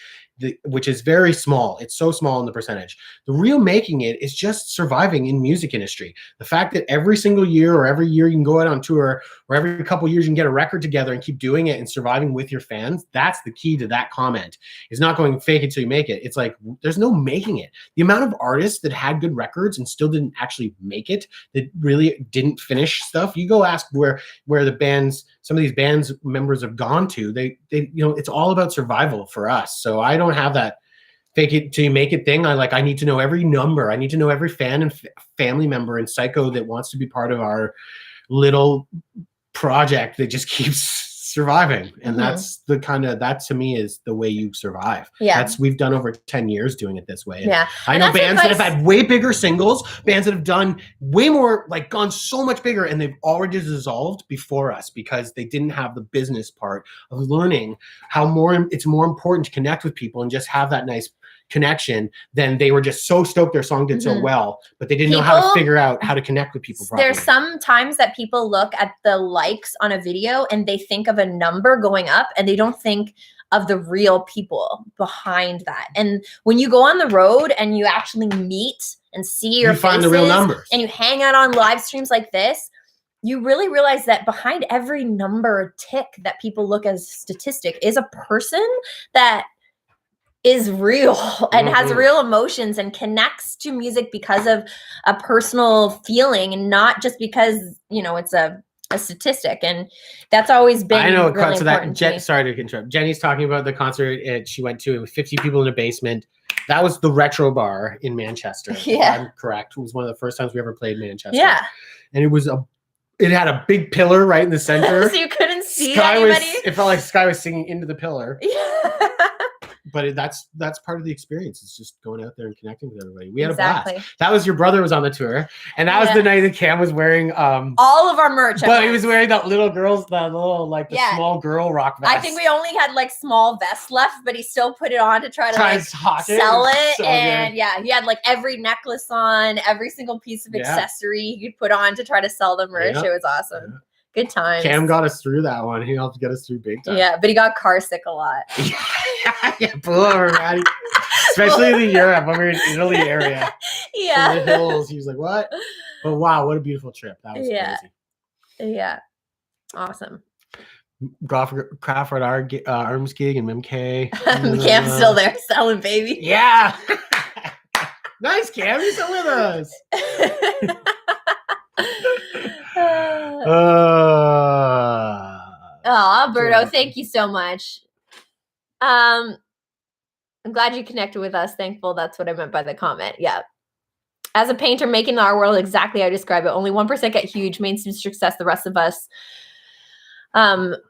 which is very small. It's so small in the percentage. The real making it is just surviving in music industry. The fact that every single year or every year you can go out on tour, or every couple years you can get a record together and keep doing it and surviving with your fans. That's the key to that comment. It's not going fake it till you make it. It's like, there's no making it. The amount of artists that had good records and still didn't actually make it, that really didn't finish stuff. You go ask where the bands, some of these bands members have gone to, they it's all about survival for us. So I don't have that fake it till you make it thing. I need to know every number. I need to know every fan and family member in Cyco that wants to be part of our little project that just keeps surviving. And that's the that to me is the way you survive. Yeah. We've done over 10 years doing it this way. And yeah. I know bands that have had way bigger singles, bands that have done way more, like gone so much bigger, and they've already dissolved before us because they didn't have the business part of learning how it's more important to connect with people and just have that nice connection. Then they were just so stoked their song did so well, but they didn't know how to figure out how to connect with people properly. There's some times that people look at the likes on a video and they think of a number going up and they don't think of the real people behind that. And when you go on the road and you actually meet and see your faces, find the real numbers, and you hang out on live streams like this, you really realize that behind every number tick that people look as statistic is a person that is real and has real emotions and connects to music because of a personal feeling and not just because, it's a statistic. And that's always been really important to me. Sorry to interrupt. Jenny's talking about the concert she went to with 50 people in a basement. That was the Retro Bar in Manchester. Yeah. If I'm correct. It was one of the first times we ever played Manchester. Yeah. And it had a big pillar right in the center. So you couldn't see anybody? It felt like Sky was singing into the pillar. Yeah. But that's part of the experience. It's just going out there and connecting with everybody. We had a blast. That was your brother was on the tour, and that was the night that Cam was wearing all of our merch. But he was wearing that little small girl rock vest. I think we only had like small vests left, but he still put it on to try to sell it. So and he had like every necklace on, every single piece of accessory he could put on to try to sell the merch. It was awesome. Yeah. Good times. Cam got us through that one. He helped get us through big time. Yeah, but he got car sick a lot. Yeah, pull over, Maddie. Especially in Europe when we were in Italy area. Yeah. In the hills. He was like, what? But wow, what a beautiful trip. That was crazy. Yeah. Awesome. Crawford Arms gig and MK. Cam's still there selling, baby. Yeah. Nice, Cam. You're still with us. Berto, thank you so much. I'm glad you connected with us. Thankful. That's what I meant by the comment. Yeah. As a painter, making our world exactly how I describe it. Only 1% get huge mainstream success. The rest of us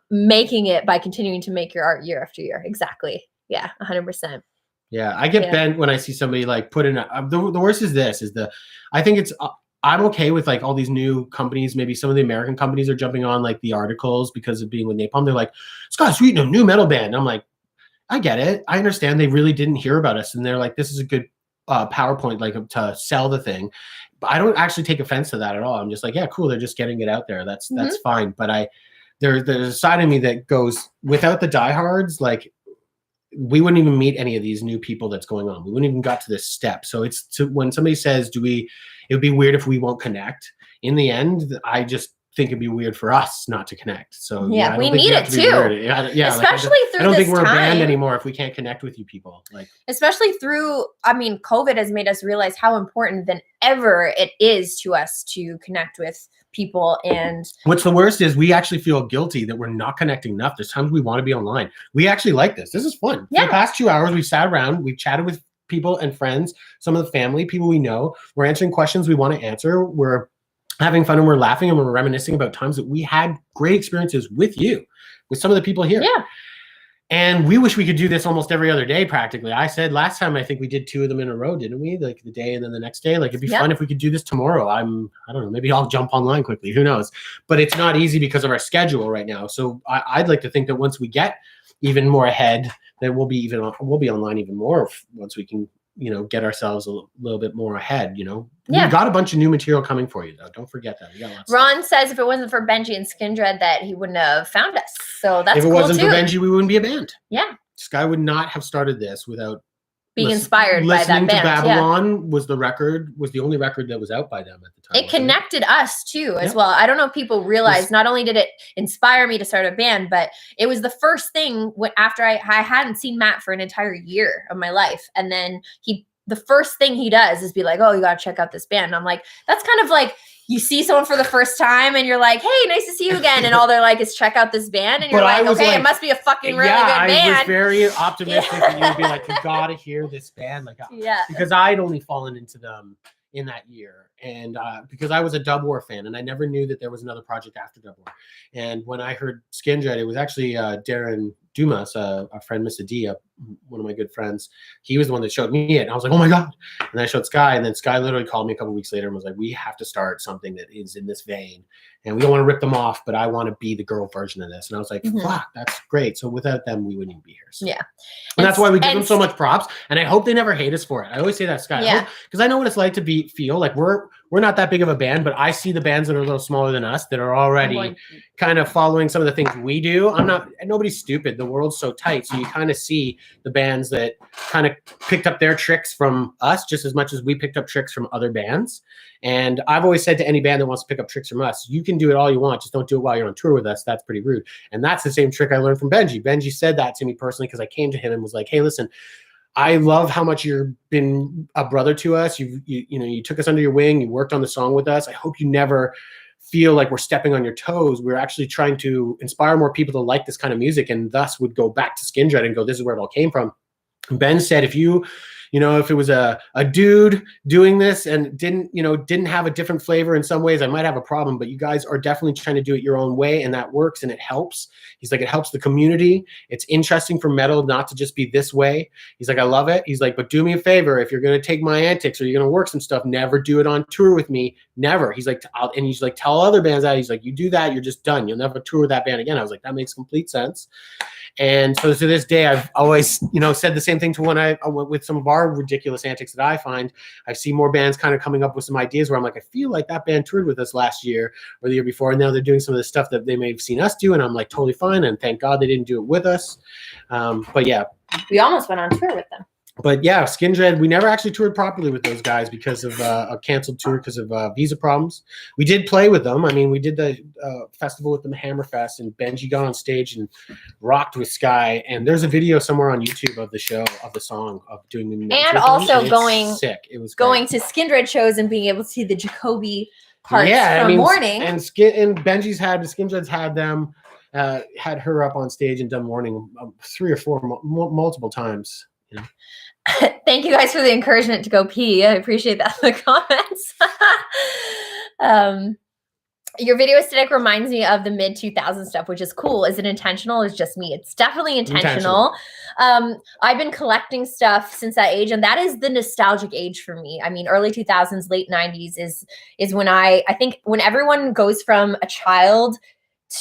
making it by continuing to make your art year after year. Exactly. Yeah, 100%. Yeah, I get bent when I see somebody like put in the worst is this I think it's I'm okay with like all these new companies. Maybe some of the American companies are jumping on like the articles because of being with Napalm. They're like, Scott Sweet, a new metal band. And I'm like, I get it. I understand they really didn't hear about us. And they're like, this is a good PowerPoint like to sell the thing. But I don't actually take offense to that at all. I'm just like, yeah, cool. They're just getting it out there. That's fine. But there's a side of me that goes without the diehards, like we wouldn't even meet any of these new people that's going on. We wouldn't even got to this step. So when somebody says, it would be weird if we won't connect. In the end, I just think it'd be weird for us not to connect. So yeah, we need it too. Yeah, especially through I don't this think we're a band time anymore if we can't connect with you people. Like especially through, I mean, COVID has made us realize how important than ever it is to us to connect with people. And what's the worst is we actually feel guilty that we're not connecting enough. There's times we want to be online. We actually like this. This is fun. Yeah. For the past 2 hours, we've sat around, we've chatted with people and friends, some of the family, people we know. We're answering questions we want to answer. We're having fun and we're laughing and we're reminiscing about times that we had great experiences with you, with some of the people here. Yeah. And we wish we could do this almost every other day, practically. I said last time, I think we did 2 of them in a row, didn't we? Like the day and then the next day. Like it'd be fun if we could do this tomorrow. I don't know, maybe I'll jump online quickly. Who knows? But it's not easy because of our schedule right now. So I'd like to think that once we get even more ahead, that we'll be online even more once we can, get ourselves a little bit more ahead, Yeah. We got a bunch of new material coming for you, though. Don't forget that. We got lots Ron says if it wasn't for Benji and Skindred that he wouldn't have found us. So that's if it cool wasn't too. for Benji, we wouldn't be a band. Yeah. Sky would not have started this without being inspired by that band. Listening to Babylon was the only record that was out by them at the time. It connected us too as well. I don't know if people realize not only did it inspire me to start a band, but it was the first thing after I hadn't seen Matt for an entire year of my life. And then the first thing he does is be like, oh, you got to check out this band. And I'm like, that's kind of like you see someone for the first time and you're like, hey, nice to see you again. And all they're like is check out this band. And you're like, okay, it must be a fucking really good band. I was very optimistic that you would be like, you got to hear this band. Like, because I'd only fallen into them in that year. And because I was a Dub War fan and I never knew that there was another project after Dub War. And when I heard Skindred, it was actually Darren Dumas, a friend, Mr. D, one of my good friends. He was the one that showed me it. And I was like, oh my God. And I showed Sky. And then Sky literally called me a couple weeks later and was like, we have to start something that is in this vein. And we don't want to rip them off, but I want to be the girl version of this. And I was like, fuck, that's great. So without them, we wouldn't even be here. So. Yeah. And that's why we give them so much props. And I hope they never hate us for it. I always say that, Sky. Yeah. Because I know what it's like to feel like we're not that big of a band, but I see the bands that are a little smaller than us that are already kind of following some of the things we do. Nobody's stupid. The world's so tight. So you kind of see the bands that kind of picked up their tricks from us just as much as we picked up tricks from other bands. And I've always said to any band that wants to pick up tricks from us, you can do it all you want. Just don't do it while you're on tour with us. That's pretty rude. And that's the same trick I learned from Benji. Benji said that to me personally because I came to him and was like, hey, listen, I love how much you've been a brother to us. You took us under your wing. You worked on the song with us. I hope you never feel like we're stepping on your toes. We're actually trying to inspire more people to like this kind of music and thus would go back to Skindred and go, this is where it all came from. And Ben said, if it was a dude doing this and didn't have a different flavor in some ways, I might have a problem, but you guys are definitely trying to do it your own way and that works and it helps. He's like, it helps the community. It's interesting for metal not to just be this way. He's like, I love it. He's like, but do me a favor. If you're going to take my antics or you're going to work some stuff, never do it on tour with me. Never. He's like, tell other bands that. He's like, you do that, you're just done. You'll never tour with that band again. I was like, that makes complete sense. And so to this day, I've always, said the same thing to when I went with some of our ridiculous antics that I find. I see more bands kind of coming up with some ideas where I'm like, I feel like that band toured with us last year or the year before, and now they're doing some of the stuff that they may have seen us do, and I'm like, totally fine, and thank God they didn't do it with us. But yeah. We almost went on tour with them. but yeah, Skindred, we never actually toured properly with those guys because of a canceled tour because of visa problems. We did play with them. I mean, we did the festival with them, Hammerfest, and Benji got on stage and rocked with Sky. And there's a video somewhere on YouTube of the show, of the song, of doing the and also and going sick. It was going great. to Skindred shows and being able to see the Jacoby parts from I mean, Morning. And Benji's Skindred's had them, had her up on stage and done Morning 3 or 4 multiple times. You know? Thank you guys for the encouragement to go pee. I appreciate that in the comments. Your video aesthetic reminds me of the mid 2000s stuff, which is cool. Is it intentional? It's just me. It's definitely intentional. I've been collecting stuff since that age, and that is the nostalgic age for me. I mean, early 2000s, late 90s is when I think when everyone goes from a child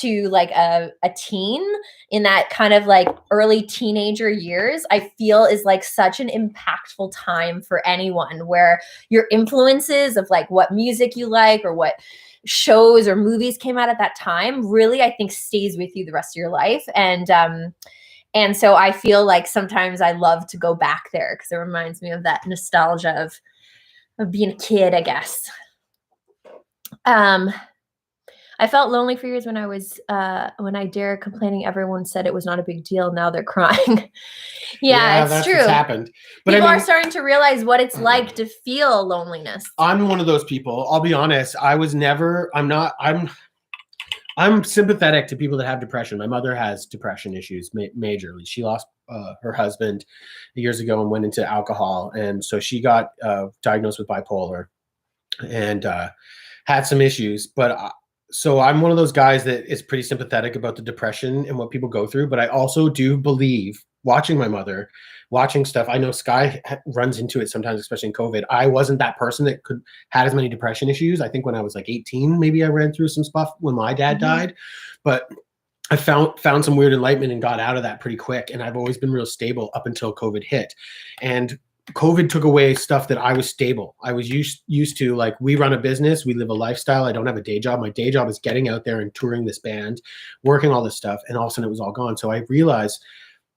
to like a teen in that kind of like early teenager years, I feel is like such an impactful time for anyone, where your influences of like what music you like or what shows or movies came out at that time really, I think, stays with you the rest of your life. And so I feel like sometimes I love to go back there because it reminds me of that nostalgia of being a kid, I guess. I felt lonely for years when I dared complaining. Everyone said it was not a big deal. Now they're crying. yeah, it's that's true. What's happened. But People I mean, are starting to realize what it's like to feel loneliness. I'm one of those people. I'll be honest. I'm sympathetic to people that have depression. My mother has depression issues majorly. She lost her husband years ago and went into alcohol. And so she got diagnosed with bipolar and had some issues. But so I'm one of those guys that is pretty sympathetic about the depression and what people go through. But I also do believe, watching my mother, watching stuff, I know Sky runs into it sometimes, especially in COVID. I wasn't that person that had as many depression issues. I think when I was like 18, maybe I ran through some stuff when my dad died. But I found some weird enlightenment and got out of that pretty quick. And I've always been real stable up until COVID hit. And COVID took away stuff that I was stable. I was used to, like, we run a business, we live a lifestyle. I don't have a day job. My day job is getting out there and touring this band, working all this stuff. And all of a sudden it was all gone. So I realized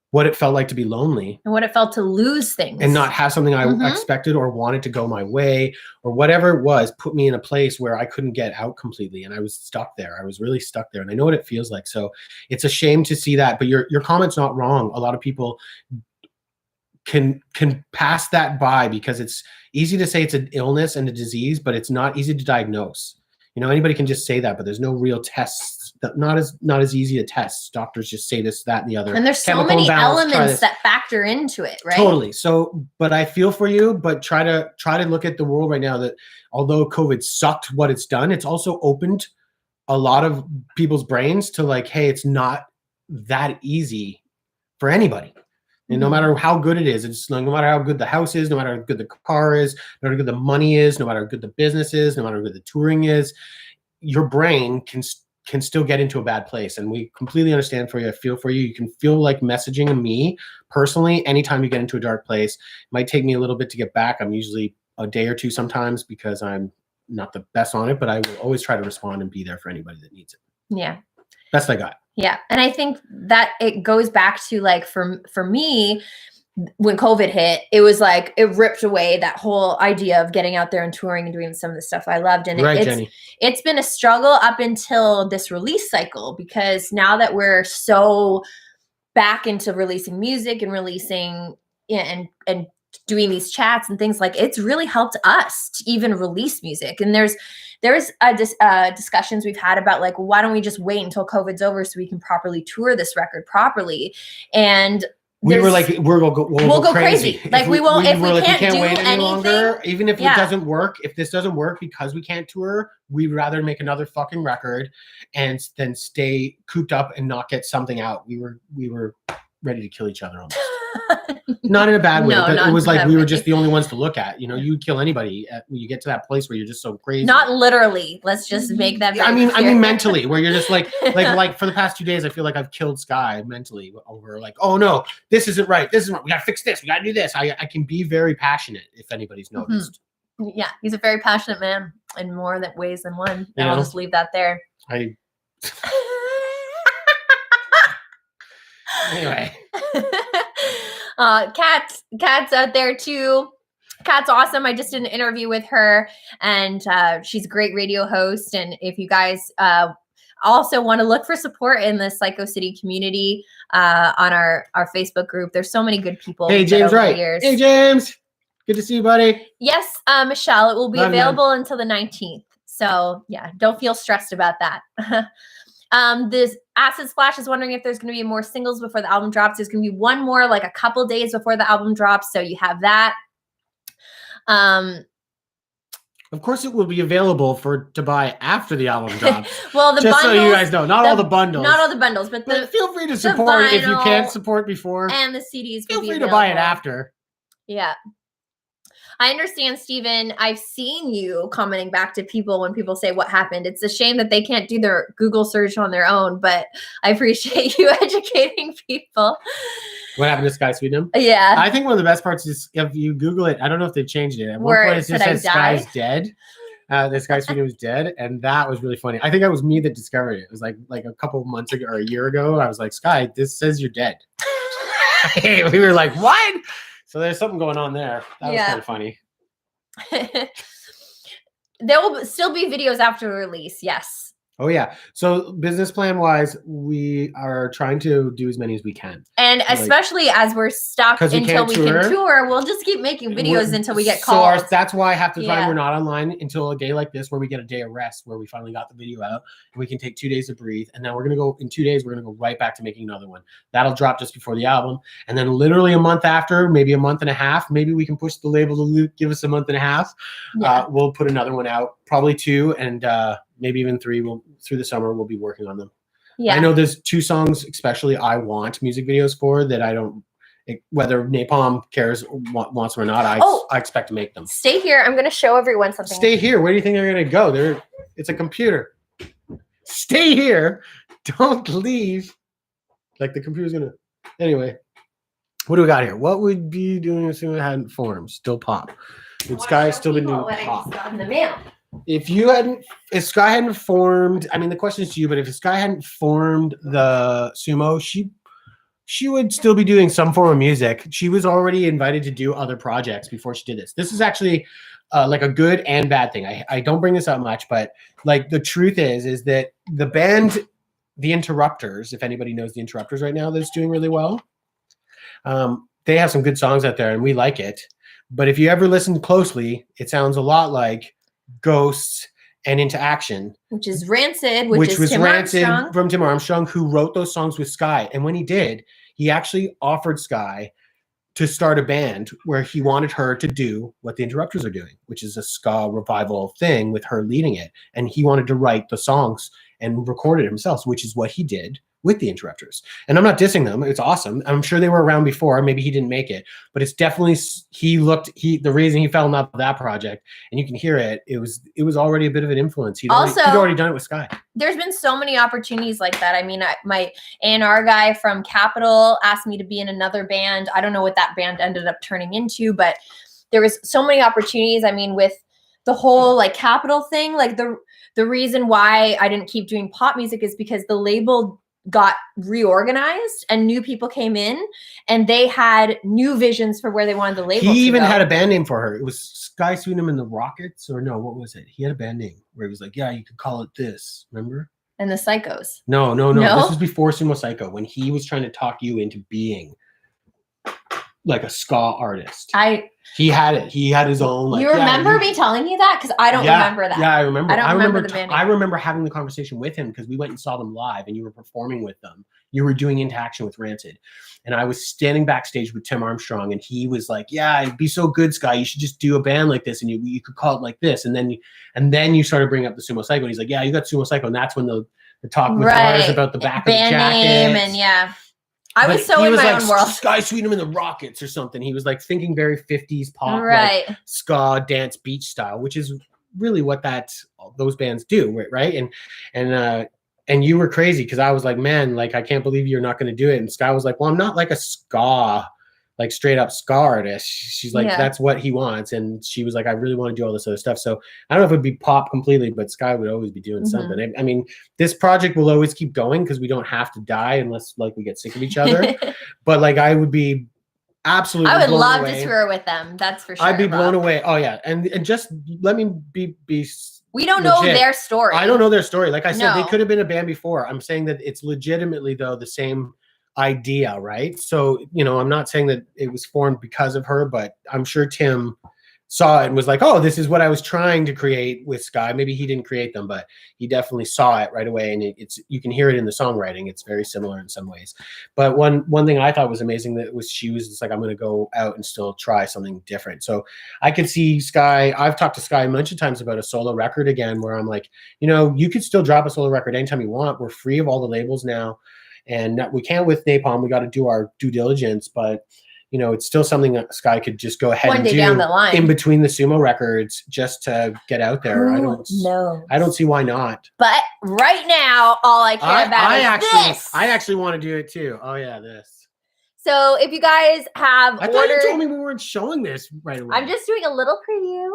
what it felt like to be lonely and what it felt to lose things and not have something I expected or wanted to go my way or whatever it was, put me in a place where I couldn't get out completely. And I was stuck there. I was really stuck there. And I know what it feels like. So it's a shame to see that, but your comment's not wrong. A lot of people can pass that by because it's easy to say it's an illness and a disease, but it's not easy to diagnose. You know, anybody can just say that, but there's no real tests. Not as easy to test. Doctors just say this, that, and the other. And there's so many elements that factor into it, right? Totally. So, but I feel for you, but try to look at the world right now that although COVID sucked what it's done, it's also opened a lot of people's brains to like, hey, it's not that easy for anybody. And no matter how good it is, it's like, no matter how good the house is, no matter how good the car is, no matter how good the money is, no matter how good the business is, no matter how good the touring is, your brain can still get into a bad place. And we completely understand for you. I feel for you. You can feel like messaging me personally anytime you get into a dark place. It might take me a little bit to get back. I'm usually a day or two sometimes because I'm not the best on it, but I will always try to respond and be there for anybody that needs it. Yeah. Best I got. Yeah. And I think that it goes back to like, for me, when COVID hit, it was like, it ripped away that whole idea of getting out there and touring and doing some of the stuff I loved. And it's been a struggle up until this release cycle, because now that we're so back into releasing music and releasing and doing these chats and things, like, it's really helped us to even release music. And there's discussions we've had about like, why don't we just wait until COVID's over so we can properly tour this record properly? And we were like, we'll go crazy. Like we can't do wait any longer, even if it doesn't work. If this doesn't work because we can't tour, we'd rather make another fucking record and then stay cooped up and not get something out. We were ready to kill each other almost. Not in a bad way, but it was like we were just the only ones to look at. You know, you kill anybody when you get to that place where you're just so crazy. Not literally. Let's just make that. I mean mentally, where you're just like for the past 2 days, I feel like I've killed Sky mentally over like, oh no, this isn't right. This isn't right. We gotta fix this. We gotta do this. I can be very passionate if anybody's noticed. Yeah, he's a very passionate man in more ways than one. And I'll just leave that there. Anyway. Kat's out there too. Kat's awesome. I just did an interview with her, and she's a great radio host. And if you guys also want to look for support in the Cyco City community on our Facebook group, there's so many good people. Hey, James, right? Hey, James. Good to see you, buddy. Yes, Michelle, it will be available until the 19th. So yeah, don't feel stressed about that. This Acid Splash is wondering if there's going to be more singles before the album drops. There's going to be one more, like a couple days before the album drops. So you have that. Of course, it will be available to buy after the album drops. Well, the just bundles, so you guys know, not all the bundles, but feel free to support if you can't support before, and the CDs. Feel free to buy it after. Yeah. I understand, Steven. I've seen you commenting back to people when people say what happened. It's a shame that they can't do their Google search on their own, but I appreciate you educating people. What happened to Sky Sweetenham? Yeah. I think one of the best parts is if you Google it, I don't know if they've changed it. At one point it just says Sky's dead. The Sky Sweetenham was dead, and that was really funny. I think it was me that discovered it. It was like a couple of months ago or a year ago. I was like, Sky, this says you're dead. We were like, what? So there's something going on there. That was kind of funny. There will still be videos after release. Yes. Oh yeah. So business plan wise, we are trying to do as many as we can. And especially as we're stuck until we can tour, we'll just keep making videos until we get called. So that's why half the time we're not online until a day like this where we get a day of rest, where we finally got the video out and we can take 2 days to breathe. And now we're going to go in 2 days, we're going to go right back to making another one. That'll drop just before the album. And then literally a month after, maybe a month and a half, maybe we can push the label to give us a month and a half. Yeah. We'll put another one out, probably 2, and maybe even 3. Through the summer we'll be working on them. Yeah, I know there's 2 songs especially I want music videos for that I don't, whether Napalm cares or wants them or not. I expect to make them. Stay here. I'm going to show everyone something. Stay here. Where do you think they're going to go? It's a computer. Stay here. Don't leave. Like the computer's going to. Anyway, what do we got here? What would be doing as soon as it hadn't formed? Still pop. Would Sky still been doing pop? In the mail. If Sky hadn't formed, I mean, the question is to you, but if Sky hadn't formed the Sumo, she would still be doing some form of music. She was already invited to do other projects before she did this. This is actually like a good and bad thing. I don't bring this up much, but like the truth is that the band, The Interrupters, if anybody knows The Interrupters right now, that's doing really well. They have some good songs out there and we like it. But if you ever listen closely, it sounds a lot like Ghosts and Into Action, which is Rancid, which was Tim Rancid from Tim Armstrong, who wrote those songs with Sky. And when he did, he actually offered Sky to start a band where he wanted her to do what the Interrupters are doing, which is a ska revival thing with her leading it. And he wanted to write the songs and record it himself, which is what he did with the Interrupters. And I'm not dissing them. It's awesome. I'm sure they were around before. Maybe he didn't make it, but it's definitely, the reason he fell in love with that project, and you can hear it, it was already a bit of an influence. He'd already done it with Sky. There's been so many opportunities like that. I mean, my A&R guy from Capitol asked me to be in another band. I don't know what that band ended up turning into, but there was so many opportunities. I mean, with the whole like Capitol thing, like the reason why I didn't keep doing pop music is because the label got reorganized and new people came in and they had new visions for where they wanted the label to go. He even had a band name for her. It was Sky Sweetenham and the Rockets, or no, what was it? He had a band name where he was like, yeah, you could call it this, remember? And the Psychos. No. This was before Sumo Cyco, when he was trying to talk you into being like a ska artist. He had it. He had his own. Like, you remember me telling you that? Because I don't remember that. Yeah, I remember. I don't remember the band name. I remember having the conversation with him because we went and saw them live, and you were performing with them. You were doing Into Action with Rancid, and I was standing backstage with Tim Armstrong, and he was like, "Yeah, it'd be so good, Sky. You should just do a band like this, and you could call it like this." And then you started bringing up the Sumo Cyco, and he's like, "Yeah, you got Sumo Cyco," and that's when the talk was about the back band of the jacket name and yeah. I was so in my own world. Sky Sweetenham and the Rockets or something. He was like thinking very 50s pop, like ska, dance, beach style, which is really what those bands do, right? And you were crazy because I was like, man, like I can't believe you're not going to do it. And Sky was like, well, I'm not like a ska, like straight up ska artist. She's like, that's what he wants. And she was like, I really want to do all this other stuff. So I don't know if it'd be pop completely, but Sky would always be doing something. I mean, this project will always keep going because we don't have to die unless like we get sick of each other. But like I would be absolutely. I would blown love away. to tour with them. That's for sure. I'd be blown Rob. away. Oh yeah, and just let me be. We don't know legit. their story. I don't know their story. Like I said, they No. could have been a band before. I'm saying that it's legitimately though the same idea, right? So I'm not saying that it was formed because of her, but I'm sure Tim saw it and was like, oh, this is what I was trying to create with Sky. Maybe he didn't create them, but he definitely saw it right away, and it's you can hear it in the songwriting. It's very similar in some ways. But one thing I thought was amazing that was she was just like, I'm going to go out and still try something different. So I could see Sky. I've talked to Sky a bunch of times about a solo record again, where I'm like, you could still drop a solo record anytime you want. We're free of all the labels now, and we can't with Napalm. We got to do our due diligence, but it's still something that Sky could just go ahead One and day do down the line. in between the Sumo records just to get out there. I don't see why not. But right now, all I care about is this. I actually want to do it too. Oh yeah, this. So if you guys have I thought you told me we weren't showing this right away. I'm just doing a little preview.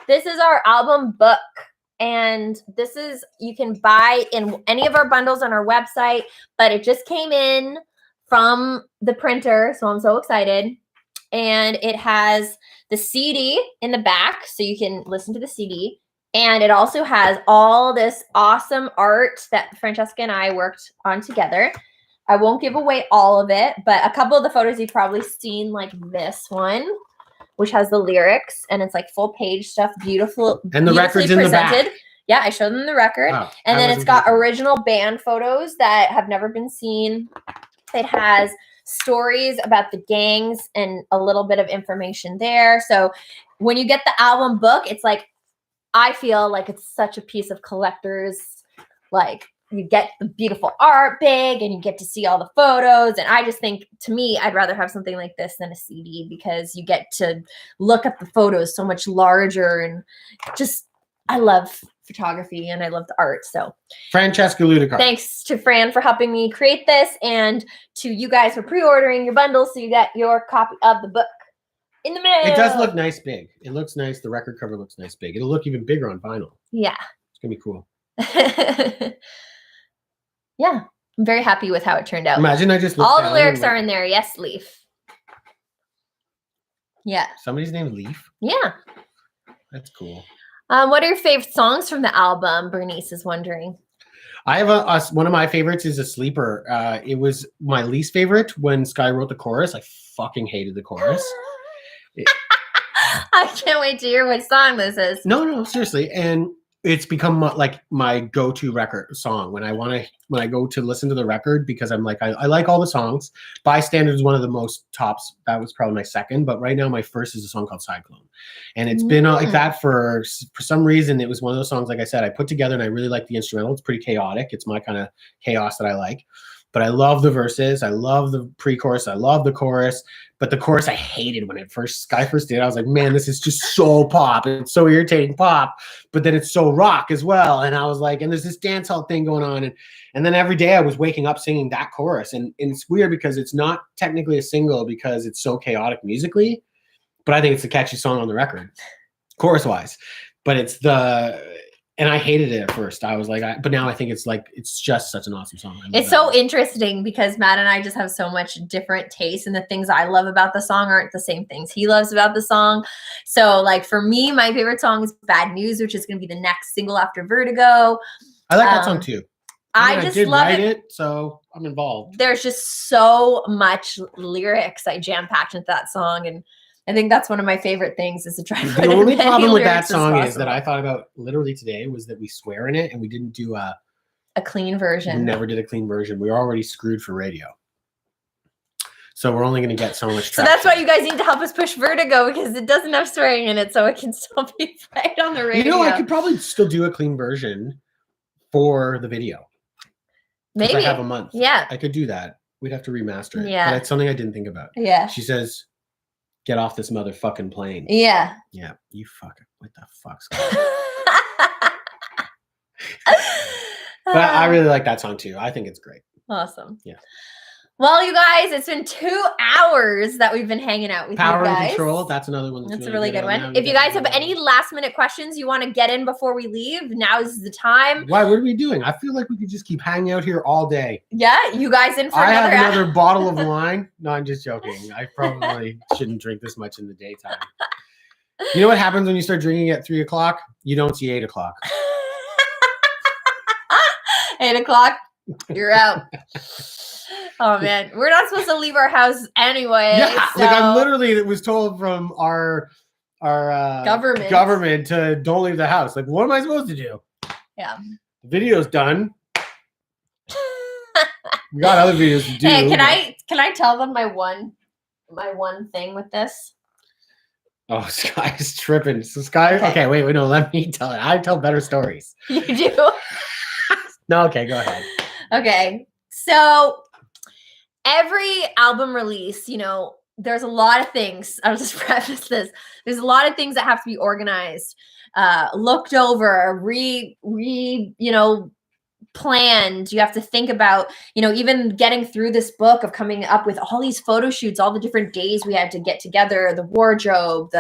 This is our album book. And this is, you can buy in any of our bundles on our website, but it just came in from the printer, so I'm so excited. And it has the CD in the back, so you can listen to the CD. And it also has all this awesome art that Francesca and I worked on together. I won't give away all of it, but a couple of the photos you've probably seen, like this one, which has the lyrics, and it's like full page stuff, beautiful. And the record's in the back. Yeah, I showed them the record. Wow, and then it's got original band photos that have never been seen. It has stories about the gangs and a little bit of information there. So when you get the album book, it's like, I feel like it's such a piece of collector's, like, you get the beautiful art big and you get to see all the photos. And I just think, to me, I'd rather have something like this than a CD, because you get to look at the photos so much larger. And just, I love photography and I love the art. So Francesca Ludicar. Thanks to Fran for helping me create this, and to you guys for pre-ordering your bundles, so you get your copy of the book in the mail. It does look nice big. It looks nice. The record cover looks nice big. It'll look even bigger on vinyl. Yeah. It's gonna be cool. Yeah. I'm very happy with how it turned out. Imagine I just all the lyrics are in there. Yes, Leaf. Yeah. Somebody's named Leaf? Yeah. That's cool. What are your favorite songs from the album? Bernice is wondering. I have one of my favorites is a sleeper. It was my least favorite when Sky wrote the chorus. I fucking hated the chorus. I can't wait to hear what song this is. No, seriously. And it's become like my go-to record song when I go to listen to the record, because I'm like, I like all the songs. Bystander is one of the most tops. That was probably my second, but right now my first is a song called Cyclone. And it's been like that for some reason. It was one of those songs, like I said, I put together, and I really like the instrumental. It's pretty chaotic. It's my kind of chaos that I like. But I love the verses. I love the pre-chorus. I love the chorus. But the chorus I hated when Sky first did. I was like, man, this is just so pop. It's so irritating pop. But then it's so rock as well. And I was like, and there's this dance hall thing going on. And then every day I was waking up singing that chorus. And it's weird because it's not technically a single because it's so chaotic musically. But I think it's a catchy song on the record, chorus-wise. But and I hated it at first. I was like, but now I think it's just such an awesome song. It's so interesting because Matt and I just have so much different taste, and the things I love about the song aren't the same things he loves about the song. So like for me, my favorite song is Bad News, which is going to be the next single after Vertigo. I like that song too. I just love write it, so I'm involved. There's just so much lyrics I jam-packed into that song, and I think that's one of my favorite things is to try to put the only problem with that as song is possible. that I thought about literally today was that we swear in it and we didn't do a clean version. We never did a clean version. We were already screwed for radio. So we're only going to get so much traction. So that's why you guys need to help us push Vertigo, because it doesn't have swearing in it, so it can still be played on the radio. I could probably still do a clean version for the video. Maybe. If I have a month. Yeah. I could do that. We'd have to remaster it. Yeah. But it's something I didn't think about. Yeah. She says, get off this motherfucking plane. Yeah. Yeah. You fucking, what the fuck's But I really like that song too. I think it's great. Awesome. Yeah. Well, you guys, it's been 2 hours that we've been hanging out with Power you and guys. Control. That's another one. That's a really good one. on If you guys have any last minute questions you want to get in before we leave, now is the time. Why? What are we doing? I feel like we could just keep hanging out here all day. Yeah, you guys in for I another have another bottle of wine. No, I'm just joking. I probably shouldn't drink this much in the daytime. You know what happens when you start drinking at 3 o'clock? You don't see 8 o'clock. 8 o'clock, you're out. Oh man, we're not supposed to leave our house anyway. Yeah, so like I'm literally was told from our government to don't leave the house. Like, what am I supposed to do? Yeah, the video's done. We got other videos to do. Hey, can I tell them my one thing with this? Oh, Sky's tripping. So Sky, okay, wait, no, let me tell it. I tell better stories. You do? No, okay, go ahead. Okay, so every album release, you know, there's a lot of things. I'll just preface this. There's a lot of things that have to be organized, looked over, planned. You have to think about, you know, even getting through this book of coming up with all these photo shoots, all the different days we had to get together, the wardrobe,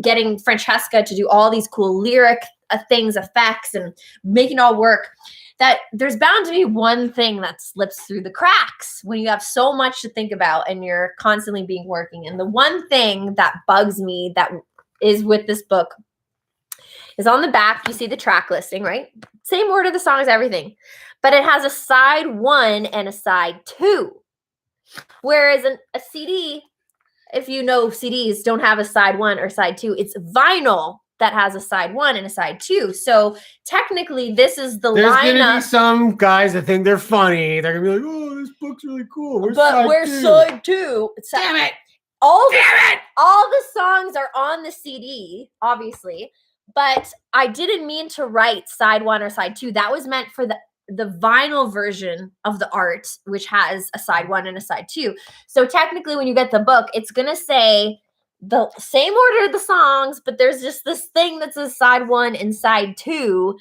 getting Francesca to do all these cool lyric things, effects, and making it all work. That there's bound to be one thing that slips through the cracks when you have so much to think about and you're constantly being working. And the one thing that bugs me that is with this book is on the back, you see the track listing, right? Same order of the songs, everything. But it has a side 1 and a side 2. Whereas a CD, if you know CDs don't have a side 1 or side 2, it's vinyl that has a side 1 and a side 2. So technically, this is the There's lineup. There's gonna be some guys that think they're funny. They're gonna be like, "Oh, this book's really cool. Where's side 2? Damn it! All the songs are on the CD, obviously, but I didn't mean to write side 1 or side 2. That was meant for the vinyl version of the art, which has a side 1 and a side 2. So technically, when you get the book, it's gonna say the same order of the songs, but there's just this thing that says side 1 and side 2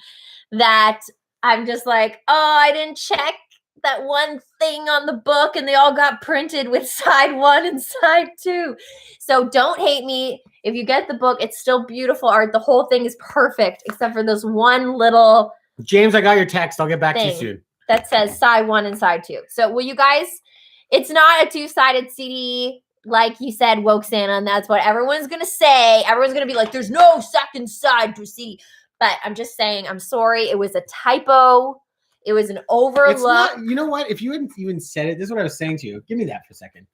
that I'm just like, oh, I didn't check that one thing on the book and they all got printed with side 1 and side 2. So don't hate me. If you get the book, it's still beautiful art. The whole thing is perfect except for this one little James, I got your text. I'll get back to you soon. That says side 1 and side 2. So will you guys, it's not a 2-sided CD. Like you said, Woke Santa, and that's what everyone's going to say. Everyone's going to be like, there's no second side to CD. But I'm just saying, I'm sorry. It was a typo. It was an overlook. It's not, you know what? If you hadn't even said it, this is what I was saying to you. Give me that for a second.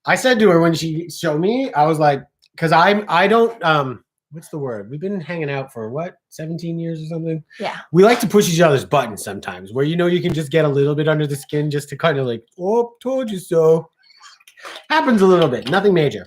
I said to her when she showed me, I was like, because I don't, what's the word? We've been hanging out for what, 17 years or something? Yeah. We like to push each other's buttons sometimes where, you know, you can just get a little bit under the skin just to kind of like, oh, told you so. Happens a little bit, nothing major.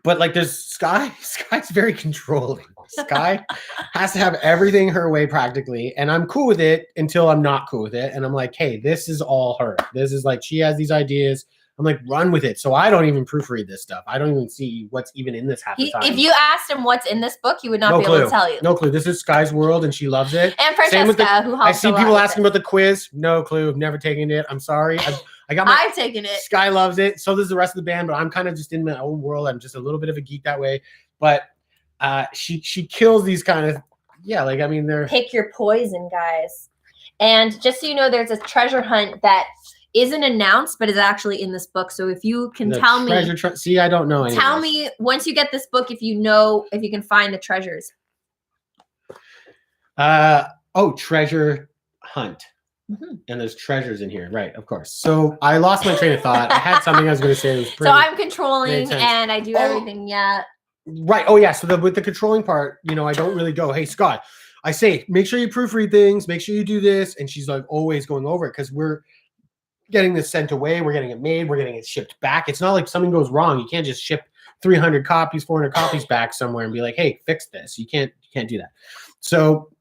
But like there's Sky's very controlling. Sky has to have everything her way practically. And I'm cool with it until I'm not cool with it. And I'm like, hey, this is all her. This is like, she has these ideas. I'm like, run with it. So I don't even proofread this stuff. I don't even see what's even in this half the time. If you asked him what's in this book, he would not be able to tell you. No clue. This is Sky's world and she loves it. And Francesca, who helps I see people asking about the quiz. No clue. I've never taken it. I'm sorry. I've taken it. Sky loves it. So does the rest of the band, but I'm kind of just in my own world. I'm just a little bit of a geek that way. But she kills these kind of, yeah, like, I mean, they're... Pick your poison, guys. And just so you know, there's a treasure hunt that isn't announced, but is actually in this book. So if you can tell me... See, I don't know anything. Tell me, once you get this book, if you know, if you can find the treasures. Treasure hunt. Mm-hmm. And there's treasures in here, right? Of course. So I lost my train of thought. I had something I was going to say. So I'm controlling and I do everything. Yeah. Right. Oh yeah. So with the controlling part, you know, I don't really go, hey Scott, I say, make sure you proofread things, make sure you do this, and she's like always going over it because we're getting this sent away, we're getting it made, we're getting it shipped back. It's not like something goes wrong. You can't just ship 300 copies, 400 copies back somewhere and be like, hey, fix this. You can't do that. So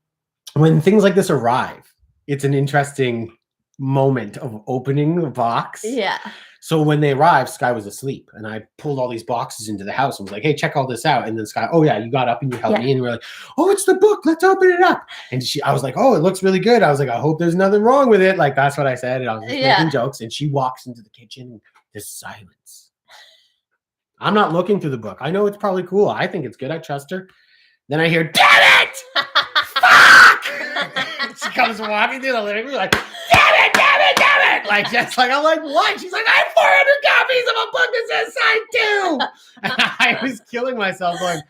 when things like this arrive, it's an interesting moment of opening the box. Yeah. So when they arrived, Sky was asleep, and I pulled all these boxes into the house and was like, "Hey, check all this out." And then Sky, "Oh yeah, you got up and you helped me." And we were like, "Oh, it's the book. Let's open it up." And I was like, "Oh, it looks really good." I was like, "I hope there's nothing wrong with it." Like that's what I said, and I was just making jokes. And she walks into the kitchen, and there's silence. I'm not looking through the book. I know it's probably cool. I think it's good. I trust her. Then I hear, "Damn it! Fuck!" She comes walking through the living room like, "Damn it! Damn it! Damn it!" Like just like I'm like, "What?" She's like, "I have 400 copies of a book that says side 2." I was killing myself going,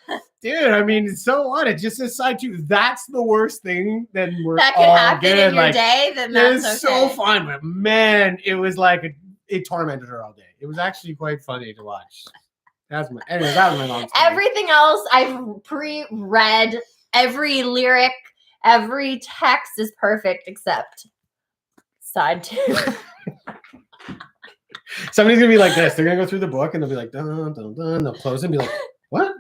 "Dude, I mean, so what? It just says side 2. That's the worst thing. Then we're that could all happen good. in your Like, day. Then it that's was so fun, but man, it was like it tormented her all day. It was actually quite funny to watch. That was my long story. Everything else I've pre-read. Every lyric, every text is perfect except side 2. Somebody's gonna be like this. They're gonna go through the book and they'll be like, dun, dun, dun. They'll close it and be like, "What?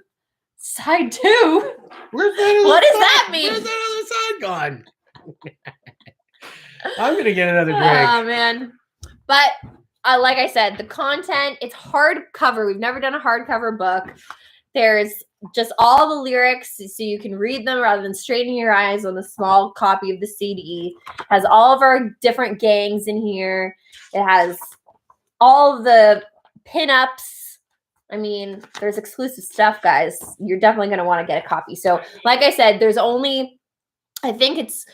Side 2? Where's that? What does that mean? Where's that other side gone?" I'm gonna get another drink. Oh man! But like I said, the content, it's hardcover. We've never done a hardcover book. There's just all the lyrics so you can read them rather than straining your eyes on the small copy of the CD. It has all of our different gangs in here. It has all of the pinups. I mean, there's exclusive stuff, guys. You're definitely going to want to get a copy. So, like I said, there's only, I think it's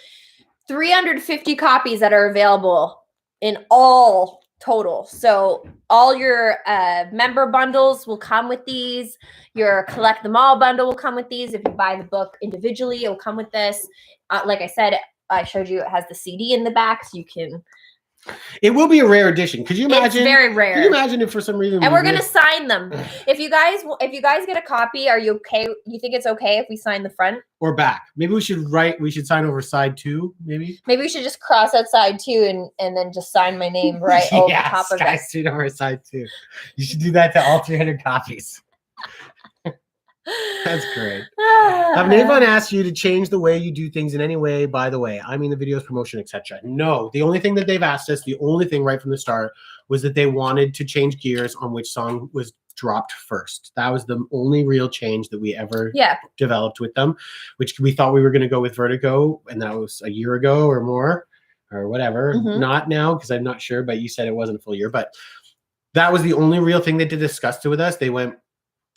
350 copies that are available in all total. So all your member bundles will come with these. Your collect them all bundle will come with these. If you buy the book individually, it will come with this. Like I said, I showed you it has the CD in the back, so you can. It will be a rare edition. Could you imagine? It's very rare. Can you imagine if for some reason? And we're gonna sign them. If you guys get a copy, are you okay? You think it's okay if we sign the front or back? Maybe we should write. We should sign over side 2. Maybe we should just cross out side 2 and then just sign my name right over the top of it. Street over side 2. You should do that to all 300 copies. That's great. Have anyone asked you to change the way you do things in any way? By the way, I mean the videos, promotion, etc. No, the only thing that they've asked us, the only thing right from the start, was that they wanted to change gears on which song was dropped first. That was the only real change that we ever developed with them, which we thought we were going to go with Vertigo, and that was a year ago or more, or whatever. Not now, because I'm not sure, but you said it wasn't a full year. But that was the only real thing they did discuss with us.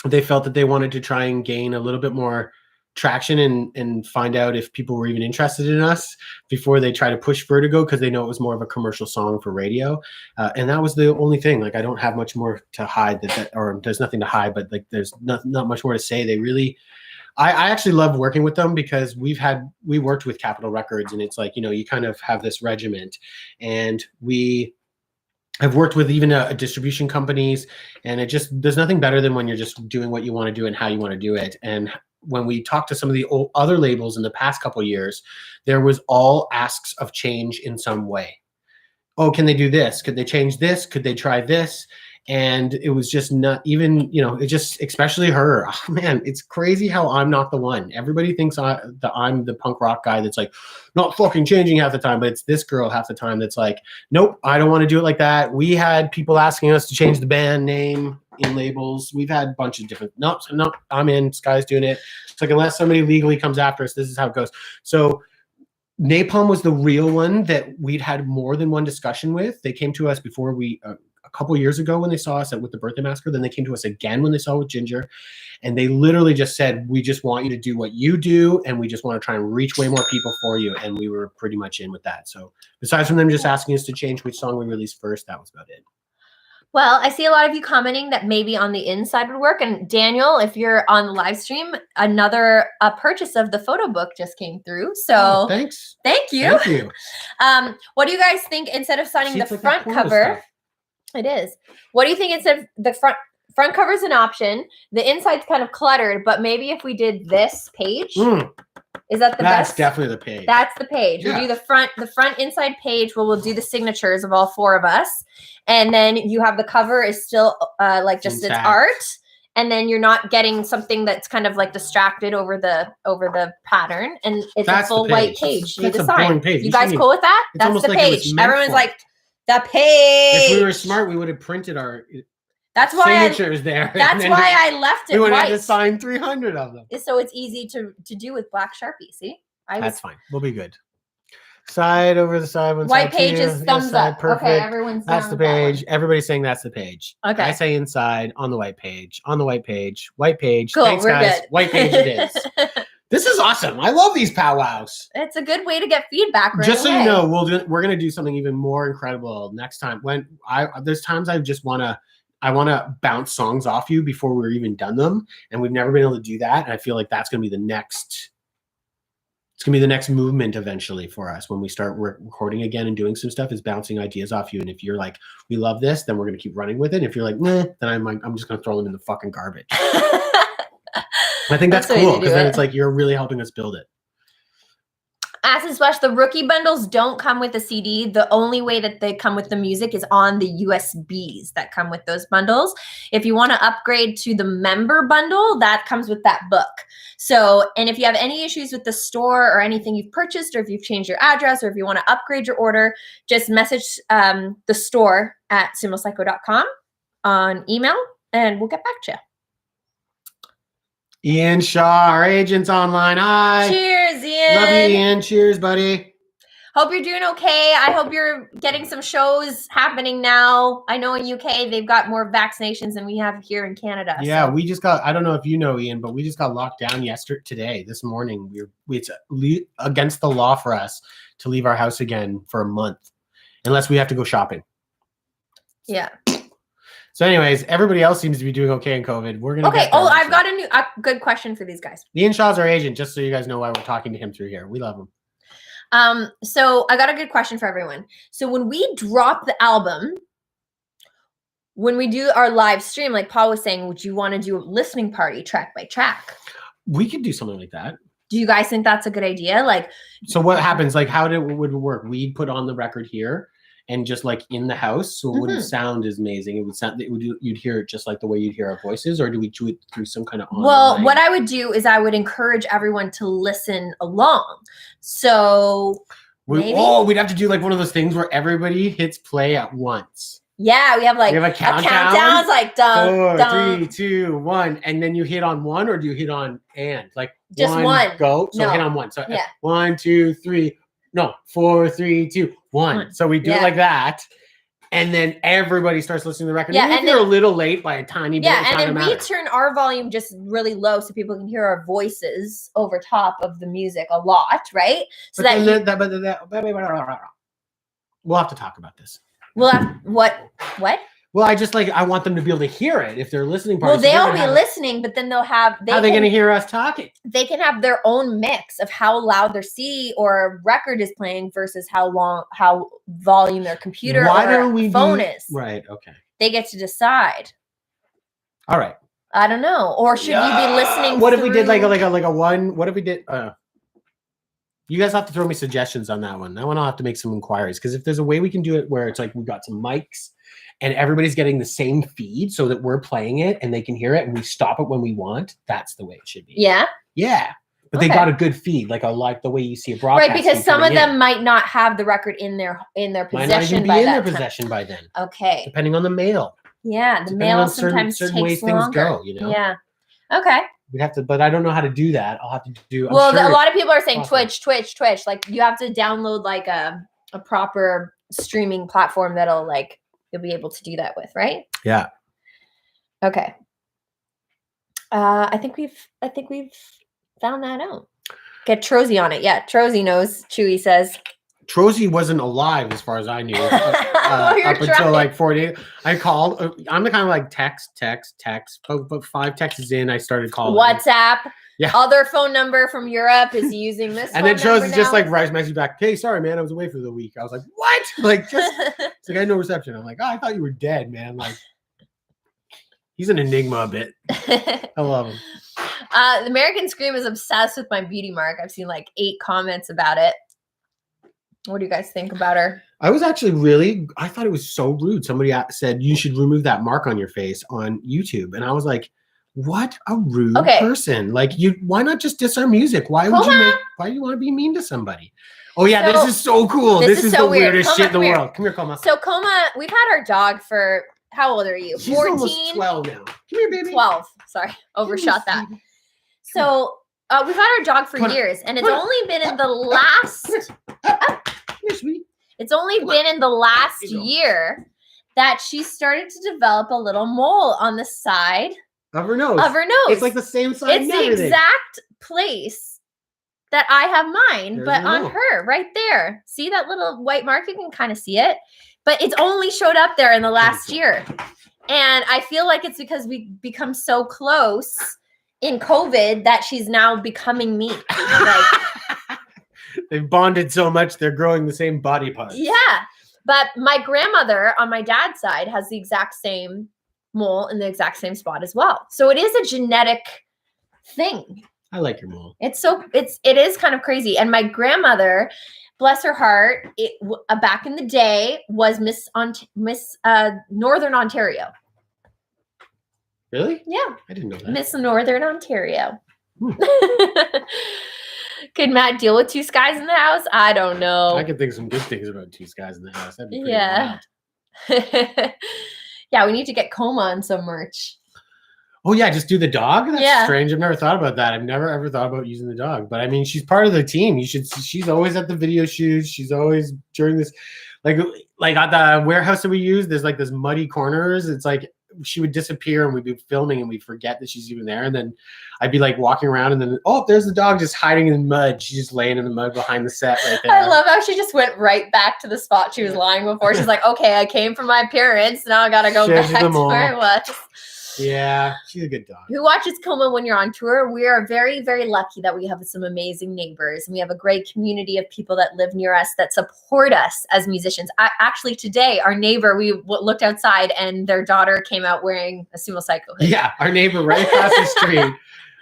They felt that they wanted to try and gain a little bit more traction and find out if people were even interested in us before they try to push Vertigo, because they know it was more of a commercial song for radio. And that was the only thing. Like, I don't have much more to hide or there's nothing to hide, but like, there's not much more to say. They really, I actually love working with them because we worked with Capitol Records, and it's like, you kind of have this regiment, and I've worked with even distribution companies, and there's nothing better than when you're just doing what you want to do and how you want to do it. And when we talked to some of the other labels in the past couple of years, there was all asks of change in some way. Oh, can they do this? Could they change this? Could they try this? And it was just not even, it just, especially her. Oh, man, it's crazy how I'm not the one. Everybody thinks I'm the punk rock guy that's like not fucking changing half the time, but it's this girl half the time that's like, nope, I don't want to do it like that. We had people asking us to change the band name in labels. We've had a bunch of different, nope, I'm in, Sky's doing it. It's like, unless somebody legally comes after us, this is how it goes. So Napalm was the real one that we'd had more than one discussion with. They came to us before a couple years ago when they saw us with the Birthday Massacre. Then they came to us again when they saw with Ginger, and they literally just said, we just want you to do what you do, and we just want to try and reach way more people for you. And we were pretty much in with that. So besides from them just asking us to change which song we released first, that was about it. Well, I see a lot of you commenting that maybe on the inside would work. And Daniel, if you're on the live stream, another purchase of the photo book just came through. So thanks. Thank you. Thank you. What do you guys think instead of signing the front cover? Stuff. It is. What do you think instead of the front cover is an option? The inside's kind of cluttered, but maybe if we did this page, is that the best? That's definitely the page. That's the page. Yeah. We do the front inside page where we'll do the signatures of all 4 of us. And then you have the cover is still like just intact. Its art. and then you're not getting something that's kind of like distracted over the pattern, and it's That's a full the white page. page. That's You a decide. boring page. You You guys shouldn't cool with that? it's That's almost the like it was page. meant Everyone's for like, the page. If we were smart, we would have printed our That's why signatures there. That's why I left it we would white. have to sign 300 of them. So it's easy to do with black Sharpie. See, That's fine. We'll be good. Side over the side. One white side, page two. is thumbs side, up. perfect. Okay, everyone's That's the page. Everybody's saying that's the page. Okay. I say inside on the white page. On the white page. White page. Cool. Thanks, We're guys. good. White page it is. This is awesome. I love these powwows. It's a good way to get feedback. Right Just so away. you know, we're gonna do something even more incredible next time. When there's times I just wanna bounce songs off you before we're even done them, and we've never been able to do that. And I feel like that's gonna be the next. It's gonna be the next movement eventually for us when we start recording again and doing some stuff. Is bouncing ideas off you. And if you're like, we love this, then we're gonna keep running with it. And if you're like, nah, then I'm just gonna throw them in the fucking garbage. I think that's cool because then it's like you're really helping us build it. Acid Splash, the rookie bundles don't come with a CD. The only way that they come with the music is on the USBs that come with those bundles. If you want to upgrade to the member bundle, that comes with that book. So, and if you have any issues with the store or anything you've purchased, or if you've changed your address, or if you want to upgrade your order, just message the store at sumocyco.com on email, and we'll get back to you. Ian Shaw, our agent's online. Hi. Cheers, Ian. Love you, Ian. Cheers, buddy. Hope you're doing okay. I hope you're getting some shows happening now. I know in UK they've got more vaccinations than we have here in Canada. Yeah, so. we just got, I don't know if you know, Ian, but we just got locked down this morning. It's against the law for us to leave our house again for a month unless we have to go shopping. Yeah. So anyways, everybody else seems to be doing okay in COVID. We're going to Okay. Oh, I've got a good question for these guys. Ian Shaw's our agent, just so you guys know why we're talking to him through here. We love him. So I got a good question for everyone. So when we drop the album, when we do our live stream, like Paul was saying, would you want to do a listening party track by track? We could do something like that. Do you guys think that's a good idea? Like, so what happens? Like, would it work? We'd put on the record here and just like in the house, so it wouldn't sound as amazing. It would sound, you'd hear it just like the way you'd hear our voices, or do we do it through some kind of online? Well, what I would do is I would encourage everyone to listen along. So we'd have to do like one of those things where everybody hits play at once. Yeah, we have like a countdown. It's like dun, 4, 3, 2, 1, and then you hit on one, or do you hit on and like just one go? So hit on one. So 1, 2, 3. No, 4, 3, 2, 1. So we do it like that, and then everybody starts listening to the record. Yeah, and you're a little late by a tiny bit. Yeah, and then we turn our volume just really low so people can hear our voices over top of the music a lot, right? So we'll have to talk about this. We'll have what? Well, I want them to be able to hear it if they're listening. Well, they'll be listening, but then they'll have. How are they going to hear us talking? They can have their own mix of how loud their CD or record is playing versus how volume their computer or phone is. Right. Okay. They get to decide. All right. I don't know. Or should you be listening? What if we did like a one? What if we did? You guys have to throw me suggestions on that one. That one I'll have to make some inquiries, because if there's a way we can do it where it's like we got some mics and everybody's getting the same feed so that we're playing it and they can hear it and we stop it when we want, that's the way it should be. Yeah. Yeah. But they got a good feed, like the way you see a broadcast. Right, because some of them might not have the record in their possession. Might not even be in their possession by then. Okay. Depending on the mail. Yeah, the mail sometimes certain takes ways longer. Things go, you know. Yeah. Okay. We'd have to, but I don't know how to do that. I'll have to do. A lot of people are saying Twitch. Like you have to download like a proper streaming platform that'll like you'll be able to do that with, right? Yeah. Okay. I think we've found that out. Get Trozy on it. Yeah, Trozy knows. Chewy says. Trozy wasn't alive as far as I knew up until like 4 days. I called. I'm the kind of like text. But 5 texts in, I started calling. WhatsApp. Yeah. Other phone number from Europe is using this. And then Trozy just like writes message back. Hey, sorry, man, I was away for the week. I was like, what? Like just it's like I had no reception. I'm like, oh, I thought you were dead, man. Like he's an enigma a bit. I love him. The American Scream is obsessed with my beauty mark. I've seen like 8 comments about it. What do you guys think about her? I was actually I thought it was so rude. Somebody said you should remove that mark on your face on YouTube. And I was like, What a rude Okay. person. Like why not just diss our music? Why do you want to be mean to somebody? Oh yeah, So, this is so cool. This is so the weird. weirdest Coma, shit in the come here. world. Come here, Coma. So Coma, we've had our dog for, how old are you? She's 14? almost 12 now. Come here, baby. 12. Sorry, overshot that. So we've had our dog for years, and it's only been in the last. It's only been in the last year that she started to develop a little mole on the side of her nose. It's like the same side. It's the exact place that I have mine, but on her, right there. See that little white mark? You can kind of see it, but it's only showed up there in the last year. And I feel like it's because we become so close in COVID that she's now becoming me. Like, they've bonded so much, they're growing the same body parts. Yeah. But my grandmother on my dad's side has the exact same mole in the exact same spot as well. So it is a genetic thing. I like your mole. It is kind of crazy. And my grandmother, bless her heart, back in the day was Miss Northern Ontario. Really? Yeah. I didn't know that. Miss Northern Ontario. Could Matt deal with two skies in the house? I don't know. I could think of some good things about two skies in the house. That'd be pretty wild. Yeah, we need to get Coma on some merch. Oh yeah, just do the dog? That's strange. I've never thought about that. I've never ever thought about using the dog. But I mean, she's part of the team. She's always at the video shoots. She's always during this, like at the warehouse that we use, there's like this muddy corners. It's like she would disappear and we'd be filming and we'd forget that she's even there. And then I'd be like walking around and then, oh, there's the dog just hiding in the mud. She's just laying in the mud behind the set right there. I love how she just went right back to the spot she was lying before. She's like, okay, I came for my parents. Now I got to go back to where I was. Yeah, she's a good dog. Who watches Coma when you're on tour? We are very, very lucky that we have some amazing neighbors. And we have a great community of people that live near us that support us as musicians. Actually, today, our neighbor, we looked outside and their daughter came out wearing a Sumo Cyco hoodie. Yeah, our neighbor right across the street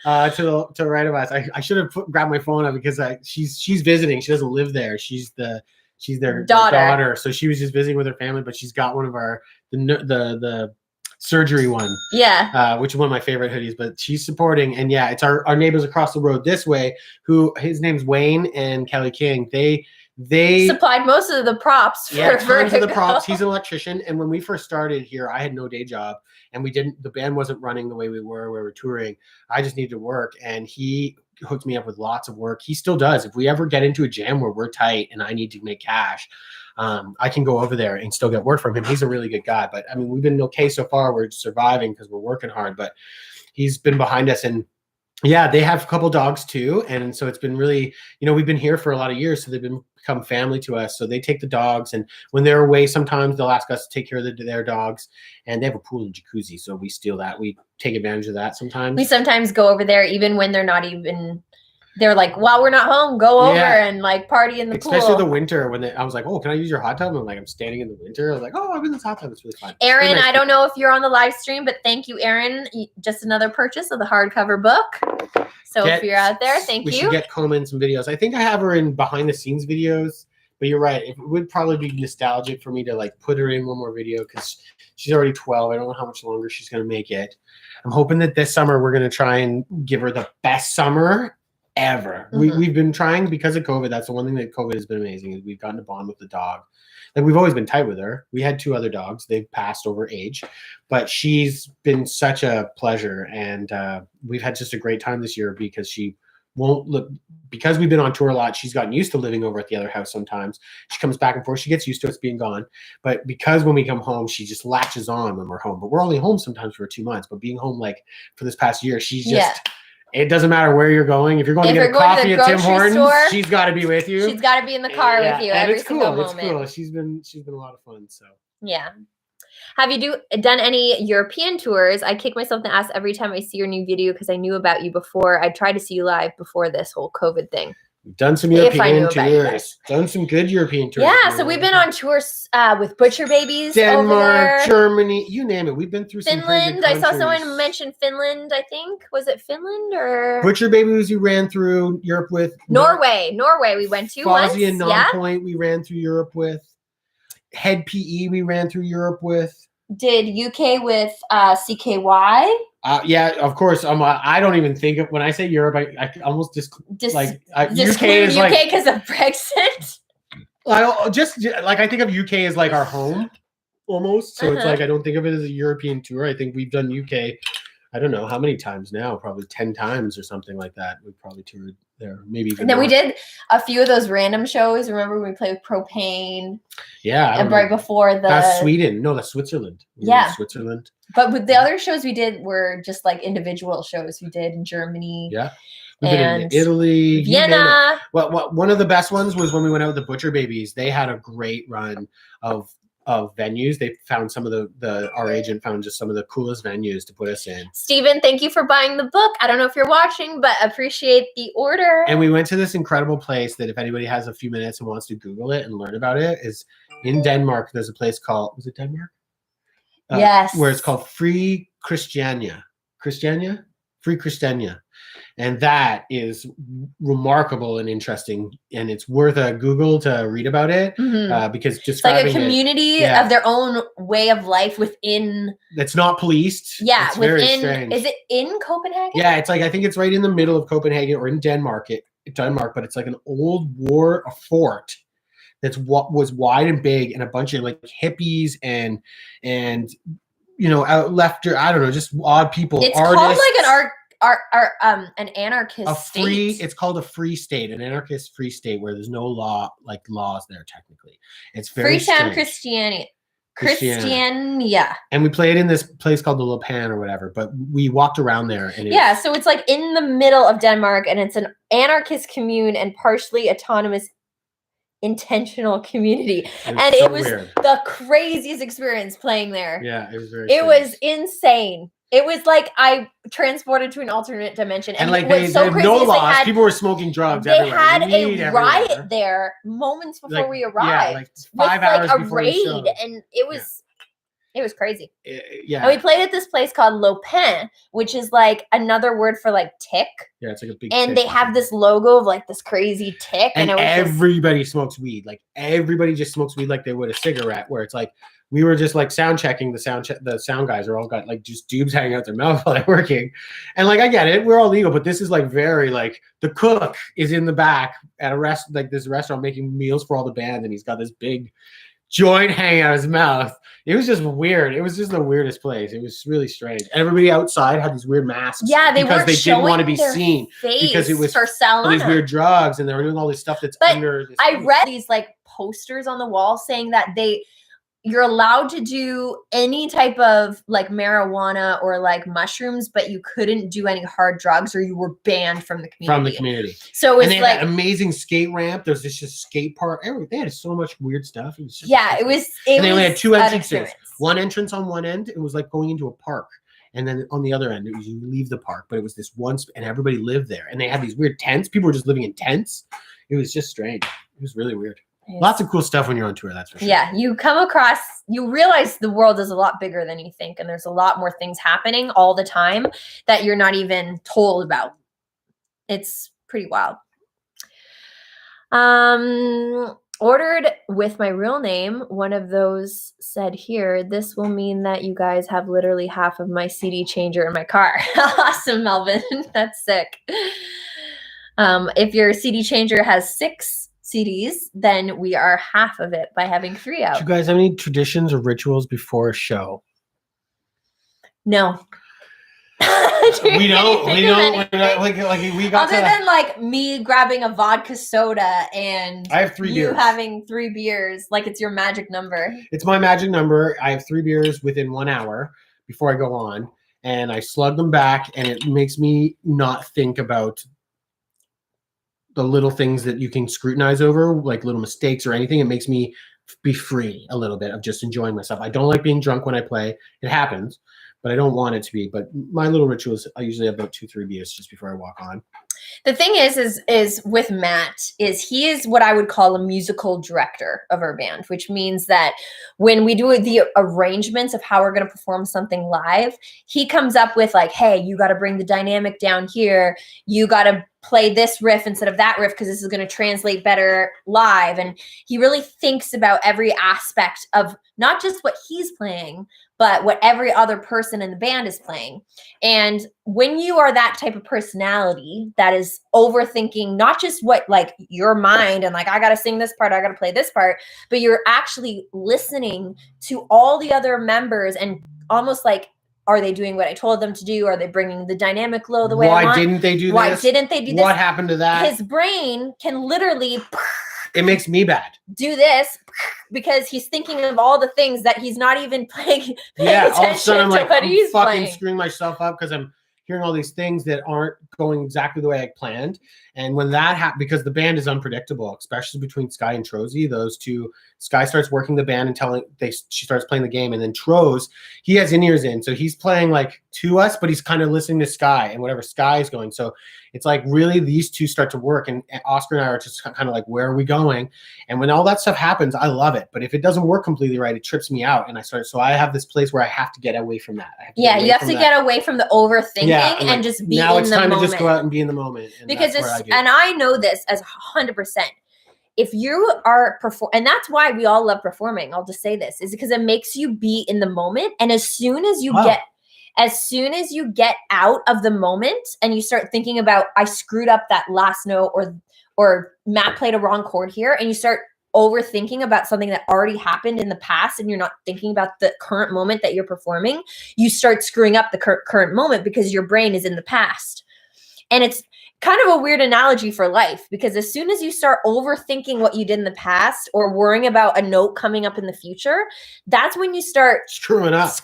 to the right of us. I should have grabbed my phone up because she's visiting. She doesn't live there. She's their daughter. So she was just visiting with her family, but she's got one of the surgery one, which is one of my favorite hoodies, but she's supporting. And yeah, it's our neighbors across the road this way, who his name's Wayne and Kelly King. They supplied most of the props for tons of the props. He's an electrician, and when we first started here, I had no day job, and the band wasn't running the way we were touring. I just needed to work, and he hooked me up with lots of work. He still does. If we ever get into a jam where we're tight and I need to make cash, I can go over there and still get work from him. He's a really good guy. But I mean, we've been okay so far. We're surviving because we're working hard, but he's been behind us. And yeah, they have a couple dogs too. And so it's been really, we've been here for a lot of years. So they've become family to us. So they take the dogs, and when they're away, sometimes they'll ask us to take care of their dogs. And they have a pool and jacuzzi. So we steal that. We take advantage of that sometimes. We sometimes go over there even when they're not even... They're like, while we're not home, go over and like party in the pool. Especially the winter when I was like, oh, can I use your hot tub? And I'm like, I'm standing in the winter. I was like, oh, I'm in this hot tub. It's really fun. Aaron, I don't know if you're on the live stream, but thank you, Aaron. Just another purchase of the hardcover book. So if you're out there, thank you. We should get Coma in some videos. I think I have her in behind the scenes videos, but you're right. It would probably be nostalgic for me to like put her in one more video because she's already 12. I don't know how much longer she's going to make it. I'm hoping that this summer we're going to try and give her the best summer ever. We've been trying because of COVID. That's the one thing that COVID has been amazing is we've gotten to bond with the dog. Like we've always been tight with her. We had 2 other dogs. They've passed over age, but she's been such a pleasure. And we've had just a great time this year because she won't look, because we've been on tour a lot. She's gotten used to living over at the other house. Sometimes she comes back and forth. She gets used to us being gone, but because when we come home, she just latches on when we're home, but we're only home sometimes for 2 months, but being home, like for this past year, she's just, it doesn't matter where you're going. If you're going to get a coffee at Tim Hortons, she's got to be with you. She's got to be in the car with you every single moment. It's cool. She's been a lot of fun. So yeah. Have you done any European tours? I kick myself in the ass every time I see your new video because I knew about you before. I tried to see you live before this whole COVID thing. We've done some European tours. Done some good European tours. Yeah, so we've been on tours with Butcher Babies, Denmark, Germany, you name it. We've been through Finland. I saw someone mention Finland, I think. Was it Finland or Butcher Babies you ran through Europe with? Norway we went to once. Fozzy and Nonpoint we ran through Europe with. Head PE we ran through Europe with. did UK with CKY. Yeah, of course. I don't even think of when I say Europe. I almost just like UK is UK like because of Brexit. I think of UK as like our home almost. So it's Uh-huh. like I don't think of it as a European tour. I think we've done UK. I don't know how many times now, probably 10 times or something like that. We've probably toured there, maybe even And then more. we did a few of those random shows. Remember when we played with Propane? Yeah. And right before the that's Sweden. No, that's Switzerland. Yeah. Switzerland. But with the other shows we did were just like individual shows we did in Germany. Yeah. We've been in Italy, Vienna. One of the best ones was when we went out with the Butcher Babies. They had a great run of venues. They found some of our agent found just some of the coolest venues to put us in. Steven, thank you for buying the book. I don't know if you're watching, but appreciate the order. And we went to this incredible place that if anybody has a few minutes and wants to Google it and learn about it, is in Denmark. There's a place called, was it Denmark? Yes. Where it's called Free Christiania. Free Christiania. And that is remarkable and interesting, and it's worth a Google to read about it because it's like a community of their own way of life within. That's not policed. Yeah, it's within. Very strange. Is it in Copenhagen? Yeah, it's like I think it's right in the middle of Copenhagen or in Denmark. But it's like an old fort that's what was wide and big, and a bunch of like hippies and out left or I don't know, just odd people. It's artists. Called like an anarchist state. It's called a free state, an anarchist free state where there's no laws there technically. It's very Freetown Christiania. And we played in this place called the Le Pan or whatever, but we walked around there and so it's like in the middle of Denmark, and it's an anarchist commune and partially autonomous intentional community. It was the craziest experience playing there. Yeah, it was very It was insane. It was like I transported to an alternate dimension. And like they had no laws. People were smoking drugs everywhere. They had a riot there moments before we arrived. Yeah, like 5 hours before a raid. And it was crazy. Yeah. And we played at this place called Lopin, which is like another word for like tick. Yeah, it's like a big And they have this logo of like this crazy tick. And everybody smokes weed. Like everybody just smokes weed like they would a cigarette, where it's like we were just like sound checking. The sound guys are all got like just tubes hanging out their mouth while they're working. And like I get it, we're all legal, but this is like very like the cook is in the back at this restaurant making meals for all the band, and he's got this big joint hanging out of his mouth. It was just weird. It was just the weirdest place. It was really strange. And everybody outside had these weird masks. Yeah, because they didn't want to be seen because it was for selling all these weird drugs, and they were doing all this stuff that's under this. I read these like posters on the wall saying that you're allowed to do any type of like marijuana or like mushrooms, but you couldn't do any hard drugs or you were banned from the community. So it was like an amazing skate ramp. There's this just skate park. They had so much weird stuff. It was and they only had two entrances. One entrance on one end, it was like going into a park. And then on the other end, it was you leave the park, but it was this one, and everybody lived there. And they had these weird tents. People were just living in tents. It was just strange. It was really weird. Lots of cool stuff when you're on tour, that's for sure. Yeah, you realize the world is a lot bigger than you think, and there's a lot more things happening all the time that you're not even told about. It's pretty wild. Ordered with my real name. One of those said here, this will mean that you guys have literally half of my CD changer in my car. Awesome, Melvin. That's sick. If your CD changer has 6 CDs, then we are half of it by having 3 out. Do you guys have any traditions or rituals before a show? No. we don't like we got other than like me grabbing a vodka soda and I have 3 beers. Having 3 beers, like it's your magic number. It's my magic number. I have 3 beers within 1 hour before I go on, and I slug them back, and it makes me not think about the little things that you can scrutinize over, like little mistakes or anything. It makes me be free a little bit of just enjoying myself. I don't like being drunk when I play. It happens, but I don't want it to be. But my little ritual is I usually have about 2-3 beers just before I walk on. The thing is with Matt is he is what I would call a musical director of our band, which means that when we do the arrangements of how we're going to perform something live, he comes up with like, hey, you got to bring the dynamic down here. You got to play this riff instead of that riff because this is going to translate better live. And he really thinks about every aspect of not just what he's playing, but what every other person in the band is playing. And when you are that type of personality that is overthinking not just what like your mind and like, I got to sing this part, I got to play this part, but you're actually listening to all the other members and almost like, are they doing what I told them to do? Are they bringing the dynamic low the way I want? Why didn't they do this? Why didn't they do this? What happened to that? His brain can literally it makes me bad. Do this because he's thinking of all the things that he's not even paying yeah, all of a sudden I'm to like, what I'm he's fucking playing. screwing myself up because I'm hearing all these things that aren't going exactly the way I planned. And when that happens, because the band is unpredictable, especially between Sky and Trozy, those two, Sky starts working the band and she starts playing the game. And then Troz, he has in-ears in. So he's playing like to us, but he's kind of listening to Sky and whatever Sky is going. So it's like really these two start to work. And Oscar and I are just kind of like, where are we going? And when all that stuff happens, I love it. But if it doesn't work completely right, it trips me out. And so I have this place where I have to get away from that. You have to get away from the overthinking and just be in the moment. Now it's time to just go out and be in the moment. And because and I know this as 100%. If you are and that's why we all love performing. I'll just say this is because it makes you be in the moment. And as soon as you get out of the moment and you start thinking about, I screwed up that last note or Matt played a wrong chord here, and you start overthinking about something that already happened in the past and you're not thinking about the current moment that you're performing, you start screwing up the current moment because your brain is in the past. And it's kind of a weird analogy for life, because as soon as you start overthinking what you did in the past or worrying about a note coming up in the future, that's when you start screwing up.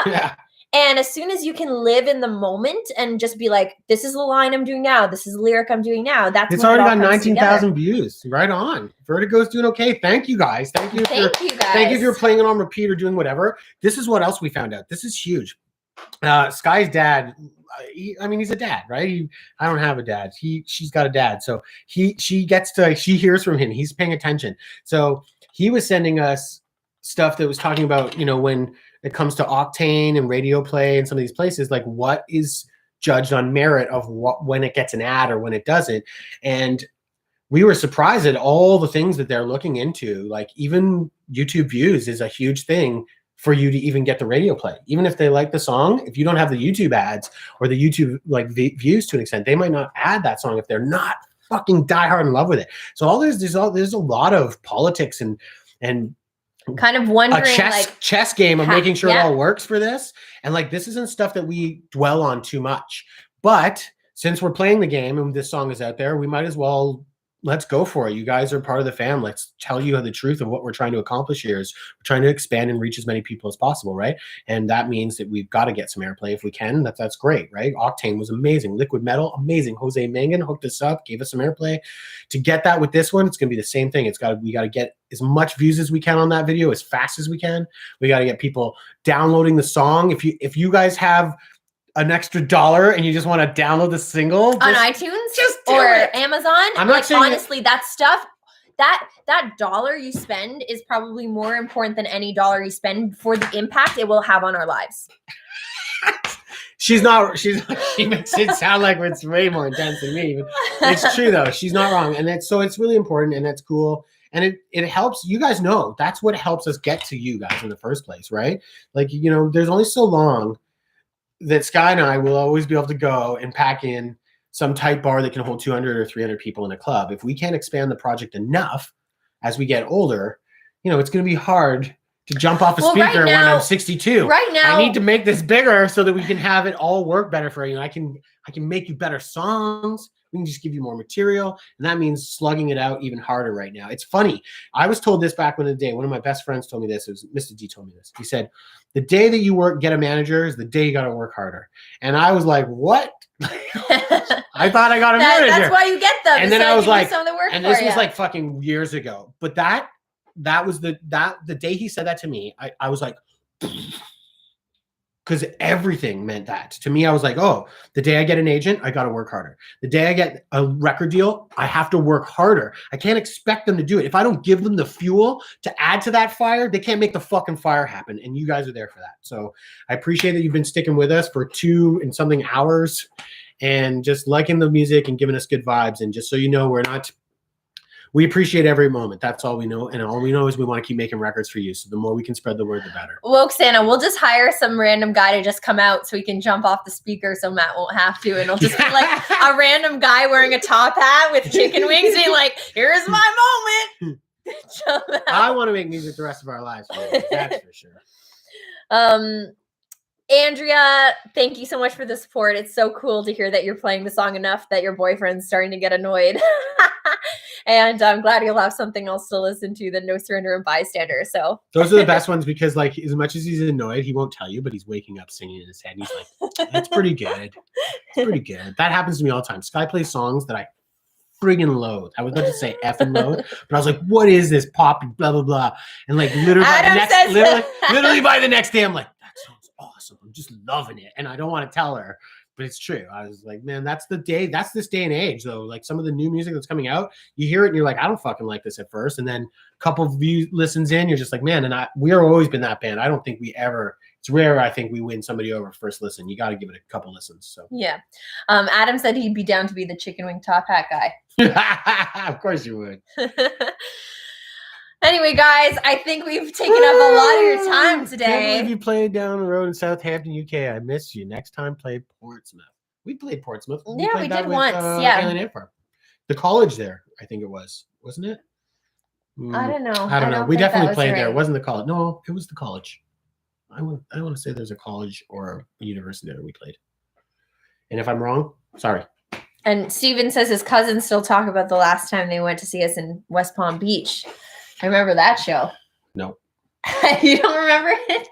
Yeah. And as soon as you can live in the moment and just be like, this is the line I'm doing now, this is the lyric I'm doing now, that's it's when already got 19,000 views. Right on. Vertigo's doing okay. Thank you guys. Thank you guys. Thank you if you're playing it on repeat or doing whatever. This is what else we found out. This is huge. Sky's dad, he's a dad, right? I don't have a dad. She's got a dad. So she hears from him. He's paying attention. So he was sending us stuff that was talking about, when it comes to Octane and radio play and some of these places, like what is judged on merit of when it gets an ad or when it doesn't. And we were surprised at all the things that they're looking into. Like even YouTube views is a huge thing for you to even get the radio play. Even if they like the song, if you don't have the YouTube ads or the YouTube views to an extent, they might not add that song if they're not fucking diehard in love with it. So there's a lot of politics and kind of wondering a chess game of making sure it all works for this. And this isn't stuff that we dwell on too much. But since we're playing the game and this song is out there, we might as well let's go for it. You guys are part of the fam. Let's tell you the truth of what we're trying to accomplish here is we're trying to expand and reach as many people as possible, right? And that means that we've got to get some airplay if we can. That's great, right? Octane was amazing. Liquid Metal, amazing. Jose Mangan hooked us up, gave us some airplay. To get that with this one, it's going to be the same thing. We got to get as much views as we can on that video as fast as we can. We got to get people downloading the song. If you guys have an extra $1 and you just want to download the single on iTunes or Amazon, I'm not saying honestly that stuff, that $1 you spend is probably more important than any $1 you spend for the impact it will have on our lives. She makes it sound like it's way more intense than me, but it's true though. She's not wrong. And it's really important and it's cool. And it helps, you guys know, that's what helps us get to you guys in the first place, right? There's only so long that Sky and I will always be able to go and pack in some tight bar that can hold 200 or 300 people in a club. If we can't expand the project enough as we get older, it's going to be hard to jump off a speaker when I'm 62. Right now, I need to make this bigger so that we can have it all work better for you. I can make you better songs. We can just give you more material. And that means slugging it out even harder right now. It's funny. I was told this back in the day. One of my best friends told me this. It was Mr. D told me this. He said, the day that you get a manager is the day you got to work harder. And I was like, what? I thought I got a manager. That's why you get them. And then I was like, and this was like fucking years ago. But that was the day he said that to me, I was like, because everything meant that to me. I was like, oh, the day I get an agent, I got to work harder. The day I get a record deal, I have to work harder. I can't expect them to do it. If I don't give them the fuel to add to that fire, they can't make the fucking fire happen. And you guys are there for that. So I appreciate that you've been sticking with us for 2 and something hours. and just liking the music and giving us good vibes. And just so you know, we appreciate every moment. That's all we know. And all we know is we want to keep making records for you. So the more we can spread the word, the better. Woke Santa, we'll just hire some random guy to just come out so he can jump off the speaker so Matt won't have to. And it'll just be like a random guy wearing a top hat with chicken wings being like, here's my moment. I want to make music the rest of our lives. That's for sure. Andrea, thank you so much for the support. It's so cool to hear that you're playing the song enough that your boyfriend's starting to get annoyed. And I'm glad you'll have something else to listen to than No Surrender and Bystander. So those are the best ones because, like, as much as he's annoyed, he won't tell you, but he's waking up singing in his head. And he's like, "That's pretty good. It's pretty good." That happens to me all the time. Sky plays songs that I friggin' loathe. I was about to say effing loathe, but I was like, "What is this pop? Blah blah blah." And like literally by the next day, I'm like, "That sounds awesome. I'm just loving it," and I don't want to tell her. But it's true. I was like, man, that's this day and age, though. Like some of the new music that's coming out, you hear it and you're like, I don't fucking like this at first. And then a couple of listens in, you're just like, man, we are always been that band. I don't think it's rare. I think we win somebody over first listen. You got to give it a couple listens. So yeah. Adam said he'd be down to be the chicken wing top hat guy. Of course you would. Anyway, guys, I think we've taken up a lot of your time today. Can't believe you played down the road in Southampton, UK. I missed you. Next time, play Portsmouth. We played Portsmouth. We did with, once. Yeah. Alien Info. The college there, I think it was. Wasn't it? I don't know. I don't know. We definitely played there. It wasn't the college. No, it was the college. I want to say there's a college or a university there we played. And if I'm wrong, sorry. And Steven says his cousins still talk about the last time they went to see us in West Palm Beach. I remember that show. No. You don't remember it?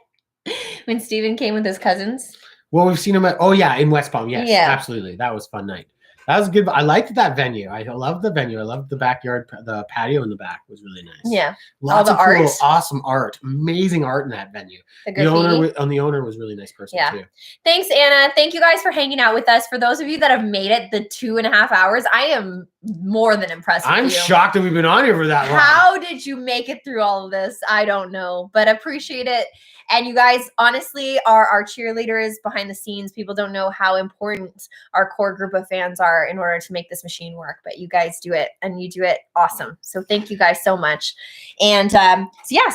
When Steven came with his cousins? Well, we've seen him in West Palm. Yes, yeah. Absolutely. That was a fun night. That was good. I liked that venue. I loved the venue. I loved the backyard. The patio in the back was really nice. Yeah. Lots of cool, awesome art. Amazing art in that venue. The owner was a really nice person too. Thanks, Anna. Thank you guys for hanging out with us. For those of you that have made it the 2.5 hours, I am more than impressed with you. I'm shocked that we've been on here for that long. How did you make it through all of this? I don't know, but appreciate it. And you guys, honestly, are our cheerleaders behind the scenes. People don't know how important our core group of fans are in order to make this machine work. But you guys do it, and you do it awesome. So thank you guys so much. And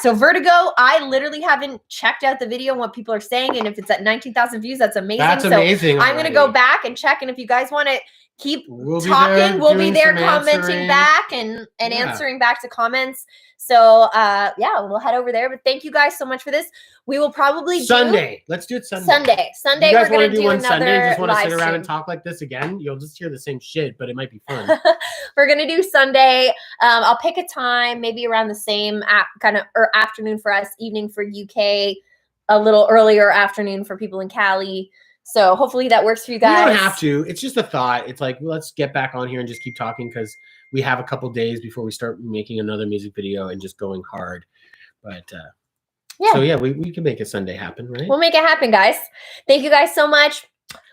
so Vertigo, I literally haven't checked out the video and what people are saying. And if it's at 19,000 views, that's amazing. That's amazing. I'm going to go back and check. And if you guys want to keep talking, we'll be there commenting back and answering back to comments. So we'll head over there. But thank you guys so much for this. We will probably Sunday. Let's do it Sunday. Sunday. You guys we're gonna do one another Sunday? Just want to sit live around stream. And talk like this again? You'll just hear the same shit, but it might be fun. We're gonna do Sunday. I'll pick a time, maybe around the same afternoon for us, evening for UK, a little earlier afternoon for people in Cali. So hopefully that works for you guys. You don't have to. It's just a thought. It's like, let's get back on here and just keep talking because we have a couple days before we start making another music video and just going hard. But we can make a Sunday happen, right? We'll make it happen, guys. Thank you guys so much.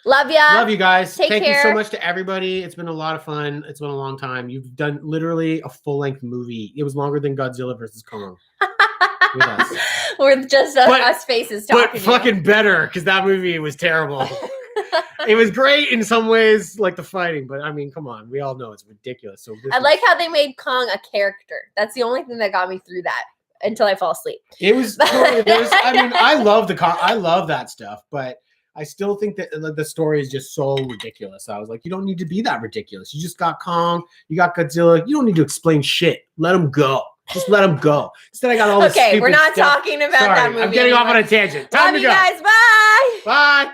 Love ya. Love you guys. Thank you so much to everybody. It's been a lot of fun. It's been a long time. You've done literally a full-length movie. It was longer than Godzilla versus Kong. With us. With just us faces talking. But fucking better because that movie was terrible. It was great in some ways, like the fighting, but I mean, come on, we all know it's ridiculous. So like how they made Kong a character. That's the only thing that got me through that until I fall asleep. It was. I mean, I love that stuff, but I still think that the story is just so ridiculous. I was like, you don't need to be that ridiculous. You just got Kong, you got Godzilla. You don't need to explain shit. Let them go. Just let them go. Instead, I got all this. Okay, we're not stuff. talking about that movie. I'm getting off on a tangent. Time Love to go. You guys. Bye. Bye.